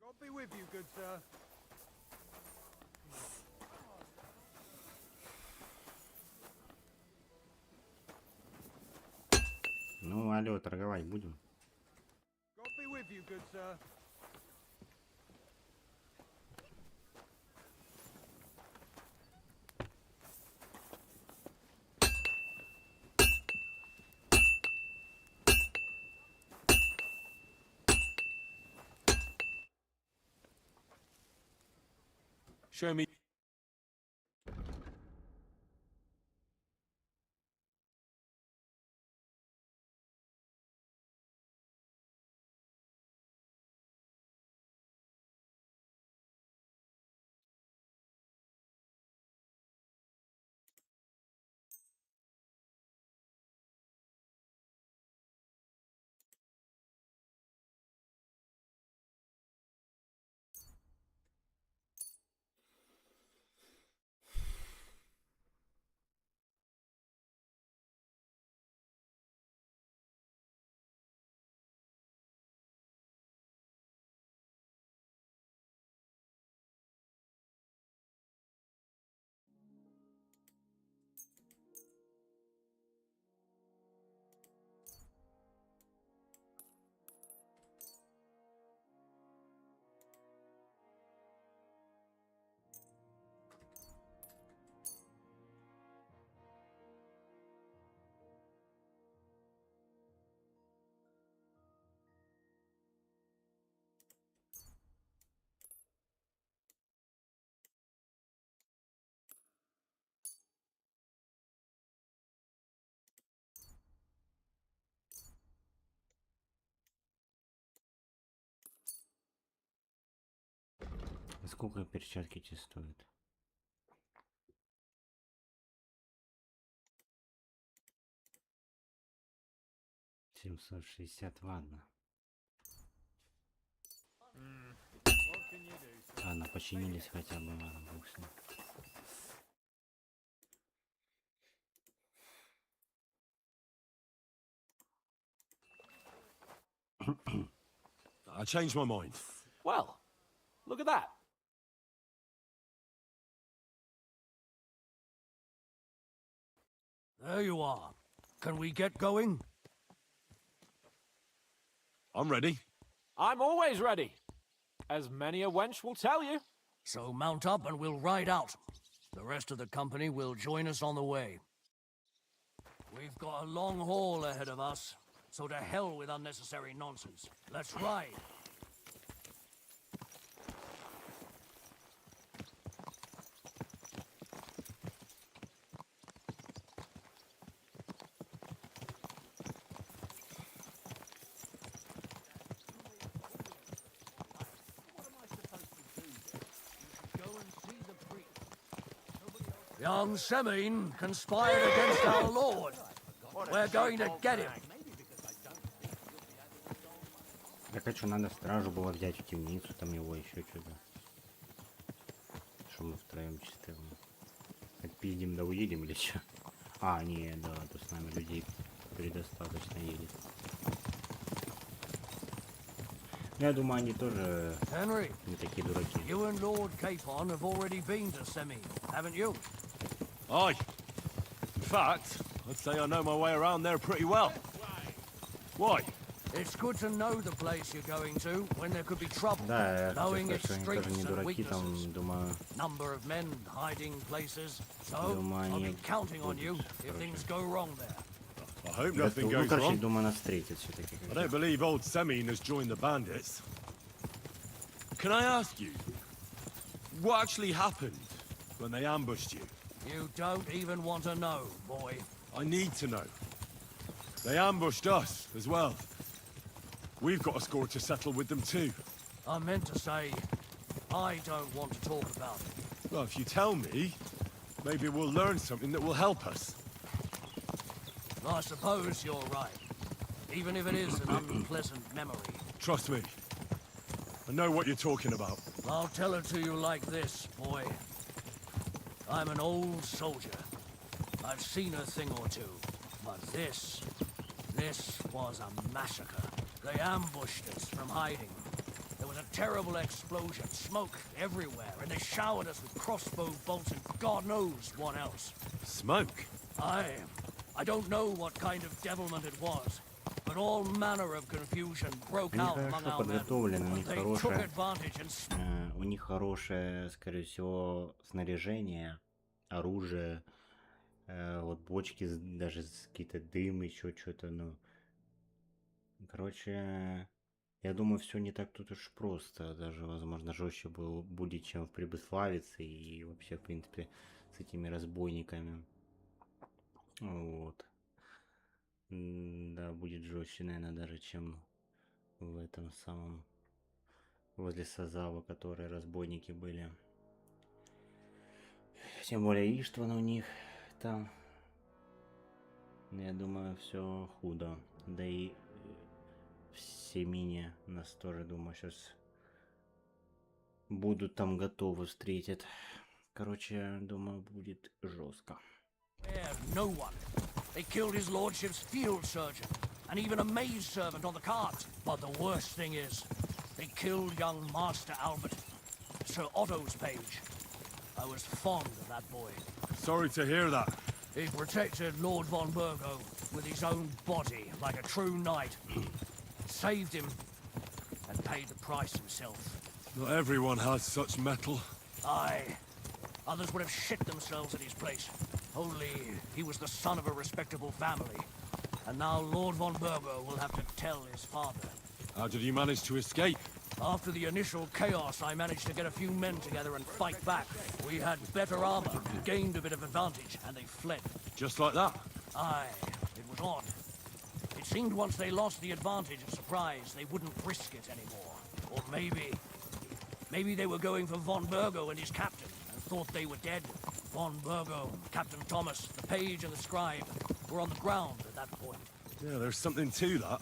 God be with you, good sir. Ну, алло, торговать будем? God be with you, good sir. Show me. Сколько перчатки тебе стоят? $760, ладно. Ладно, починились хотя бы, ладно, бог с ним. I changed my mind. Well, look at that. There you are. Can we get going? I'm ready. I'm always ready, as many a wench will tell you. So mount up and we'll ride out. The rest of the company will join us on the way. We've got a long haul ahead of us, so to hell with unnecessary nonsense. Let's ride. Young Semine conspired against our Lord. We're going to get him. Я хочу, надо стражу было взять в темницу, там его еще что-то. Что мы втроем чисто отпиздим да уедем или что? А, не, да, то с нами людей предостаточно едет. Я думаю, они тоже Henry, не такие дураки. you and Lord Capon have already been to Semine, haven't you? Aye. In fact, I'd say I know my way around there pretty well. Why? It's good to know the place you're going to when there could be trouble. Да, Knowing я its что они тоже не streets and дураки, там, weaknesses. думаю, Number of men hiding places. So Думаю, I'll be они counting on будут, you if things go wrong there. I hope ну, nothing goes короче, wrong. думаю, нас встретят все-таки. I don't believe old Semine has joined the bandits. Can I ask you, what actually happened when they ambushed you? You don't even want to know, boy. I need to know. They ambushed us as well. We've got a score to settle with them too. I meant to say, I don't want to talk about it. Well, if you tell me, maybe we'll learn something that will help us. I suppose you're right. Even if it is an unpleasant memory. Trust me. I know what you're talking about. I'll tell it to you like this, boy. I'm an old soldier. I've seen a thing or two. But this was a massacre. They ambushed us from hiding. There was a terrible explosion, smoke everywhere, and they showered us with crossbow bolts and God knows what else. Smoke? I don't know what kind of devilment it was, but all manner of confusion broke Они out among хорошо our men. подготовлены, у них They took хорошее, advantage and у них хорошее, скорее всего, снаряжение, оружие, вот бочки, даже какие-то дым, еще что-то, ну, короче, я думаю, все не так тут уж просто, даже, возможно, жестче будет, чем в Прибыславице и вообще, в принципе, с этими разбойниками, вот. Да, будет жестче, наверное, даже, чем в этом самом, возле Сазава, которые разбойники были. Тем более Иштван у них там. Я думаю, все худо. Да и в Семине нас тоже, думаю, сейчас будут там готовы встретить. Короче, думаю, будет жестко. no one. They killed his lordship's field surgeon, and even a maid servant on the cart. But the worst thing is, they killed young Master Albert, Sir Otto's page. I was fond of that boy. Sorry to hear that. He protected Lord von Burgo with his own body like a true knight. Saved him, and paid the price himself. Not everyone has such mettle. Aye. Others would have shit themselves at his place. Only he was the son of a respectable family. And now Lord von Burgo will have to tell his father. How did you manage to escape? After the initial chaos, I managed to get a few men together and fight back. We had better armor, gained a bit of advantage, and they fled. Just like that? Aye, it was odd. It seemed once they lost the advantage of surprise, they wouldn't risk it anymore. Or maybe Maybe they were going for Von Burgo and his captain, and thought they were dead. Von Burgo, Captain Thomas, the page and the scribe were on the ground at that point. Yeah, there's something to that.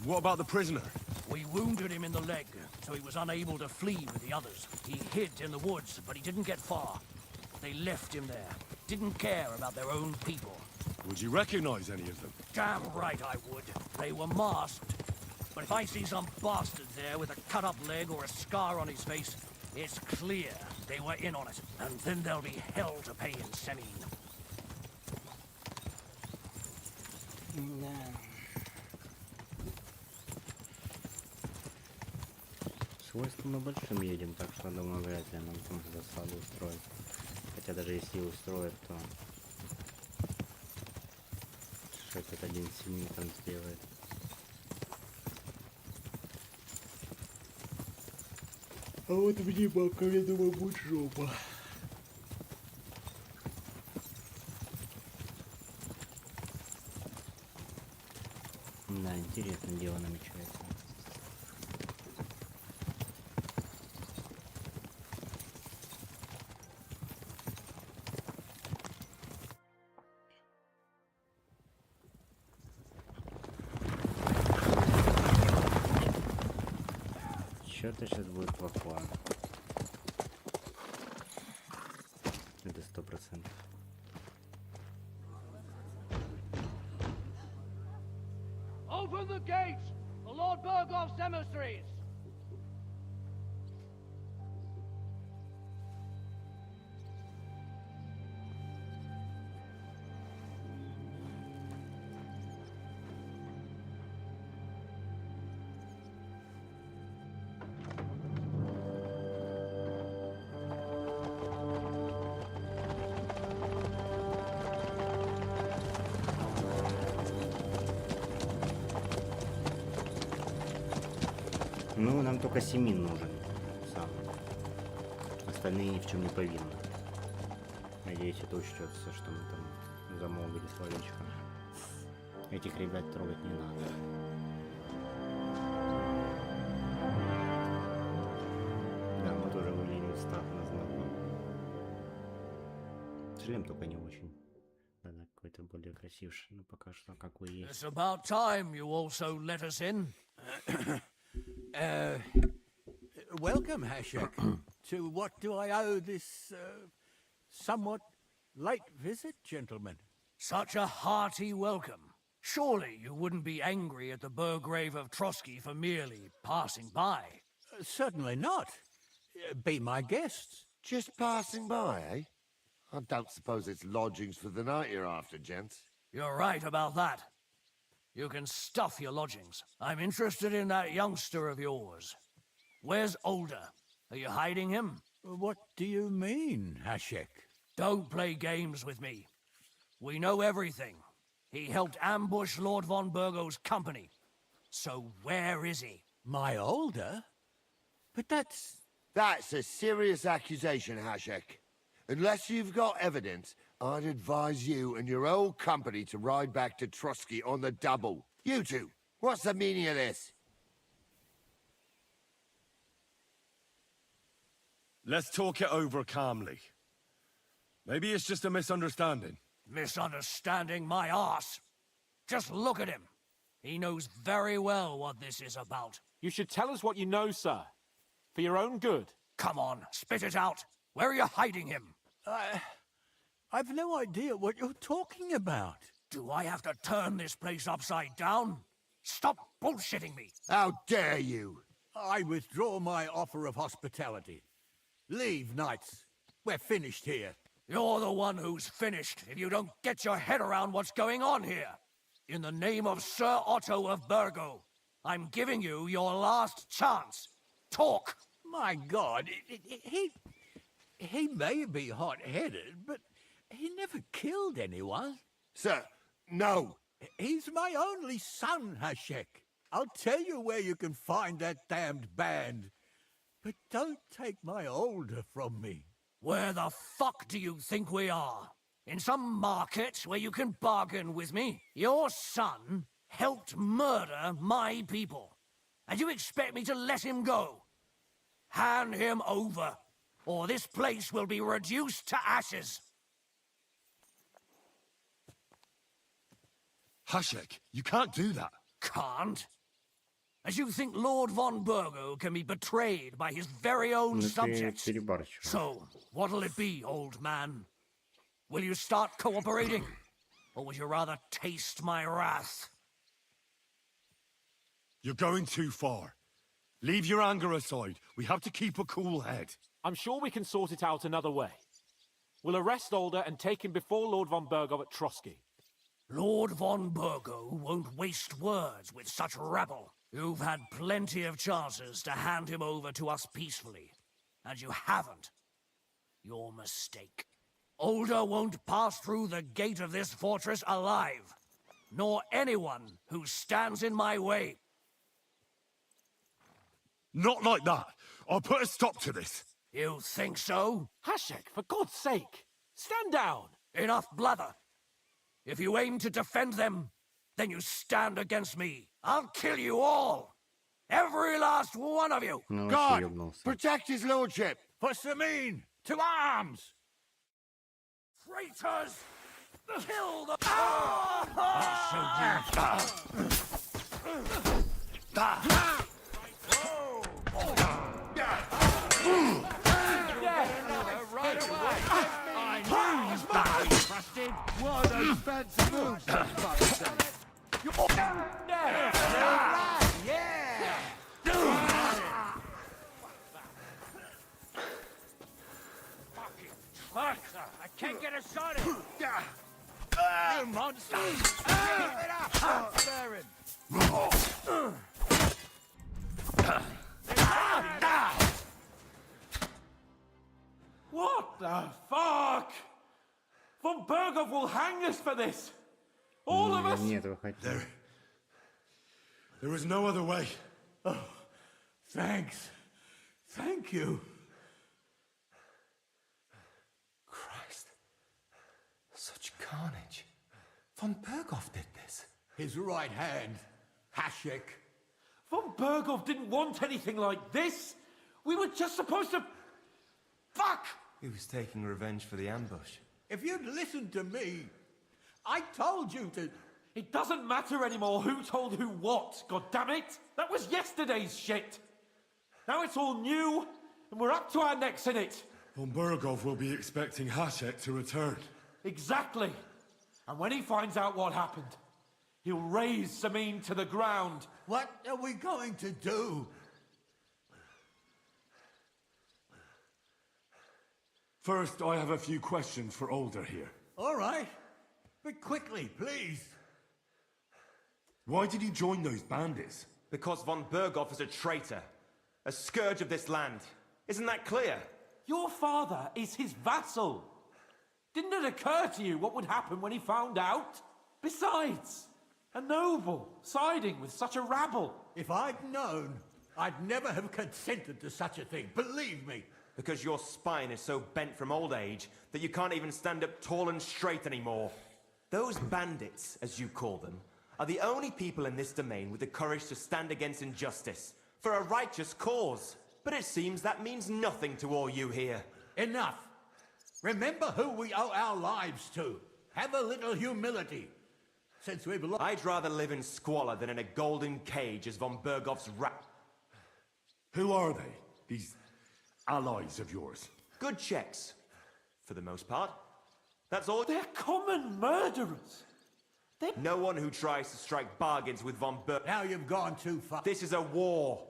What about the prisoner? We wounded him in the leg, so he was unable to flee with the others. He hid in the woods, but he didn't get far. They left him there. Didn't care about their own people. Would you recognize any of them? Damn right I would. They were masked. But if I see some bastard there with a cut-up leg or a scar on his face, it's clear they were in on it. And then there'll be hell to pay in Semine. Свойства мы большим едем, так что, думаю, вряд ли нам там засаду устроят. Хотя даже если и устроят, то... Что этот один сильный там сделает? А вот мне пока, я думаю, будет жопа. Да, интересное дело намечается. Что-то сейчас будет плохое. Это 100%. Open the gates! The Lord Burgoff's emissaries! Ну, нам только Семин нужен сам. Остальные ни в чем не повинны. Надеюсь, это учтется, что мы там замолвили словечко. Этих ребят трогать не надо. Да, мы тоже выглядим странно, знатно. Шлем только не очень. Надо какой-то более красивший, но пока что какой есть. It's about time you also let us in. Welcome, Hashek. To what do I owe this, somewhat late visit, gentlemen? Such a hearty welcome. Surely you wouldn't be angry at the Burgrave of Trotsky for merely passing by. Certainly not. Be my guests. Just passing by, eh? I don't suppose it's lodgings for the night you're after, gents. You're right about that. You can stuff your lodgings. I'm interested in that youngster of yours. Where's Older? Are you hiding him? What do you mean, Hashek? Don't play games with me. We know everything. He helped ambush Lord von Burgo's company. So where is he? My Older? But That's a serious accusation, Hashek. Unless you've got evidence, I'd advise you and your old company to ride back to Trotsky on the double. You two, what's the meaning of this? Let's talk it over calmly. Maybe it's just a misunderstanding. Misunderstanding my arse. Just look at him. He knows very well what this is about. You should tell us what you know, sir. For your own good. Come on, spit it out. Where are you hiding him? I've no idea what you're talking about. Do I have to turn this place upside down? Stop bullshitting me. How dare you? I withdraw my offer of hospitality. Leave, knights. We're finished here. You're the one who's finished if you don't get your head around what's going on here. In the name of Sir Otto of Burgo, I'm giving you your last chance. Talk! My God, he may be hot-headed, but he never killed anyone. Sir, no. He's my only son, Hashek. I'll tell you where you can find that damned band. But don't take my Older from me. Where the fuck do you think we are? In some market where you can bargain with me? Your son helped murder my people. And you expect me to let him go? Hand him over, or this place will be reduced to ashes. Hashek, you can't do that. Can't? As you think Lord von Burgo can be betrayed by his very own Ну, ты subjects? перебарщиваешь. So, what'll it be, old man? Will you start cooperating? Or would you rather taste my wrath? You're going too far. Leave your anger aside. We have to keep a cool head. I'm sure we can sort it out another way. We'll arrest Alder and take him before Lord von Burgo at Trotsky. Lord von Burgo won't waste words with such rabble. You've had plenty of chances to hand him over to us peacefully, and you haven't. Your mistake. Alder won't pass through the gate of this fortress alive, nor anyone who stands in my way. Not like that. I'll put a stop to this. You think so? Hashek, for God's sake, stand down. Enough blather. If you aim to defend them, then you stand against me. I'll kill you all. Every last one of you. Ну, вообще God, ёбнулся. protect his lordship. For Samin, to arms! Traitors! Kill the... Right away! I knew he's not be trusted! What are those fancy moves, for fuck's sake? I can't get a shot at you. You monster! Keep it up! Baron! What the fuck? Von Burgo will hang us for this. All of us. Нет, вы хотите. There was no other way. Oh, thanks. Thank you. Christ. Such carnage. Von Berghoff did this. His right hand, Hashek. Von Burgo didn't want anything like this. We were just supposed to. Fuck! He was taking revenge for the ambush. If you'd listened to me, I told you to... It doesn't matter anymore who told who what, goddammit! That was yesterday's shit! Now it's all new, and we're up to our necks in it! Von Burgov will be expecting Hashek to return. Exactly! And when he finds out what happened, he'll raise Samin to the ground. What are we going to do? First, I have a few questions for Alder here. All right. But quickly, please. Why did you join those bandits? Because von Berghoff is a traitor. A scourge of this land. Isn't that clear? Your father is his vassal. Didn't it occur to you what would happen when he found out? Besides, a noble siding with such a rabble. If I'd known, I'd never have consented to such a thing. Believe me. Because your spine is so bent from old age that you can't even stand up tall and straight anymore. Those bandits, as you call them, are the only people in this domain with the courage to stand against injustice for a righteous cause. But it seems that means nothing to all you here. Enough. Remember who we owe our lives to. Have a little humility. Since we've lost... I'd rather live in squalor than in a golden cage as von Berghoff's rat. Who are they? These allies of yours? Good checks, for the most part. That's all. They're common murderers. No one who tries to strike bargains with von Berg. Now you've gone too far. This is a war.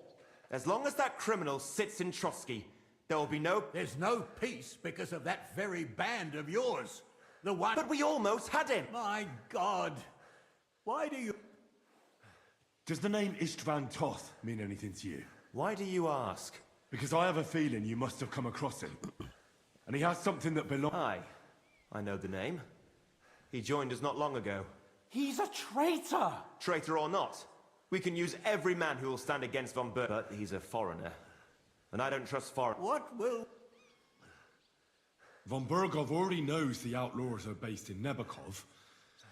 As long as that criminal sits in Trotsky, there will be no... There's no peace because of that very band of yours. The one... But we almost had him. My God. Why do you... Does the name Istvan Toth mean anything to you? Why do you ask? Because I have a feeling you must have come across him. And he has something that belongs... Aye, I know the name. He joined us not long ago. He's a traitor! Traitor or not, we can use every man who will stand against von Berg. But he's a foreigner. And I don't trust foreign... What will... Von Bergov already knows the outlaws are based in Nebakov.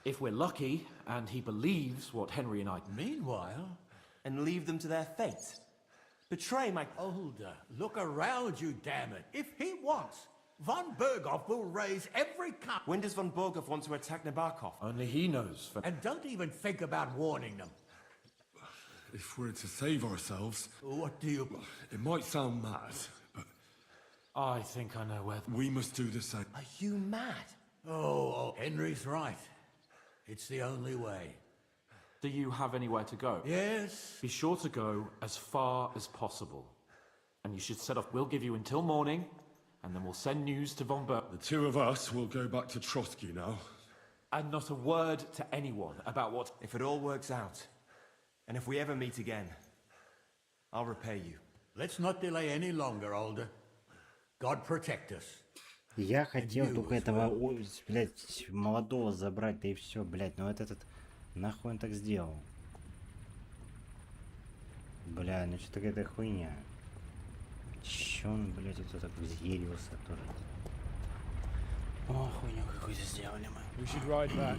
If we're lucky, and he believes what Henry and I... Meanwhile... And leave them to their fate. betray my... Older, look around you, damn it. If he wants, von Berghoff will raise every cup. When does von Berghoff want to attack Nabokov? Only he knows. And don't even think about warning them. If we're to save ourselves... What do you... It might sound mad, but... I think I know where... We must do the same. Are you mad? Oh, Henry's right. It's the only way. Do you have anywhere to go? Yes. Be sure to go as far as possible. And you should set off. We'll give you until morning, and then we'll send news to von Berg. The two of us will go back to Trotsky now. And not a word to anyone about what... If it all works out, and if we ever meet again, I'll repay you. Let's not delay any longer, Older. God protect us. Я хотел только этого, блядь, молодого забрать, да и все, блядь. Но вот этот, нахуй он так сделал? Бля, ну что такая хуйня? Че он, блядь, это так взъярился тоже? О, хуйню какую-то сделали мы. We should ride back.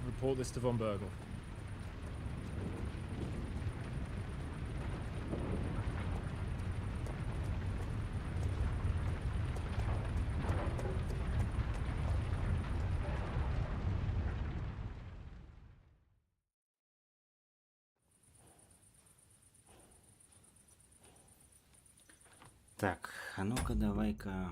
Report this to von Berghoff. Так, а ну-ка давай-ка...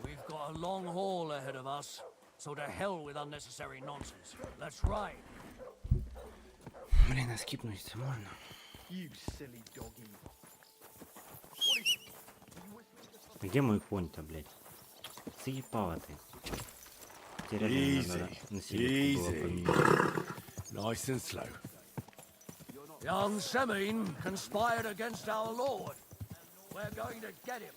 We've got a long haul ahead of us, so to hell with unnecessary nonsense. Let's ride. Блин, а скипнуть можно? You silly doggy. Где мой конь-то, блядь? Заебала ты. Easy, easy. Nice and slow. Young Semine conspired against our Lord. We're going to get him.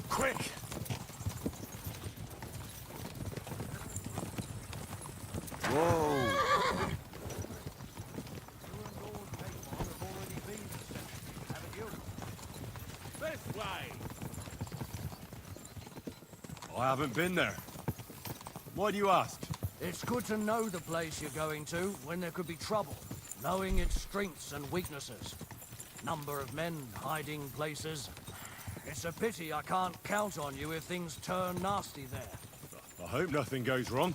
Quick! Whoa! This way! I haven't been there. Why do you ask? It's good to know the place you're going to when there could be trouble, knowing its strengths and weaknesses. Number of men hiding places. It's a pity I can't count on you if things turn nasty there. I hope nothing goes wrong.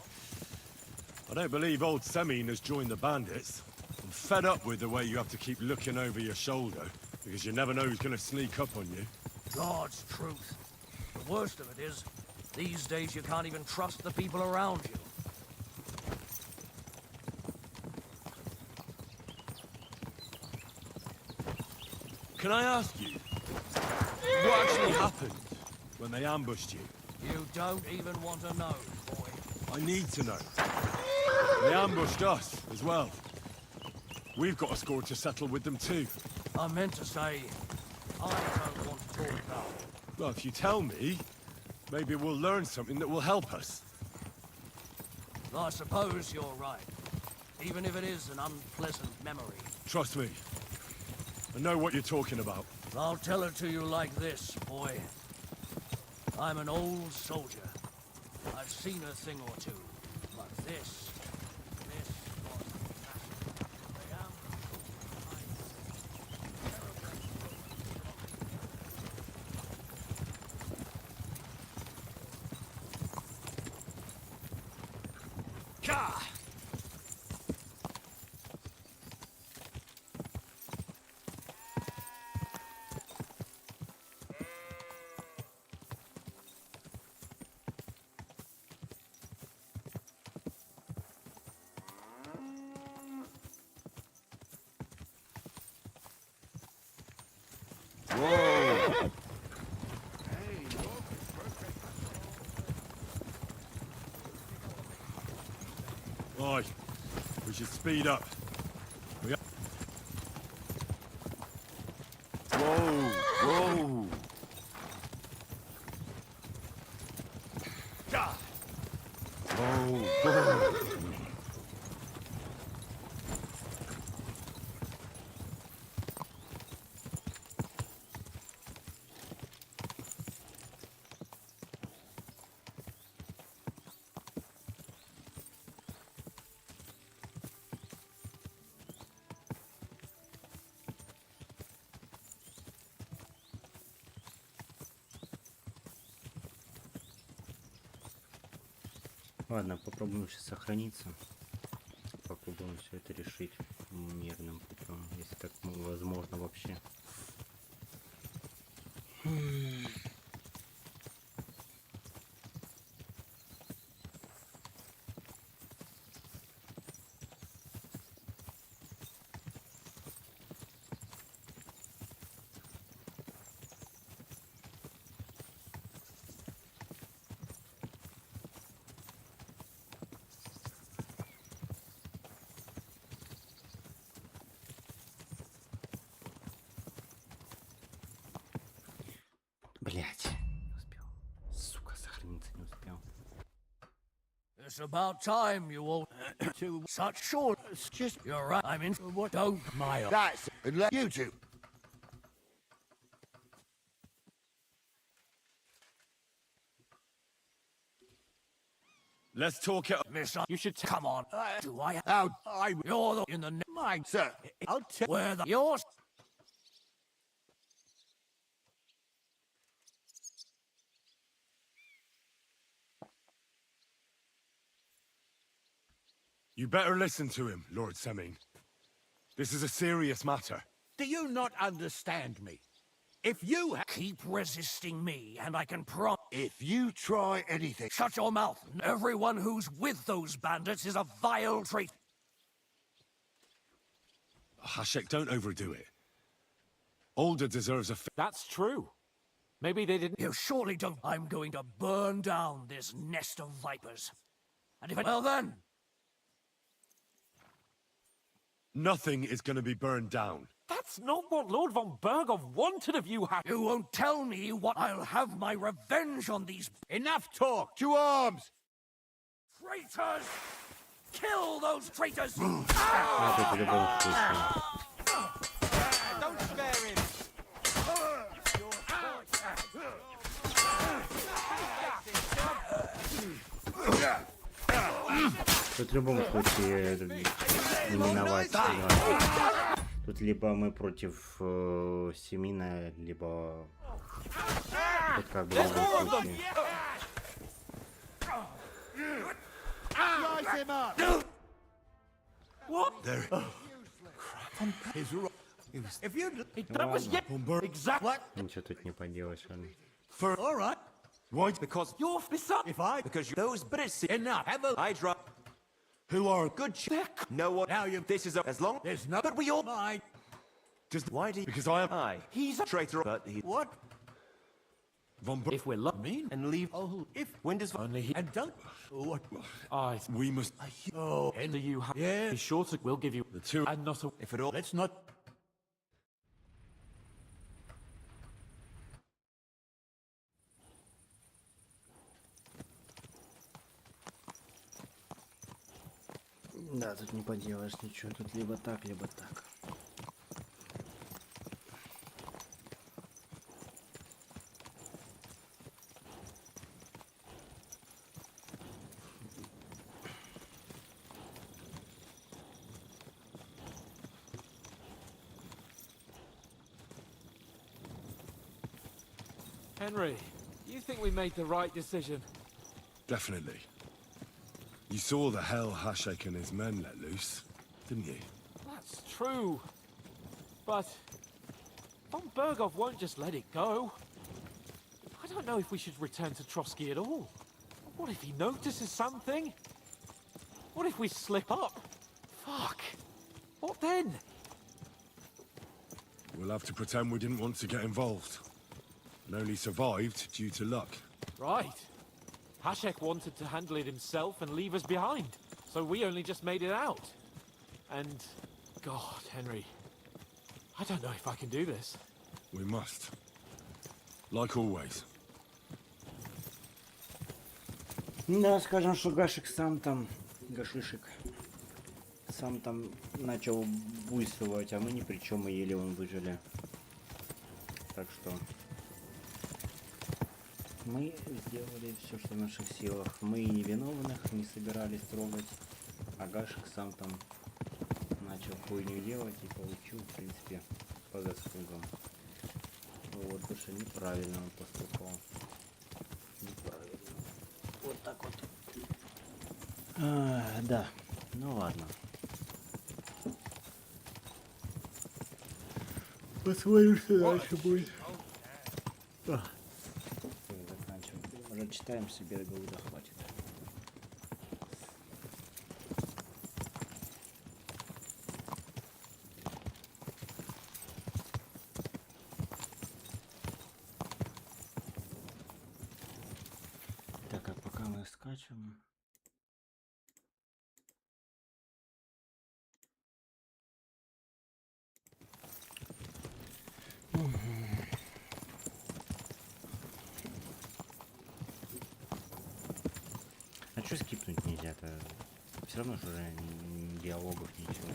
I don't believe old Semine has joined the bandits. I'm fed up with the way you have to keep looking over your shoulder, because you never know who's going to sneak up on you. God's truth. The worst of it is, these days you can't even trust the people around you. Can I ask you, what actually happened when they ambushed you? You don't even want to know, boy. I need to know. They ambushed us as well. We've got a score to settle with them too. I meant to say, I don't want to talk about it. Well, if you tell me, maybe we'll learn something that will help us. I suppose you're right. Even if it is an unpleasant memory. Trust me. I know what you're talking about. I'll tell it to you like this, boy. I'm an old soldier. I've seen a thing or two. But this was massive. They Ka! Whoa! Right, we should speed up. Whoa! Ладно, попробуем сейчас сохраниться. Попробуем все это решить мирным путем, если так возможно вообще. Блять, не успел. Сука, сохраниться не успел. It's about time you all to such short. Just you're right. I'm in. What don't my. That's and let you two. Let's talk it. Miss, you should come on. Do I? How? You're the in the mind, Sir. I'll tell where the yours. You better listen to him, Lord Semming. This is a serious matter. Do you not understand me? If you Keep resisting me, and I can promise. If you try anything. Shut your mouth. Everyone who's with those bandits is a vile traitor. Hashek, don't overdo it. Older deserves a. That's true. Maybe they didn't. You surely don't. I'm going to burn down this nest of vipers. And if it. Well then. Nothing is going to be burned down. That's not what Lord von Bergov wanted of you, You won't tell me what. I'll have my revenge on these. enough talk? To arms! Traitors! Kill those traitors! Надо по-любому вкусно. Don't spare him. Тут в любом случае не миновать. Да. Тут либо мы против Семина, либо тут как бы в любом случае. What? There. If you That was yet exactly. Ничего тут не поделаешь, Али. all right. Why? Because You're beside. If I because those Brits enough, have a I drop. Who are Good No one. Now you. This is as long. There's no. But we all. Mind. does Why do you? because I am Aye. He's a traitor, but he. What? Von Ber If we're lucky. Mean? And leave. Oh, if When does? Only he. and don't. What? we must Oh, And you have. yeah. Be sure to. We'll give you the two. and not a. If it all. Let's not. Да, тут не поделаешь ничего. Тут либо так, либо так. Henry, you think we made the right decision? Definitely. You saw the hell Hashek and his men let loose, didn't you? That's true. But von Bergov won't just let it go. I don't know if we should return to Trotsky at all. What if he notices something? What if we slip up? Fuck. What then? We'll have to pretend we didn't want to get involved. And only survived due to luck. Right. Hashek wanted to handle it himself and leave us behind. So we only just made it out. And God, Henry. I don't know if I can do this. We must. Like always. Да, скажем, что Гашек сам там, Гашишек, сам там начал буйствовать, а мы ни при чем, мы еле он выжили. Так что мы сделали все, что в наших силах. Мы невиновных не собирались трогать, а Гашек сам там начал хуйню делать и получил, в принципе, по заслугам. Вот, потому что неправильно он поступал. Неправильно. Вот так вот. Да, ну ладно. Посмотрим, что дальше будет. Заканчиваем. Уже читаем, себе голода хватит. Так, а пока мы скачем. А что скипнуть нельзя-то? Все равно же уже ни диалогов, ничего.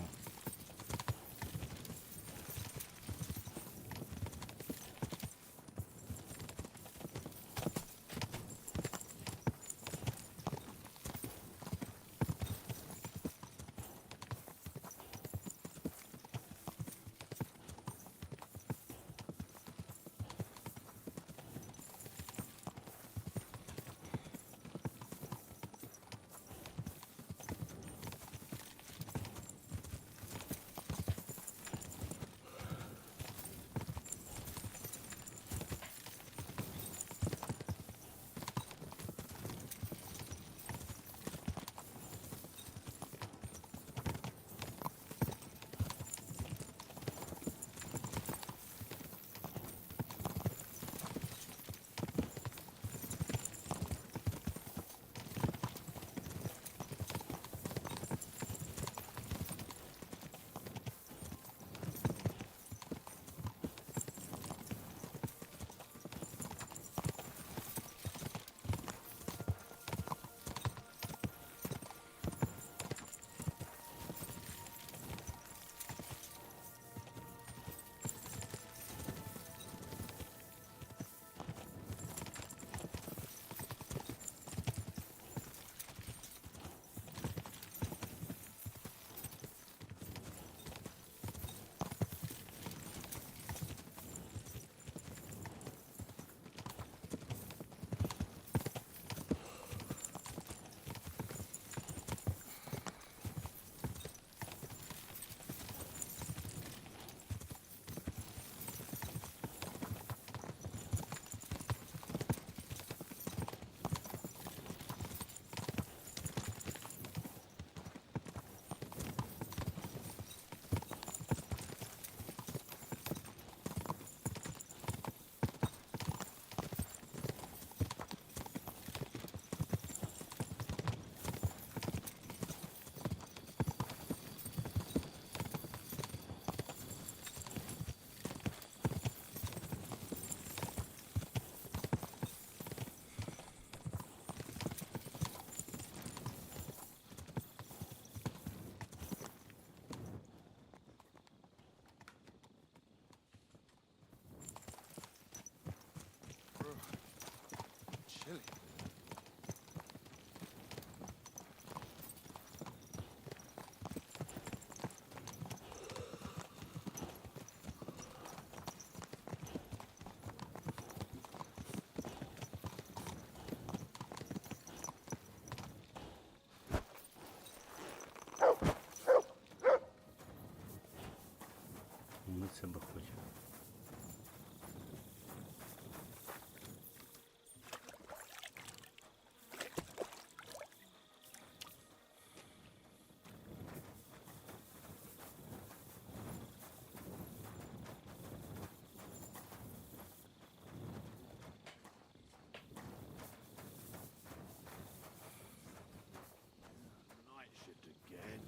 Chilly. Умыться бы хоть. Night shift again.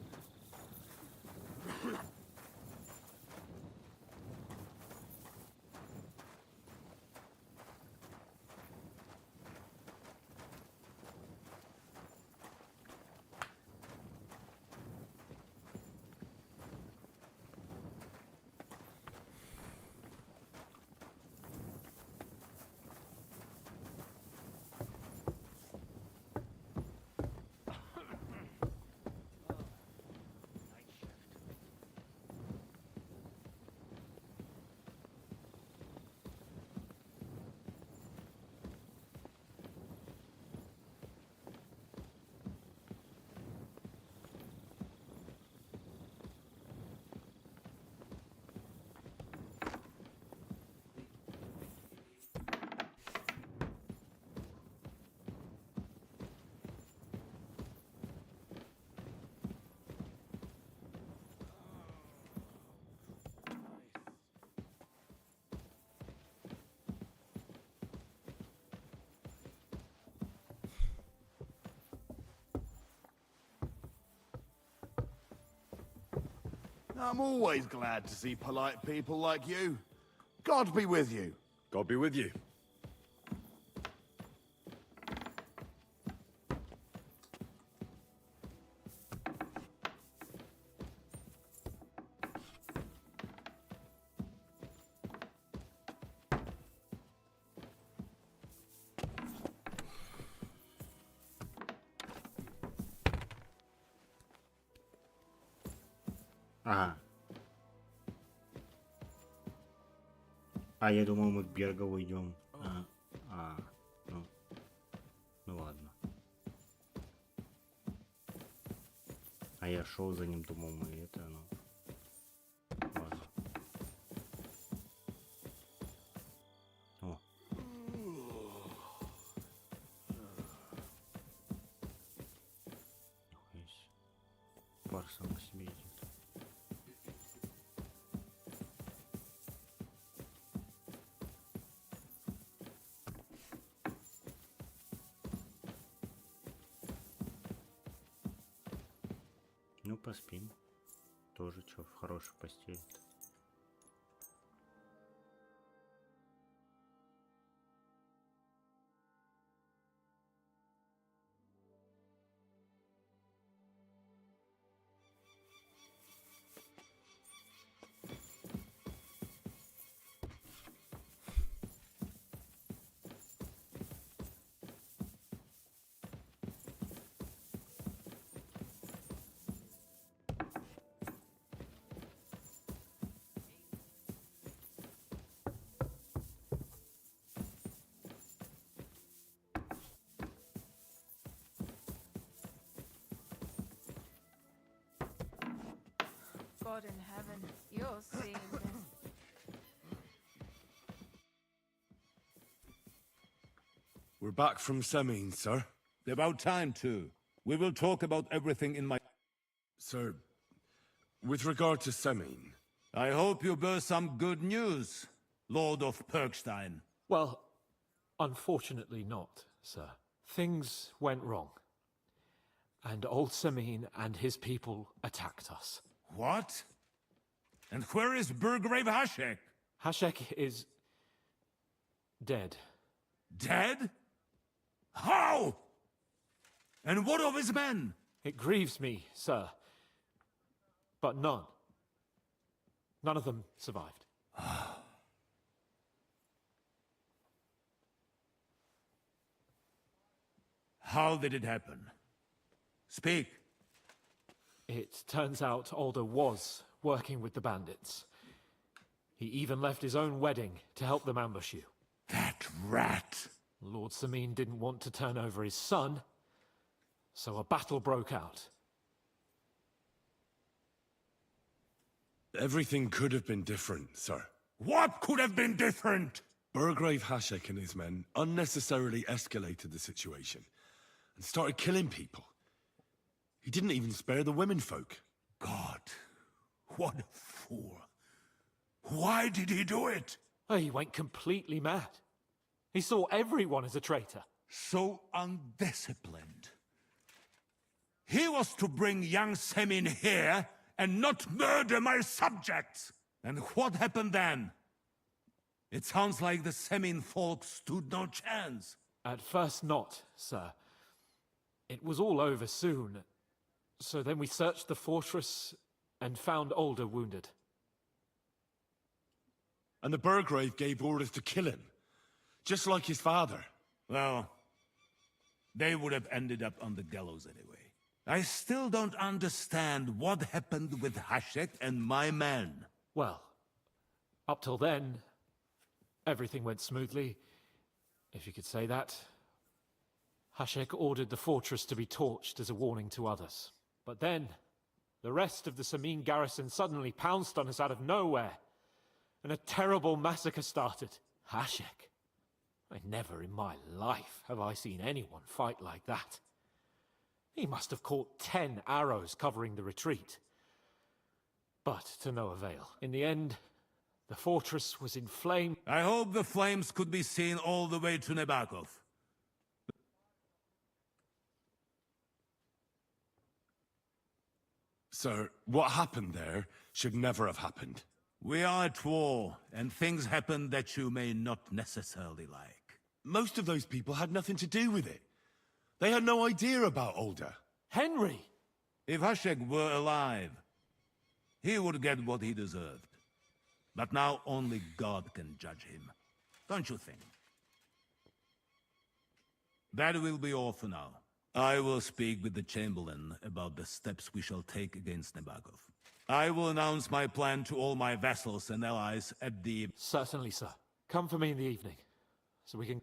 I'm always glad to see polite people like you. God be with you. God be with you. Ага. А я думал, мы к Бергову идем. Ну ладно. А я шел за ним, думал, мы это, ну. Ладно. О. Есть. Пар сам по себе идет. Ну, поспим. Тоже что, в хорошей постели. God in heaven, you're seeing this. We're back from Semin, sir. About time, too. We will talk about everything in my... Sir, with regard to Semin... I hope you bear some good news, Lord of Perkstein. Well, unfortunately not, sir. Things went wrong. And old Semin and his people attacked us. What? And where is Burgrave Hashek? Hashek is... dead. Dead? How? And what of his men? It grieves me, sir. But none of them survived. How did it happen? Speak. It turns out Alder was working with the bandits. He even left his own wedding to help them ambush you. That rat! Lord Semin didn't want to turn over his son, so a battle broke out. Everything could have been different, sir. What could have been different? Burgrave Hashek and his men unnecessarily escalated the situation and started killing people. He didn't even spare the women folk. God, what a fool. Why did he do it? Oh, he went completely mad. He saw everyone as a traitor. So undisciplined. He was to bring young Semin here and not murder my subjects. And what happened then? It sounds like the Semin folk stood no chance. At first not, sir. It was all over soon. So then we searched the fortress and found Alder wounded. And the Burgrave gave orders to kill him, just like his father. Well, they would have ended up on the gallows anyway. I still don't understand what happened with Hashek and my men. Well, up till then, everything went smoothly, if you could say that. Hashek ordered the fortress to be torched as a warning to others. But then, the rest of the Semin garrison suddenly pounced on us out of nowhere, and a terrible massacre started. Hashek. Never in my life have I seen anyone fight like that. He must have caught 10 arrows covering the retreat. But to no avail. In the end, the fortress was in flames. I hope the flames could be seen all the way to Nebakov. Sir, what happened there should never have happened. We are at war, and things happen that you may not necessarily like. Most of those people had nothing to do with it. They had no idea about Older. Henry! If Hashek were alive, he would get what he deserved. But now only God can judge him. Don't you think? That will be all for now. I will speak with the Chamberlain about the steps we shall take against Nabokov. I will announce my plan to all my vassals and allies at the... Certainly, sir. Come for me in the evening, so we can...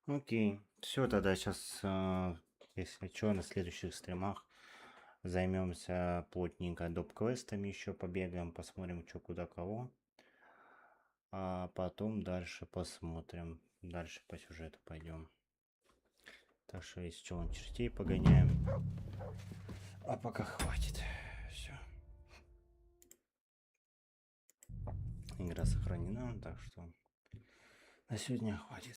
Окей. Все, тогда сейчас, если что, на следующих стримах займемся плотненько доп-квестами, еще побегаем, посмотрим, что куда кого. А потом дальше посмотрим. Дальше по сюжету пойдем. Так что, если что, вон чертей погоняем. А пока хватит. Все. Игра сохранена, так что на сегодня хватит.